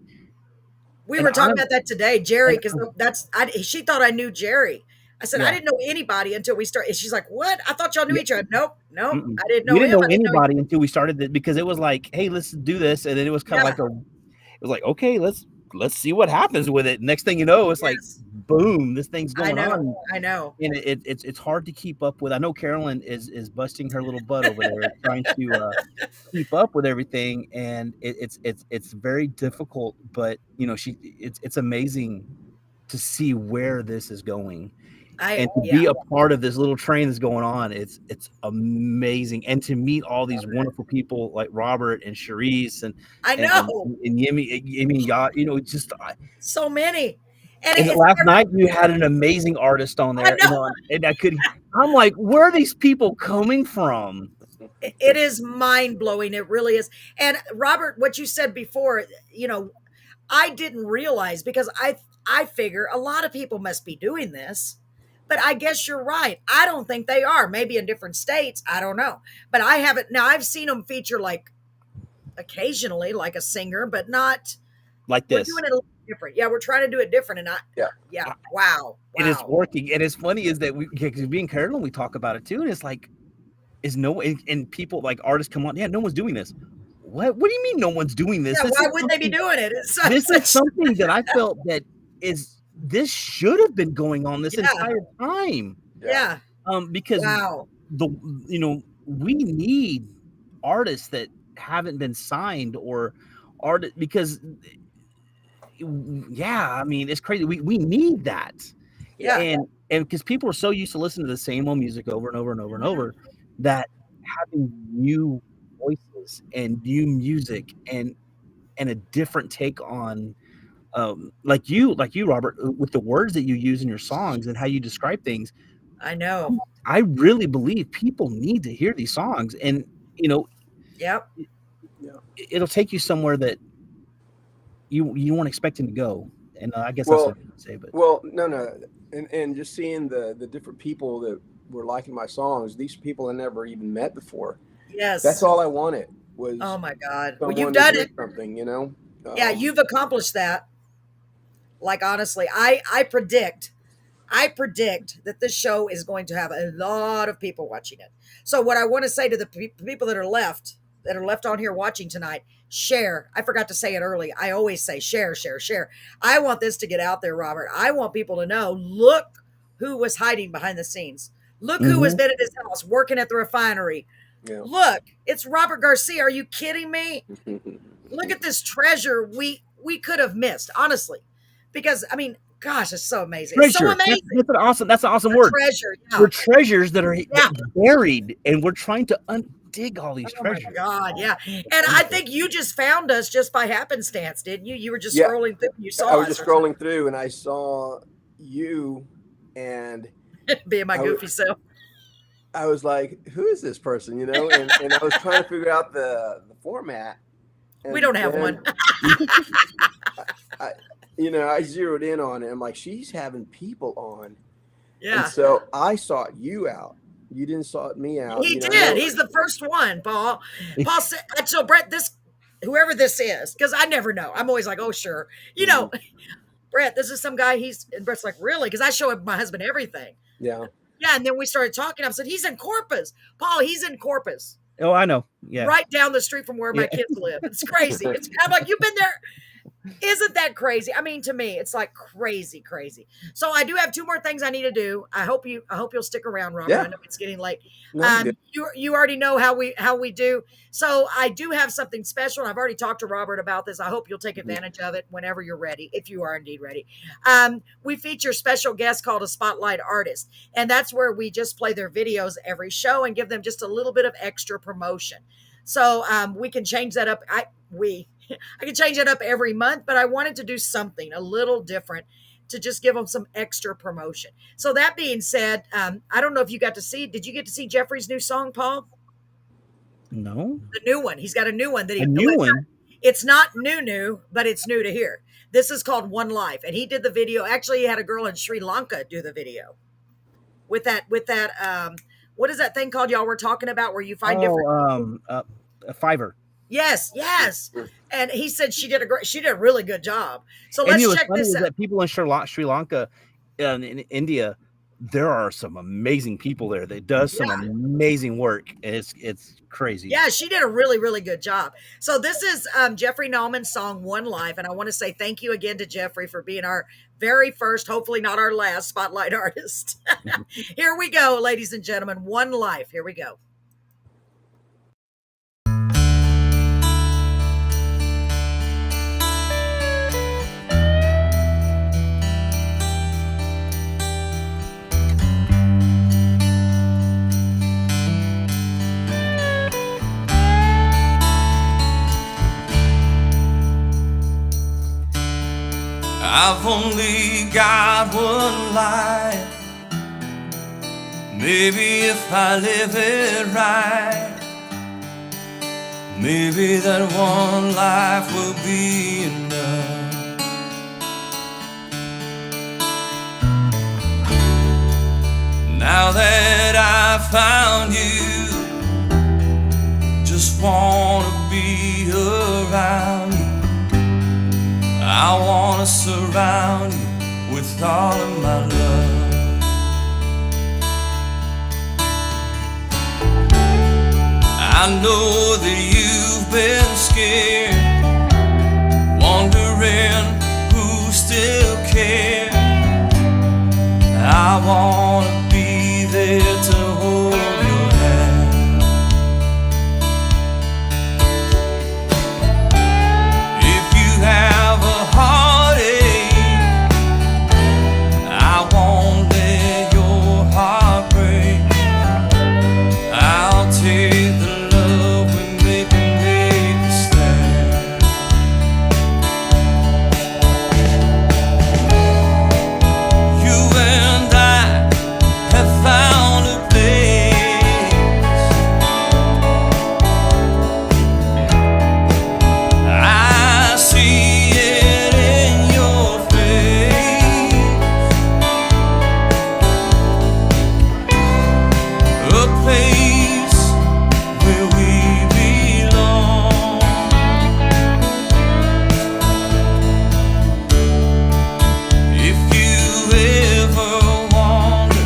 We and were talking I'm, about that today, Jerry, and because she thought I knew Jerry. I said, I yeah. didn't know anybody until we started. She's like, what? I thought y'all knew Yeah. each other. Nope, Mm-mm. I didn't We know didn't him. know I didn't know anybody until we started it because it was like, hey, let's do this. And then it was kind of Yeah. like it was like, okay, let's see what happens with it. Next thing you know, it's like, Yes. boom, this thing's I going on. know. I know. And it's hard to keep up with. I know Carolyn is busting her little butt over there trying to keep up with everything, and it's very difficult. But it's amazing to see where this is going and to be a part of this little train that's going on. It's amazing, and to meet all these wonderful people like Robert and Charisse and I know. and Yemi, just. So many. And And it's last night you had an amazing artist on I there, know. and I'm like, where are these people coming from? It is mind blowing. It really is. And Robert, what you said before, I didn't realize because I figure a lot of people must be doing this. But I guess you're right. I don't think they are. Maybe in different states. I don't know. But I haven't. Now I've seen them feature like occasionally, like a singer, but not Like we're this. doing it a little different. Yeah, we're trying to do it different. And Yeah. Wow. It is working. And it's funny is that because being Carolyn, we talk about it too. And it's like, and people like artists come on. Yeah, no one's doing this. What do you mean no one's doing this? Yeah, This why is would they be doing it? This is something that I felt that this should have been going on this entire time. Yeah. Because Wow. we need artists that haven't been signed or because I mean it's crazy. We need that. Yeah. And because people are so used to listening to the same old music over and over and over and over that having new voices and new music and a different take on like you Robert, with the words that you use in your songs and how you describe things. I know. I really believe people need to hear these songs, and Yep. it'll take you somewhere that you weren't expecting to go. And I guess Well, that's what I would say. But no, and just seeing the different people that were liking my songs, these people I never even met before. Yes. That's all I wanted was. Oh my God. Well, someone you've to done do it. something, Yeah, you've accomplished that. Like honestly, I predict that this show is going to have a lot of people watching it. So what I want to say to the people that are left on here watching tonight, share. I forgot to say it early. I always say share, share, share. I want this to get out there, Robert. I want people to know, look who was hiding behind the scenes. Look who has been at his house working at the refinery. Yeah. Look, it's Robert Garcia. Are you kidding me? Look at this treasure we could have missed, honestly. Because I mean, gosh, it's so amazing. It's so treasure. amazing. That's an awesome word. Treasure. Yeah. We're treasures that are buried, and we're trying to dig all these Oh treasures. my God, yeah. And I think you just found us just by happenstance, didn't you? You were just Yeah. scrolling through. You saw I was us just scrolling through and I saw you, and being my goofy self. I was like, who is this person? And I was trying to figure out the format. And We don't have one. I zeroed in on it. I'm like, she's having people on. Yeah. And so I sought you out. You didn't sought me out. He did. He's the first one, Paul. Paul said, so Brett, whoever this is, because I never know. I'm always like, oh, sure. Brett, this is some guy. And Brett's like, really? Because I show my husband everything. Yeah. Yeah. And then we started talking. I said, he's in Corpus. Paul, he's in Corpus. Oh, I know. Yeah. Right down the street from where my kids live. It's crazy. I'm like, you've been there. Isn't that crazy? I mean, to me, it's like crazy, crazy. So I do have two more things I need to do. I hope you'll stick around, Robert. I Yeah. know it's getting late. No, I'm good. You already know how we do. So I do have something special, and I've already talked to Robert about this. I hope you'll take advantage of it whenever you're ready, if you are indeed ready. We feature special guests called a spotlight artist, and that's where we just play their videos every show and give them just a little bit of extra promotion. So we can change that up. I can change it up every month, but I wanted to do something a little different to just give them some extra promotion. So that being said, I don't know if you got to see. Did you get to see Jeffrey's new song, Paul? No, The new one. He's got a new one that a new one. It's not new, but it's new to hear. This is called One Life, and he did the video. Actually, he had a girl in Sri Lanka do the video with that. What is that thing called y'all were talking about where you find different? A Fiverr. Yes, yes. And he said she did a really good job. So And let's you know, what's check funny this is out. that people in Sri Lanka and in India, there are some amazing people there that does some amazing work. It's crazy. Yeah, she did a really, really good job. So this is Jeffrey Nauman's song One Life. And I want to say thank you again to Jeffrey for being our very first, hopefully not our last spotlight artist. Here we go, ladies and gentlemen. One Life. Here we go. I've only got one life. Maybe if I live it right, maybe that one life will be enough. Now that I've found you, just wanna be around you. I wanna surround you with all of my love. I know that you've been scared, wondering who still cares. I wanna be there to hold your hand. If you have a heartache, I won't let your heart break. I'll take the love we make and make it stand. You and I have found a place. I see it in your face. A place where we belong. If you ever wonder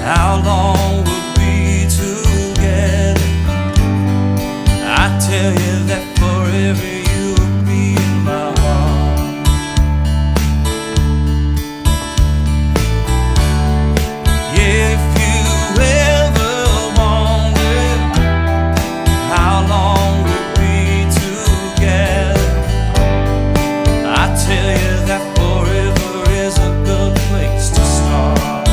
how long we'll be together, I tell you that forever you'll be in my heart. Yeah, if you ever wonder how long we'll be together, I tell you that forever is a good place to start.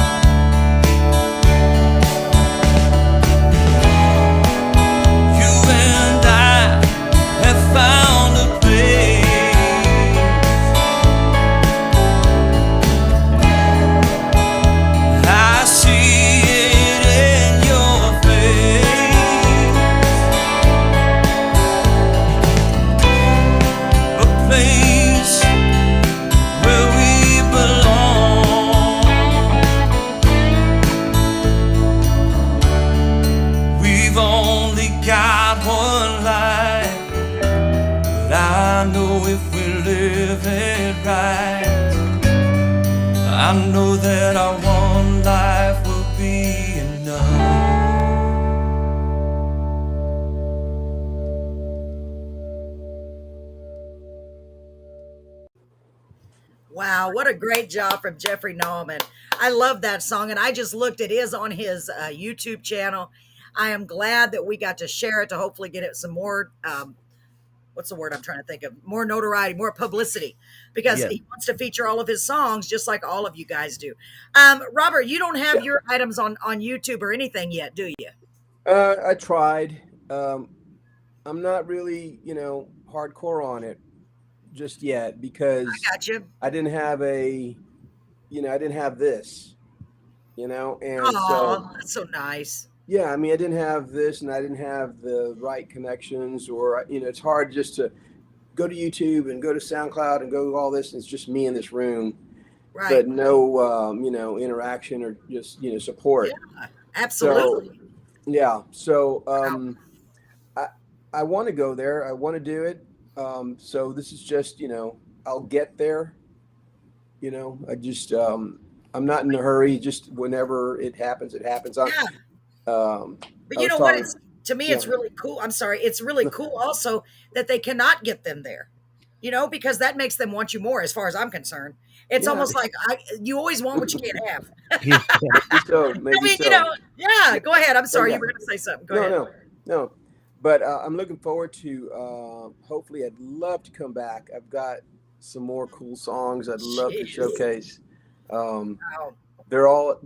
You and I have found a place. I see it in your face. A place where we belong. We've only got one life, but I know if we live it right, I know that our one life will be enough. Wow, what a great job from Jeffrey Nauman. I love that song, and I just looked. It is on his YouTube channel. I am glad that we got to share it to hopefully get it some more. What's the word I'm trying to think of? More notoriety, more publicity, because Yeah. he wants to feature all of his songs just like all of you guys do. Robert, you don't have Yeah. your items on YouTube or anything yet, do you? I tried. I'm not really, hardcore on it just yet because Got you. I didn't have I didn't have this, and so Oh, that's so nice. yeah, I mean, I didn't have this, and I didn't have the right connections, or it's hard just to go to YouTube and go to SoundCloud and go all this. And it's just me in this room, Right. but no, interaction or just support. Yeah, absolutely. So yeah, so I want to go there. I want to do it. So this is just I'll get there. I just I'm not in a hurry. Just whenever it happens, it happens. Yeah. But I you was know what? talking. It's to me, Yeah. it's really cool. I'm sorry. It's really cool also that they cannot get them there, because that makes them want you more as far as I'm concerned. It's Yeah. almost like you always want what you can't have. Maybe so. Maybe I mean, so. yeah, go ahead. I'm sorry. Yeah. You were going to say something. Go No, ahead. no. But I'm looking forward to. Hopefully, I'd love to come back. I've got some more cool songs I'd love to Jeez. showcase. Wow. They're all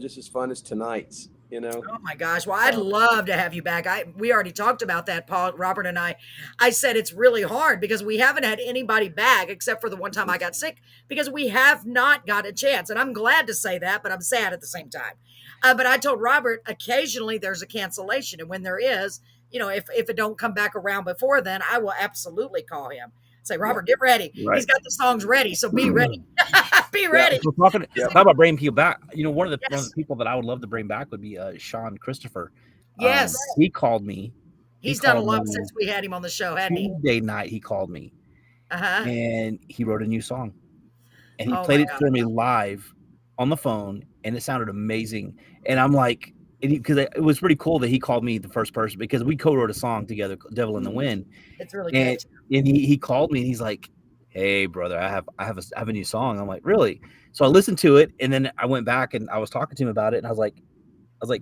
just as fun as tonight's. Oh my gosh. Well, I'd love to have you back. We already talked about that, Paul, Robert and I. I said it's really hard because we haven't had anybody back except for the one time I got sick because we have not got a chance. And I'm glad to say that, but I'm sad at the same time. But I told Robert occasionally there's a cancellation. And when there is, if it don't come back around before then, I will absolutely call him. Say, Robert, get ready. Right. He's got the songs ready. So be ready. Be ready. So talk about bringing people back. One of the people that I would love to bring back would be Sean Christopher. Yes. He called me. He's done a lot since we had him on the show, hadn't he? Tuesday night he called me. Uh-huh. And he wrote a new song. And he Oh played my it God. for me live on the phone, and it sounded amazing. And I'm like, because it was pretty cool that he called me the first person because we co-wrote a song together, Devil in the Wind. It's really And, good. and he called me and he's like, hey brother, I have a new song. I'm like, really? So I listened to it, and then I went back and I was talking to him about it, and I was like,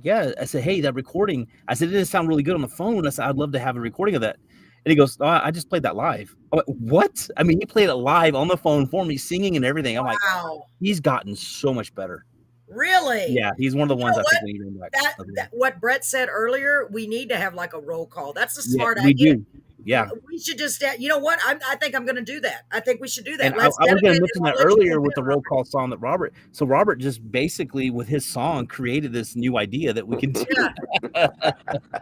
yeah. I said, hey, that recording, I said, it didn't sound really good on the phone. I said, I'd love to have a recording of that. And he goes, oh, I just played that live. I'm like, what? I mean, he played it live on the phone for me, singing and everything. I'm like, Wow. he's gotten so much better. Really? Yeah, he's one of the ones know I think what? we need to bring back. That what Brett said earlier, we need to have like a roll call. That's a smart we idea. do. Yeah. We should just, you know what? I think I'm going to do that. I think we should do that. And I was going to mention that earlier with the roll call song that Robert. So Robert just basically with his song created this new idea that we can do.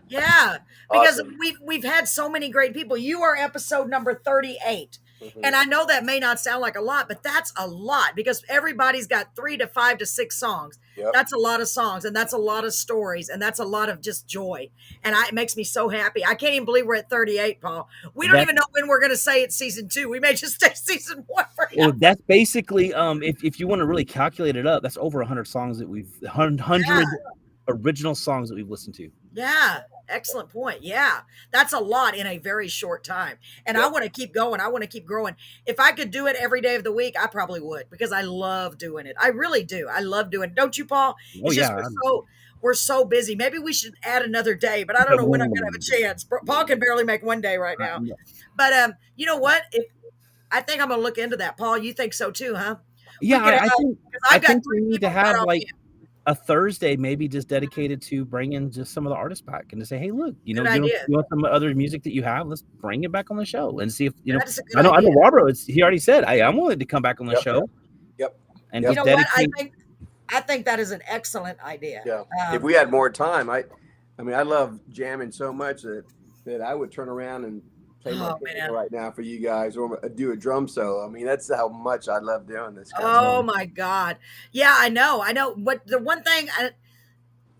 Yeah, because Awesome. we've had so many great people. You are episode number 38. And I know that may not sound like a lot, but that's a lot because everybody's got 3 to 5 to 6 songs. Yep. That's a lot of songs, and that's a lot of stories, and that's a lot of just joy. And it makes me so happy. I can't even believe we're at 38, Paul. We don't even know when we're going to say it's season 2. We may just stay season 1 for now. Well, that's basically if you want to really calculate it up, that's over 100 songs that 100 original songs that we've listened to. Yeah, excellent point. Yeah, that's a lot in a very short time. And I want to keep going. I want to keep growing. If I could do it every day of the week, I probably would because I love doing it. I really do. I love doing it. Don't you, Paul? It's just we're so busy. Maybe we should add another day, but I don't know when I'm going to have a chance. Paul can barely make one day right now. But you know what? I think I'm going to look into that. Paul, you think so too, huh? Yeah, I think we need to have like a Thursday maybe just dedicated to bringing just some of the artists back and to say, hey, look, you want some other music that you have, let's bring it back on the show and see if I know Robert, he already said I'm willing to come back on the show. Yep. And you know what? I think that is an excellent idea. Yeah. If we had more time, I love jamming so much that I would turn around and play my piano right now for you guys, or do a drum solo. I mean, that's how much I love doing this. My God. Yeah, I know. But the one thing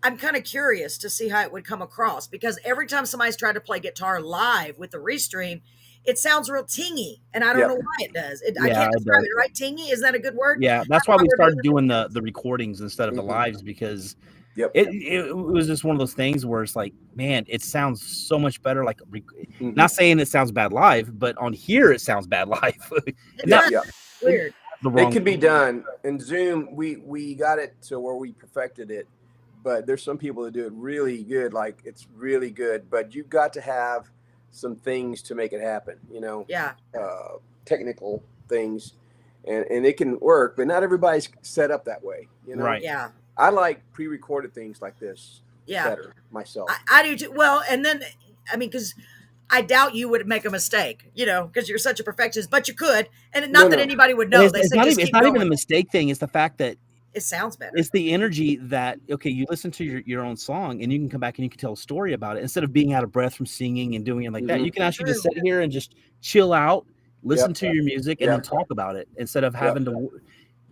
I'm kind of curious to see how it would come across because every time somebody's tried to play guitar live with the restream, it sounds real tingy, and I don't know why it does. I can't describe it, right? Tingy, is that a good word? Yeah, that's why we started doing the recordings instead of the lives because it was just one of those things where it's like, man, it sounds so much better. Like, not saying it sounds bad live, but on here it sounds bad live. Weird. The It wrong. can be done. In Zoom, we got it to where we perfected it, but there's some people that do it really good, like it's really good. But you've got to have some things to make it happen. Yeah. Technical things, and it can work, but not everybody's set up that way. Right. Yeah. I like pre-recorded things like this Yeah. better myself. I do too. Well, and then, I mean, because I doubt you would make a mistake, because you're such a perfectionist, but you could. And not that No. anybody would And know. it's, They it's said not just even, it's keep not even a going. mistake thing. It's the fact that It sounds better. it's the energy that, okay, you listen to your own song and you can come back and you can tell a story about it instead of being out of breath from singing and doing it like that. You can actually just True. sit here and just chill out, listen Yep. to your music, and then talk about it instead of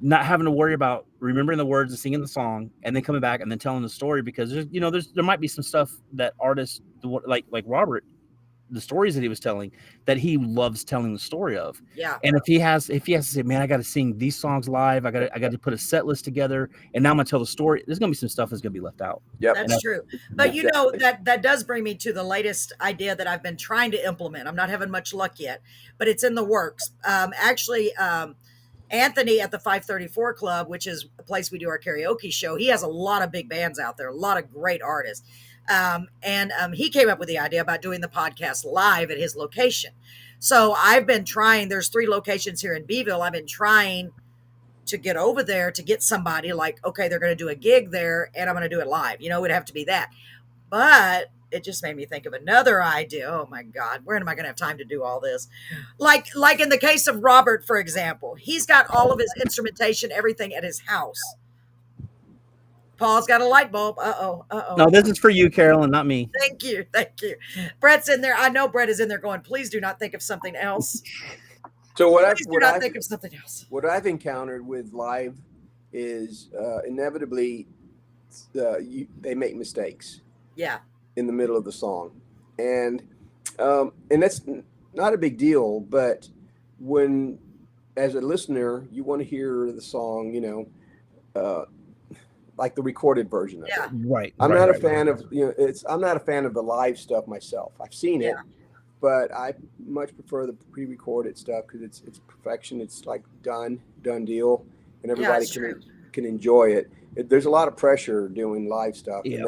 not having to worry about remembering the words and singing the song and then coming back and then telling the story, because there might be some stuff that artists like Robert, the stories that he was telling, that he loves telling the story of. Yeah. And if he has to say, man, I got to sing these songs live, I got to put a set list together, and now I'm gonna tell the story, there's gonna be some stuff that's gonna be left out. Yep. That's true. But that does bring me to the latest idea that I've been trying to implement. I'm not having much luck yet, but it's in the works. Anthony at the 534 Club, which is a place we do our karaoke show, he has a lot of big bands out there, a lot of great artists. He came up with the idea about doing the podcast live at his location. So I've been trying, there's 3 locations here in Beeville. I've been trying to get over there to get somebody like, okay, they're going to do a gig there and I'm going to do it live. It would have to be that. But it just made me think of another idea. Oh my God, when am I going to have time to do all this? Like in the case of Robert, for example, he's got all of his instrumentation, everything at his house. Paul's got a light bulb. Uh-oh. No, this is for you, Carolyn, not me. Thank you. Brett's in there. I know Brett is in there going, please do not think of something else. So think of something else. What I've encountered with live is inevitably they make mistakes. Yeah. In the middle of the song, and that's not a big deal. But when, as a listener, you want to hear the song, like the recorded version of it. Right. I'm not a fan of I'm not a fan of the live stuff myself. I've seen it, but I much prefer the pre-recorded stuff because it's perfection. It's like done deal, and everybody can enjoy it. There's a lot of pressure doing live stuff, and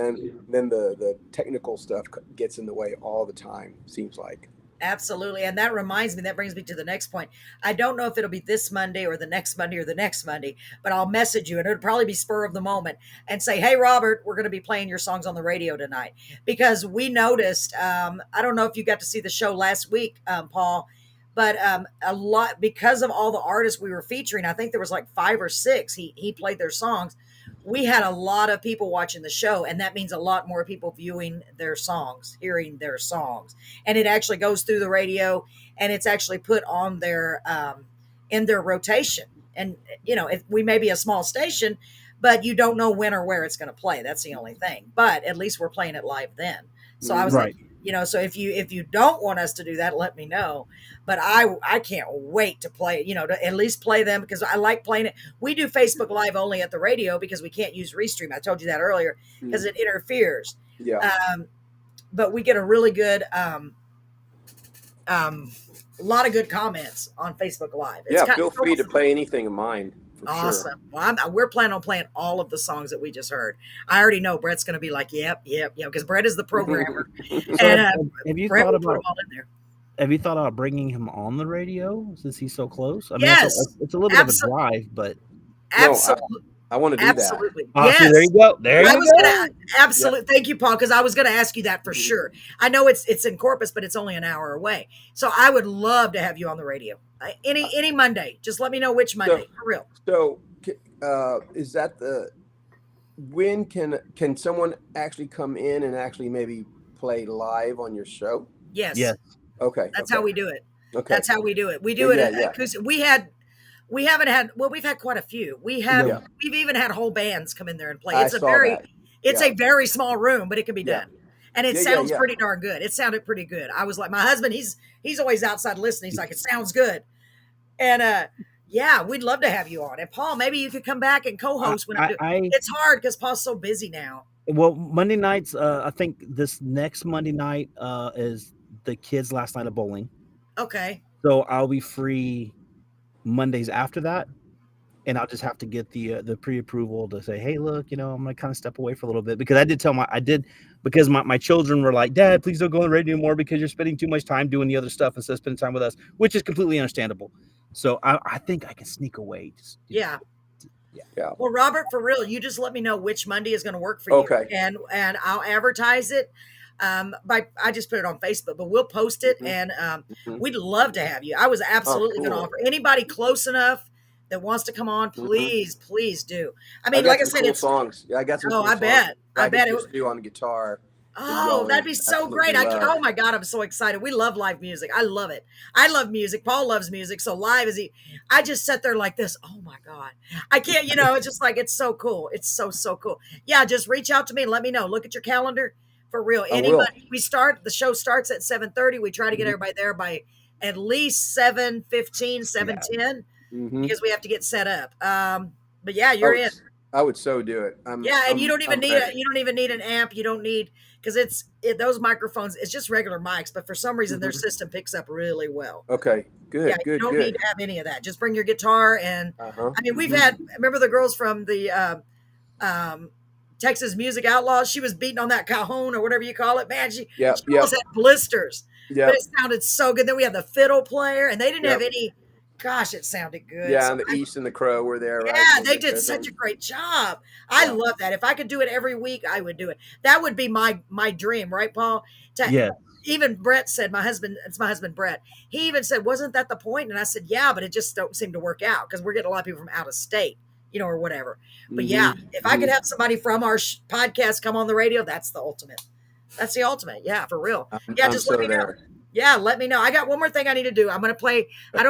then the technical stuff gets in the way all the time. Seems like. Absolutely. And that brings me to the next point. I don't know if it'll be this Monday or the next Monday or the next Monday, but I'll message you and it'll probably be spur of the moment and say, hey, Robert, we're going to be playing your songs on the radio tonight. Because we noticed, I don't know if you got to see the show last week, Paul, but a lot, because of all the artists we were featuring, I think there was like 5 or 6, he played their songs. We had a lot of people watching the show, and that means a lot more people viewing their songs, hearing their songs. And it actually goes through the radio, and it's actually put on their in their rotation. And we may be a small station, but you don't know when or where it's going to play. That's the only thing. But at least we're playing it live then. So I was like, so if you don't want us to do that, let me know. But I can't wait to play it, to at least play them, because I like playing it. We do Facebook Live only at the radio because we can't use Restream. I told you that earlier because it interferes. Yeah. But we get a really good a lot of good comments on Facebook Live. Feel free to play anything of mine. Awesome. Sure. Well, we're planning on playing all of the songs that we just heard. I already know Brett's going to be like, yep, because Brett is the programmer. And have you thought about bringing him on the radio since he's so close? I mean, it's a little bit of a drive, but absolutely. I want to do absolutely. that. Yes. See, there you go. Absolutely. Yep. Thank you, Paul, because I was going to ask you that for sure. I know it's in Corpus, but it's only an hour away. So I would love to have you on the radio. Any Monday. Just let me know which Monday, for real. So is that when can someone actually come in and actually maybe play live on your show? Yes. Okay. That's how we do it. Okay. That's how we do it. We do it because we've had quite a few. We've even had whole bands come in there and play. It's a very small room, but it can be done. And it sounds pretty darn good. It sounded pretty good. I was like, my husband, he's always outside listening. He's like, it sounds good. And we'd love to have you on. And Paul, maybe you could come back and co-host when it's hard because Paul's so busy now. Well, Monday nights, I think this next Monday night is the kids' last night of bowling. Okay. So I'll be free Mondays after that, and I'll just have to get the pre-approval to say, hey, look, I'm gonna kind of step away for a little bit, because because my children were like, Dad, please don't go on the radio anymore because you're spending too much time doing the other stuff instead of spending time with us, which is completely understandable. So I think I can sneak away. Just, Yeah. Yeah. Well, Robert, for real, you just let me know which Monday is going to work for you, Okay. and I'll advertise it. I just put it on Facebook, but we'll post it, and we'd love to have you. I was absolutely going to cool. offer anybody close enough that wants to come on. Please, please do. I mean, got like I some said, cool it's songs. Yeah, I got some. Oh, cool I songs bet. I I bet could it just do on the guitar. that Oh, y'all that'd would be so absolutely great. love. Oh my God, I'm so excited. We love live music. I love it. I love music. Paul loves music. So live I just sat there like this. Oh my God. I can't, it's just like, it's so cool. It's so, so cool. Yeah. Just reach out to me and let me know. Look at your calendar for real. I will. Anybody, the show starts at 7:30. We try to get everybody there by at least 7:15, 7:10 because we have to get set up. But yeah, you're in. I would so do it. Yeah, and you don't even need ready. you don't even need an amp. You don't need, because those microphones. It's just regular mics, but for some reason their system picks up really well. Okay, good, Yeah, good, you don't good. need to have any of that. Just bring your guitar, and I mean, we've had. Remember the girls from the Texas Music Outlaws? She was beating on that cajon or whatever you call it. Man, she almost had blisters, but it sounded so good. Then we had the fiddle player, and they didn't have any. Gosh, it sounded good. Yeah, So and the East and the Crow were there, right? yeah, they did such a great job. I love that. If I could do it every week, I would do it. That would be my dream, right, Paul? Yeah. Even Brett said, it's my husband, Brett. He even said, wasn't that the point? And I said, yeah, but it just don't seem to work out because we're getting a lot of people from out of state, or whatever. But yeah, if I could have somebody from our podcast come on the radio, that's the ultimate. That's the ultimate. Yeah, for real. Yeah, just let me know. Yeah, let me know. I got one more thing I need to do. I'm going to play. I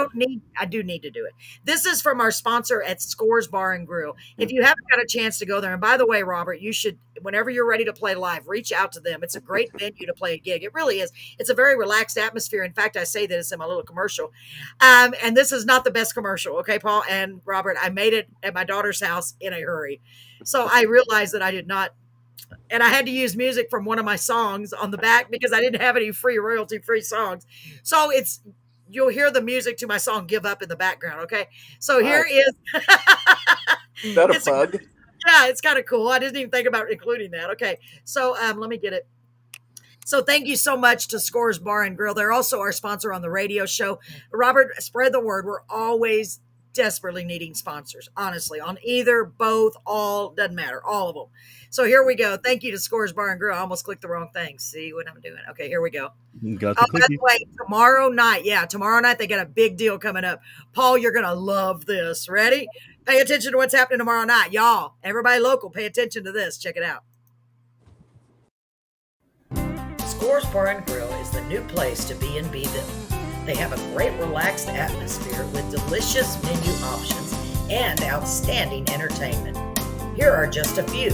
do need to do it. This is from our sponsor at Scores Bar and Grill. If you haven't got a chance to go there, and by the way, Robert, you should, whenever you're ready to play live, reach out to them. It's a great venue to play a gig. It really is. It's a very relaxed atmosphere. In fact, I say this in my little commercial. And this is not the best commercial. Okay, Paul and Robert, I made it at my daughter's house in a hurry. So I realized that I did not. And I had to use music from one of my songs on the back because I didn't have any royalty-free songs. So you'll hear the music to my song "Give Up" in the background. Okay, so here is. Is that a plug? Yeah, it's kind of cool. I didn't even think about including that. Okay, so let me get it. So thank you so much to Scores Bar and Grill. They're also our sponsor on the radio show. Robert, spread the word. We're always desperately needing sponsors, honestly, on either, both, all, doesn't matter, all of them. So here we go. Thank you to Scores Bar and Grill. I almost clicked the wrong thing. See what I'm doing? Okay, here we go. By the way, tomorrow night, they got a big deal coming up. Paul, you're going to love this. Ready? Pay attention to what's happening tomorrow night. Y'all, everybody local, pay attention to this. Check it out. Scores Bar and Grill is the new place to be in Beeville. They have a great relaxed atmosphere with delicious menu options and outstanding entertainment. Here are just a few.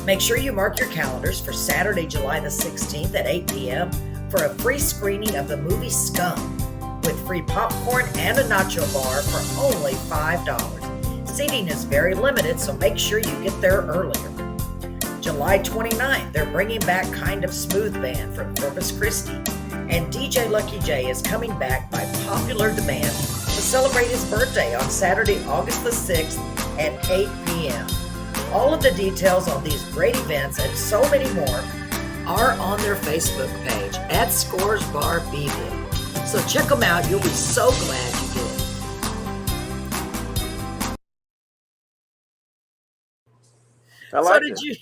Make sure you mark your calendars for Saturday, July the 16th at 8 p.m. for a free screening of the movie Scum with free popcorn and a nacho bar for only $5. Seating is very limited, so make sure you get there earlier. July 29th, they're bringing back Kind of Smooth Band from Corpus Christi, and DJ Lucky J is coming back by popular demand to celebrate his birthday on Saturday, August the 6th at 8 p.m. All of the details on these great events and so many more are on their Facebook page at Scores Bar Beeville. So check them out. You'll be so glad you did. I like it.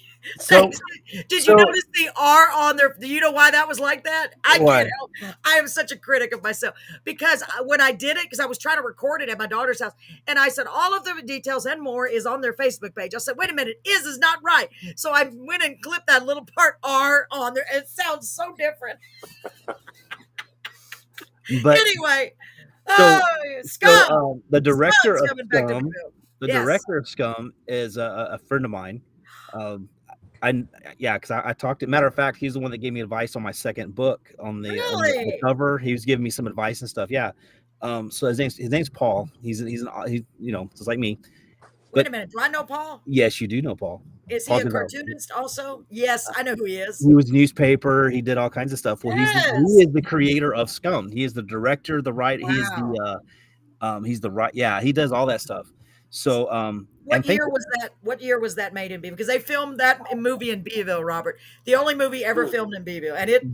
Did you notice the R on there? Do you know why that was like that? I can't help. I am such a critic of myself because when I did it, because I was trying to record it at my daughter's house, and I said all of the details and more is on their Facebook page. I said, wait a minute, is not right. So I went and clipped that little part R on there. It sounds so different. But anyway, Scum. The director of Scum, director of Scum is a friend of mine. Because I talked to. Matter of fact, he's the one that gave me advice on my second book on the cover. He was giving me some advice and stuff. Yeah. So his name's Paul. He's just like me. Wait a minute. Do I know Paul? Yes, you do know Paul. Is he a cartoonist also? Yes, I know who he is. He was newspaper. He did all kinds of stuff. Well, he is the creator of Scum. He is the director, the writer. Wow. He's the right. Yeah, he does all that stuff. So What year was that? What year was that made in Beeville? Because they filmed that movie in Beeville, Robert. The only movie ever filmed in Beeville, and it. In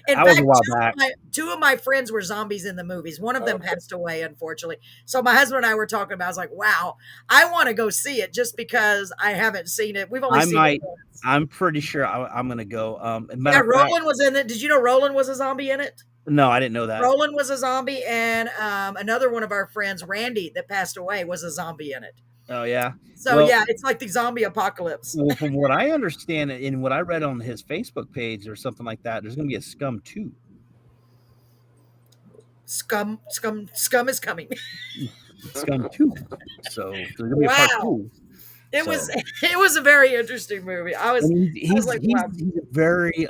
That was a fact, while back. two of my friends were zombies in the movies. One of them passed away, unfortunately. So my husband and I were talking about. I was like, "Wow, I want to go see it just because I haven't seen it. We've only seen it once." I'm pretty sure I'm gonna go. Yeah, Roland was in it. Did you know Roland was a zombie in it? No, I didn't know that. Roland was a zombie, and another one of our friends, Randy, that passed away, was a zombie in it. Oh yeah. So yeah, it's like the zombie apocalypse. Well, from what I understand and what I read on his Facebook page or something like that, there's going to be a Scum 2. Scum is coming. Scum 2. So there's going to be a part 2. It was a very interesting movie. I was like, wow. He's very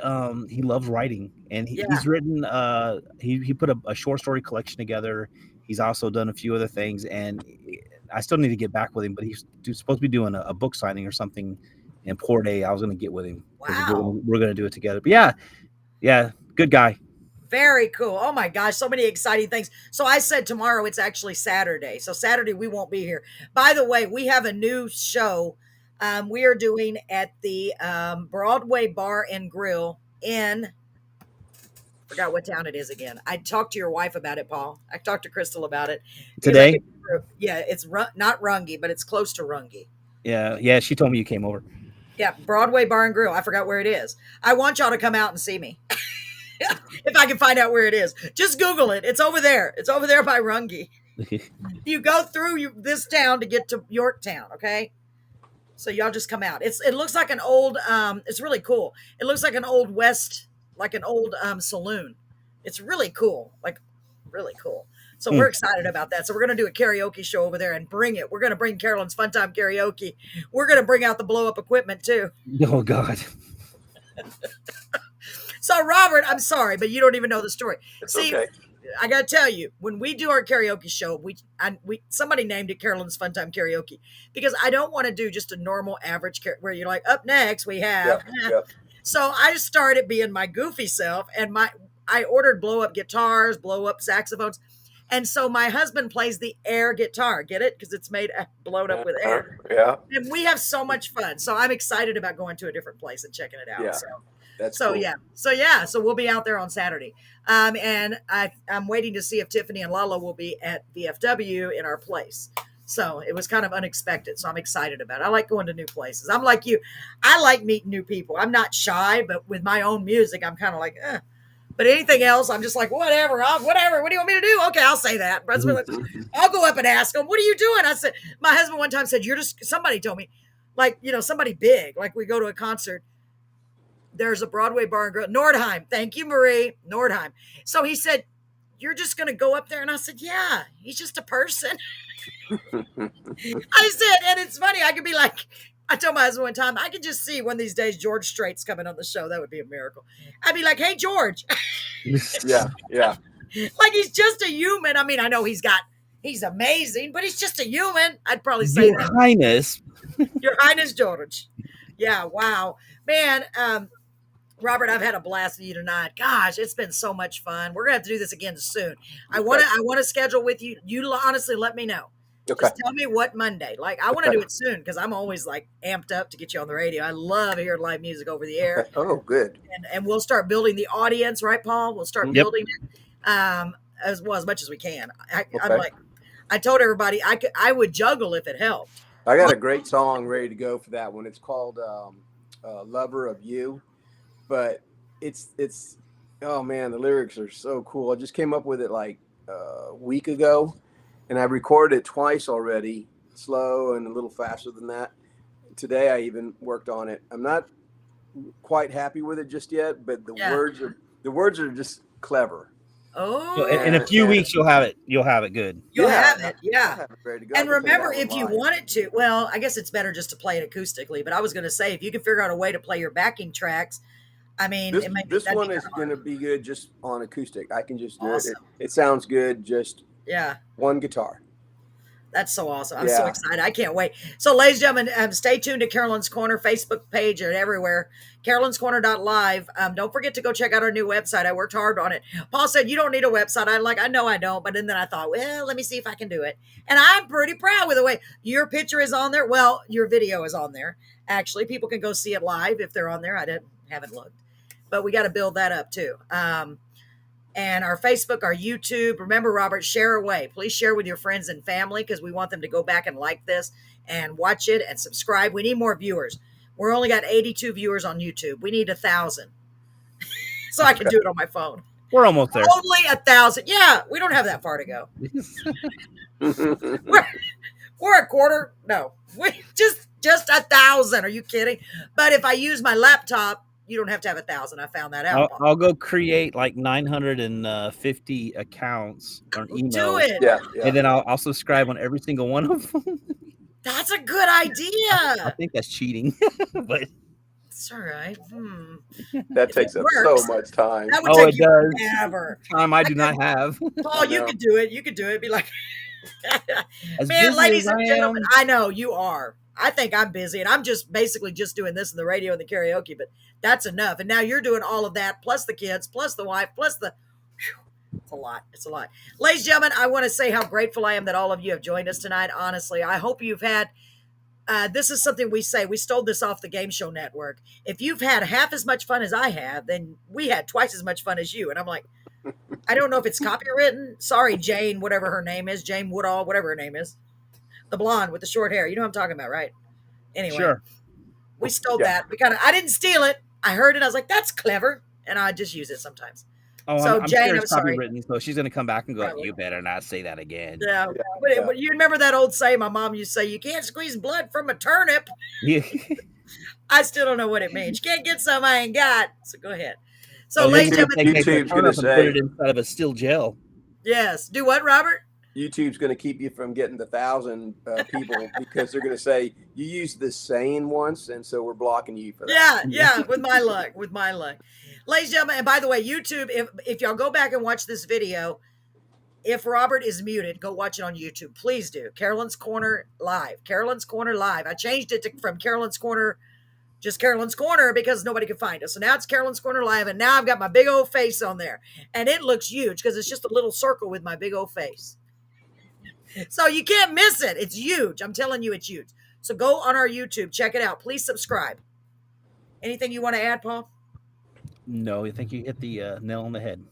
he loves writing, and he's written he put a short story collection together. He's also done a few other things, and I still need to get back with him, but he's supposed to be doing a book signing or something in Port A. I was going to get with him. Wow. We're going to do it together. But yeah, good guy. Very cool. Oh my gosh, so many exciting things. So I said tomorrow, it's actually Saturday. So Saturday we won't be here. By the way, we have a new show we are doing at the Broadway Bar and Grill in, forgot what town it is again. I talked to your wife about it, Paul. I talked to Crystal about it. Today? Yeah, it's not Rungy, but it's close to Rungy. Yeah, she told me you came over. Yeah, Broadway Bar and Grill. I forgot where it is. I want y'all to come out and see me. If I can find out where it is. Just Google it. It's over there. It's over there by Rungy. You go through this town to get to Yorktown, okay? So y'all just come out. It looks like an old it's really cool. It looks like an old West, like an old saloon. It's really cool. Like really cool. So we're excited about that. So we're going to do a karaoke show over there and bring it. We're going to bring Carolyn's Fun Time Karaoke. We're going to bring out the blow up equipment too. Oh God. So Robert, I'm sorry, but you don't even know the story. It's See, okay. I got to tell you, when we do our karaoke show, we somebody named it Carolyn's Fun Time Karaoke because I don't want to do just a normal average where you're like, up next we have. Yeah. So I started being my goofy self, and I ordered blow up guitars, blow up saxophones, and so my husband plays the air guitar. Get it? Because it's made blown up with air. Yeah. And we have so much fun. So I'm excited about going to a different place and checking it out. Yeah. So cool. So we'll be out there on Saturday. And I'm waiting to see if Tiffany and Lala will be at VFW in our place. So it was kind of unexpected. So I'm excited about it. I like going to new places. I'm like you. I like meeting new people. I'm not shy, but with my own music, I'm kind of like, But anything else, I'm just like, whatever. Whatever. What do you want me to do? Okay, I'll say that. I'll go up and ask them, what are you doing? I said, my husband one time said, somebody told me, like, somebody big, like we go to a concert. There's a Broadway Bar and Grill, Nordheim. Thank you, Marie. Nordheim. So he said, you're just going to go up there? And I said, yeah, he's just a person. I said, and it's funny. I could be like, I told my husband one time, I could just see one of these days George Strait's coming on the show. That would be a miracle. I'd be like, hey, George. Yeah. Like he's just a human. I mean, I know he's amazing, but he's just a human. I'd probably say Your Highness. Your Highness, George. Yeah, wow. Man, Robert, I've had a blast with you tonight. Gosh, it's been so much fun. We're gonna have to do this again soon. I want to schedule with you. You honestly let me know. Okay. Just tell me what Monday. Like I want to do it soon because I'm always like amped up to get you on the radio. I love hearing live music over the air. Oh, good. And we'll start building the audience, right, Paul? We'll start building it as much as we can. I'm like, I told everybody I would juggle if it helped. I got a great song ready to go for that one. It's called "Lover of You." But it's oh man, the lyrics are so cool. I just came up with it like a week ago, and I recorded it twice already, slow and a little faster than that. Today I even worked on it. I'm not quite happy with it just yet, but the words are just clever. Oh, so in a few weeks you'll have it. You'll have it good. You'll have it, yeah. Have it ready to go. And remember, if you wanted to, well, I guess it's better just to play it acoustically. But I was going to say, if you can figure out a way to play your backing tracks. I mean, this one is going to be good just on acoustic. I can just do it. It sounds good, just one guitar. That's so awesome. I'm so excited. I can't wait. So, ladies and gentlemen, stay tuned to Carolyn's Corner Facebook page and everywhere. Carolyn'sCorner.live. Don't forget to go check out our new website. I worked hard on it. Paul said, you don't need a website. I'm like, I know I don't. But then I thought, well, let me see if I can do it. And I'm pretty proud with the way your picture is on there. Well, your video is on there. Actually, people can go see it live if they're on there. I haven't looked. But we got to build that up too. And our Facebook, our YouTube. Remember, Robert, share away. Please share with your friends and family because we want them to go back and like this and watch it and subscribe. We need more viewers. We're only got 82 viewers on YouTube. We need 1,000. So I can do it on my phone. We're almost there. Only 1,000. Yeah, we don't have that far to go. we're a quarter. No, we just 1,000. Are you kidding? But if I use my laptop, you don't have to have 1,000. I found that out. I'll go create like 950 accounts or emails. Do it. Yeah. And then I'll subscribe on every single one of them. That's a good idea. I think that's cheating, but it's all right. That takes up so much time. That would take you does. forever. Time I do not have. Paul, you could do it. You could do it. Be like, As man, busy ladies as and I gentlemen, am. I know you are. I think I'm busy, and I'm just basically just doing this in the radio and the karaoke, but that's enough. And now you're doing all of that, plus the kids, plus the wife, plus the. Whew, it's a lot. It's a lot. Ladies and gentlemen, I want to say how grateful I am that all of you have joined us tonight. Honestly, I hope you've had. This is something we say. We stole this off the Game Show Network. If you've had half as much fun as I have, then we had twice as much fun as you. And I'm like, I don't know if it's copywritten. Sorry, Jane, whatever her name is, Jane Woodall, whatever her name is. The blonde with the short hair. You know what I'm talking about, right? Anyway, Sure. we stole that. I didn't steal it. I heard it. I was like, that's clever. And I just use it sometimes. Oh, So, I'm Jane, sure I'm it's sorry. copywritten, so she's gonna come back and go, Probably. you better not say that again. Yeah. Yeah. But you remember that old saying my mom used to say, you can't squeeze blood from a turnip. Yeah. I still don't know what it means. You can't get some I ain't got. So go ahead. So, Oh, ladies and then gentlemen, they take the YouTube's gonna turnip and say- put it inside of a steel gel. yes. Do what, Robert? YouTube's going to keep you from getting the 1,000 people because they're going to say you used this saying once, and so we're blocking you for that. Yeah. With my luck. Ladies and gentlemen, and by the way, YouTube, if y'all go back and watch this video, if Robert is muted, go watch it on YouTube. Please do. Carolyn's Corner Live. Carolyn's Corner Live. I changed it from Carolyn's Corner, just Carolyn's Corner, because nobody could find us. So now it's Carolyn's Corner Live, and now I've got my big old face on there. And it looks huge because it's just a little circle with my big old face. So you can't miss it. It's huge. I'm telling you, it's huge. So go on our YouTube. Check it out. Please subscribe. Anything you want to add, Paul? No, I think you hit the nail on the head.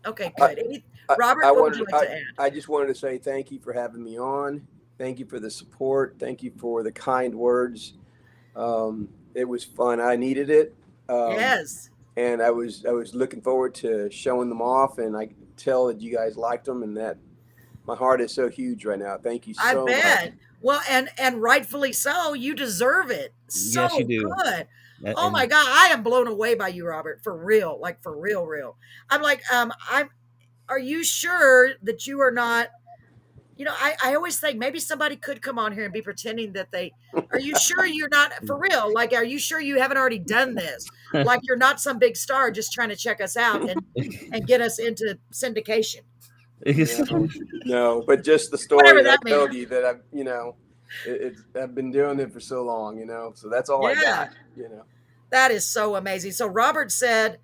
Okay, good. Robert, what would you like to add? I just wanted to say thank you for having me on. Thank you for the support. Thank you for the kind words. It was fun. I needed it. Yes. And I was looking forward to showing them off, and I could tell that you guys liked them, and that my heart is so huge right now. Thank you so much. I bet. Well, and rightfully so. You deserve it. So Yes, you do. good. And- Oh my God, I am blown away by you, Robert. For real, like for real. I'm like, are you sure that you are not? You know, I always think maybe somebody could come on here and be pretending that they. Are you sure you're not for real? Like, are you sure you haven't already done this? Like, you're not some big star just trying to check us out and get us into syndication. No, but just the story Whatever that that I told means. you that I've been doing it for so long, so that's all I got, That is so amazing. So Robert said,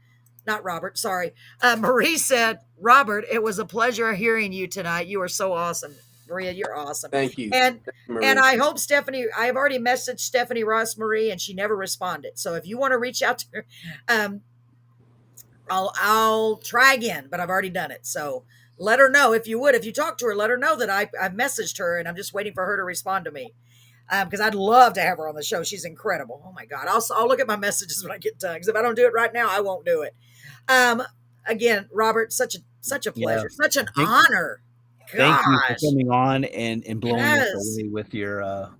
not Robert, sorry. Marie said, Robert, it was a pleasure hearing you tonight. You are so awesome. Maria, you're awesome. Thank you. And Marie. and I hope Stephanie, I have already messaged Stephanie Ross Marie and she never responded. So if you want to reach out to her, I'll try again, but I've already done it. So let her know if you would. If you talk to her, let her know that I've messaged her and I'm just waiting for her to respond to me. Because I'd love to have her on the show. She's incredible. Oh my God. I'll look at my messages when I get done. Because if I don't do it right now, I won't do it. Again, Robert, such a pleasure, such an honor. Thank you Gosh. for coming on and blowing Yes. us away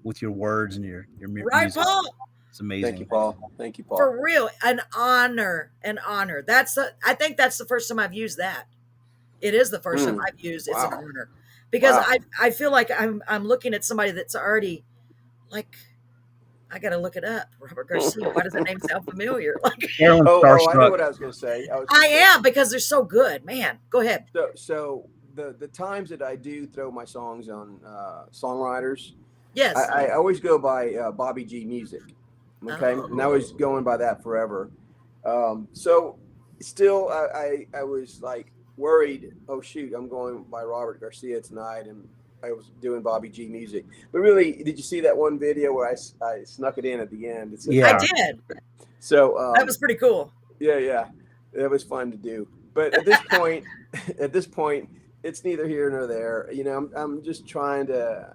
with your words and your Right, music. Paul? It's amazing. Thank you, Paul. Thank you, Paul. For real, an honor. I think that's the first time I've used that. It is the first time I've used it's an Wow. honor because Wow. I feel like I'm looking at somebody that's already like I got to look it up. Robert Garcia. Why does that name sound familiar? Like Carolyn's I know starstruck. what I was going to say. I am because they're so good, man. Go ahead. So the times that I do throw my songs on songwriters, Yes. I always go by Bobby G Music. Okay, and I was Oh. going by that forever. So still, I was like worried. Oh shoot, I'm going by Robert Garcia tonight, and I was doing Bobby G Music. But really, did you see that one video where I snuck it in at the end? It said I Yeah. Bobby. did. So That was pretty cool. yeah, yeah, it was fun to do. But at this point, at this point, it's neither here nor there. You know, I'm just trying to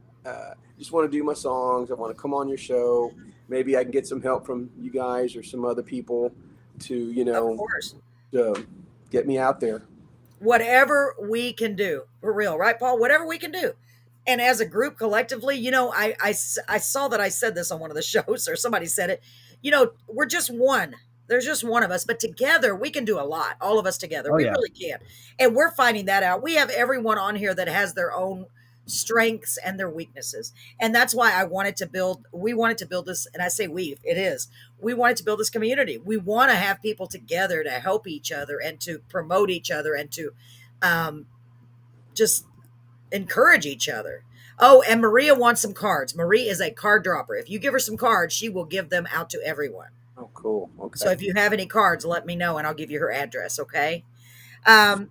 just want to do my songs. I want to come on your show. Maybe I can get some help from you guys or some other people to Of course. to get me out there. Whatever we can do, for real, right, Paul? Whatever we can do. And as a group collectively, I saw that I said this on one of the shows or somebody said it. We're just one. There's just one of us, but together we can do a lot. All of us together, Oh we yeah. really can. And we're finding that out. We have everyone on here that has their own strengths and their weaknesses. And that's why we wanted to build this. And I say it is. We wanted to build this community. We want to have people together to help each other and to promote each other and to um, just encourage each other. Oh, and Maria wants some cards. Marie is a card dropper. If you give her some cards, she will give them out to everyone. Oh, cool. So Okay. if you have any cards, let me know and I'll give you her address. Okay. Um,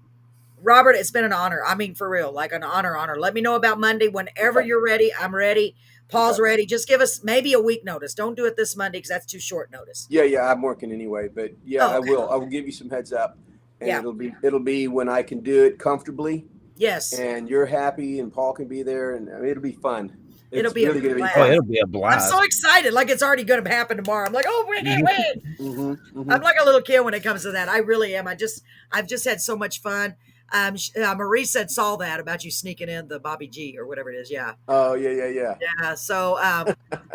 Robert, it's been an honor. I mean, for real, like an honor. Let me know about Monday whenever Okay. you're ready. I'm ready. Paul's Okay. ready. Just give us maybe a week notice. Don't do it this Monday because that's too short notice. Yeah, yeah, I'm working anyway, but yeah, Oh, I okay. will. I will give you some heads up, and Yeah. it'll be when I can do it comfortably, Yes. and you're happy, and Paul can be there, and I mean, it'll be fun. It'll It's be a really going to be blast. Oh, fun. it'll be a I'm blast. so excited. Like it's already going to happen tomorrow. I'm like, oh, wait. Hmm. I'm like a little kid when it comes to that. I really am. I've just had so much fun. Marie saw that about you sneaking in the Bobby G or whatever it is. Yeah. Oh yeah, yeah, yeah. Yeah. So,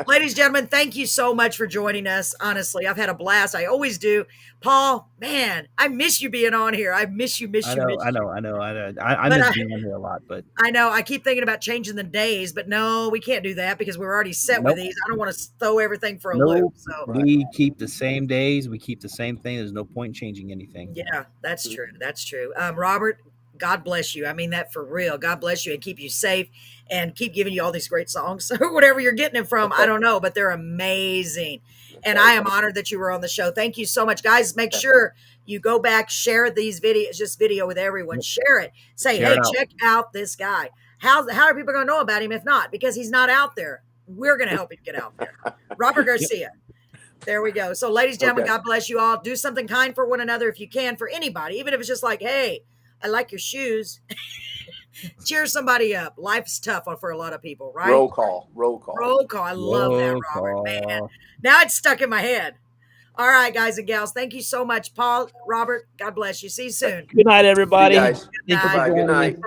ladies and gentlemen, thank you so much for joining us. Honestly, I've had a blast. I always do. Paul, man, I miss you being on here. I miss you, miss I you, know, miss I you. know, I know, I know. I But miss I, being on here a lot, but I know I keep thinking about changing the days, but no, we can't do that because we're already set with nope, these. I don't want to throw everything for a loop. nope. So, Right. We keep the same days. We keep the same thing. There's no point in changing anything. yeah, that's true. That's true. Robert, God bless you. I mean that for real. God bless you and keep you safe and keep giving you all these great songs. Whatever you're getting it from, I don't know, but they're amazing. And I am honored that you were on the show. Thank you so much. Guys, make sure you go back, share these videos, just video with everyone. Share it. Say, Share hey, it out. check out this guy. How are people going to know about him if not? Because he's not out there. We're going to help him get out there. Robert Garcia. There we go. So, ladies and gentlemen, Okay. God bless you all. Do something kind for one another if you can, for anybody, even if it's just like, hey, I like your shoes. Cheer somebody up. Life's tough for a lot of people, right? Roll call. Roll call. Roll call. I love that, Roll Robert. Man, call. now it's stuck in my head. All right, guys and gals. Thank you so much, Paul, Robert. God bless you. See you soon. Good night, See you everybody. guys. Thank you for night. Bye. Good joining me. night.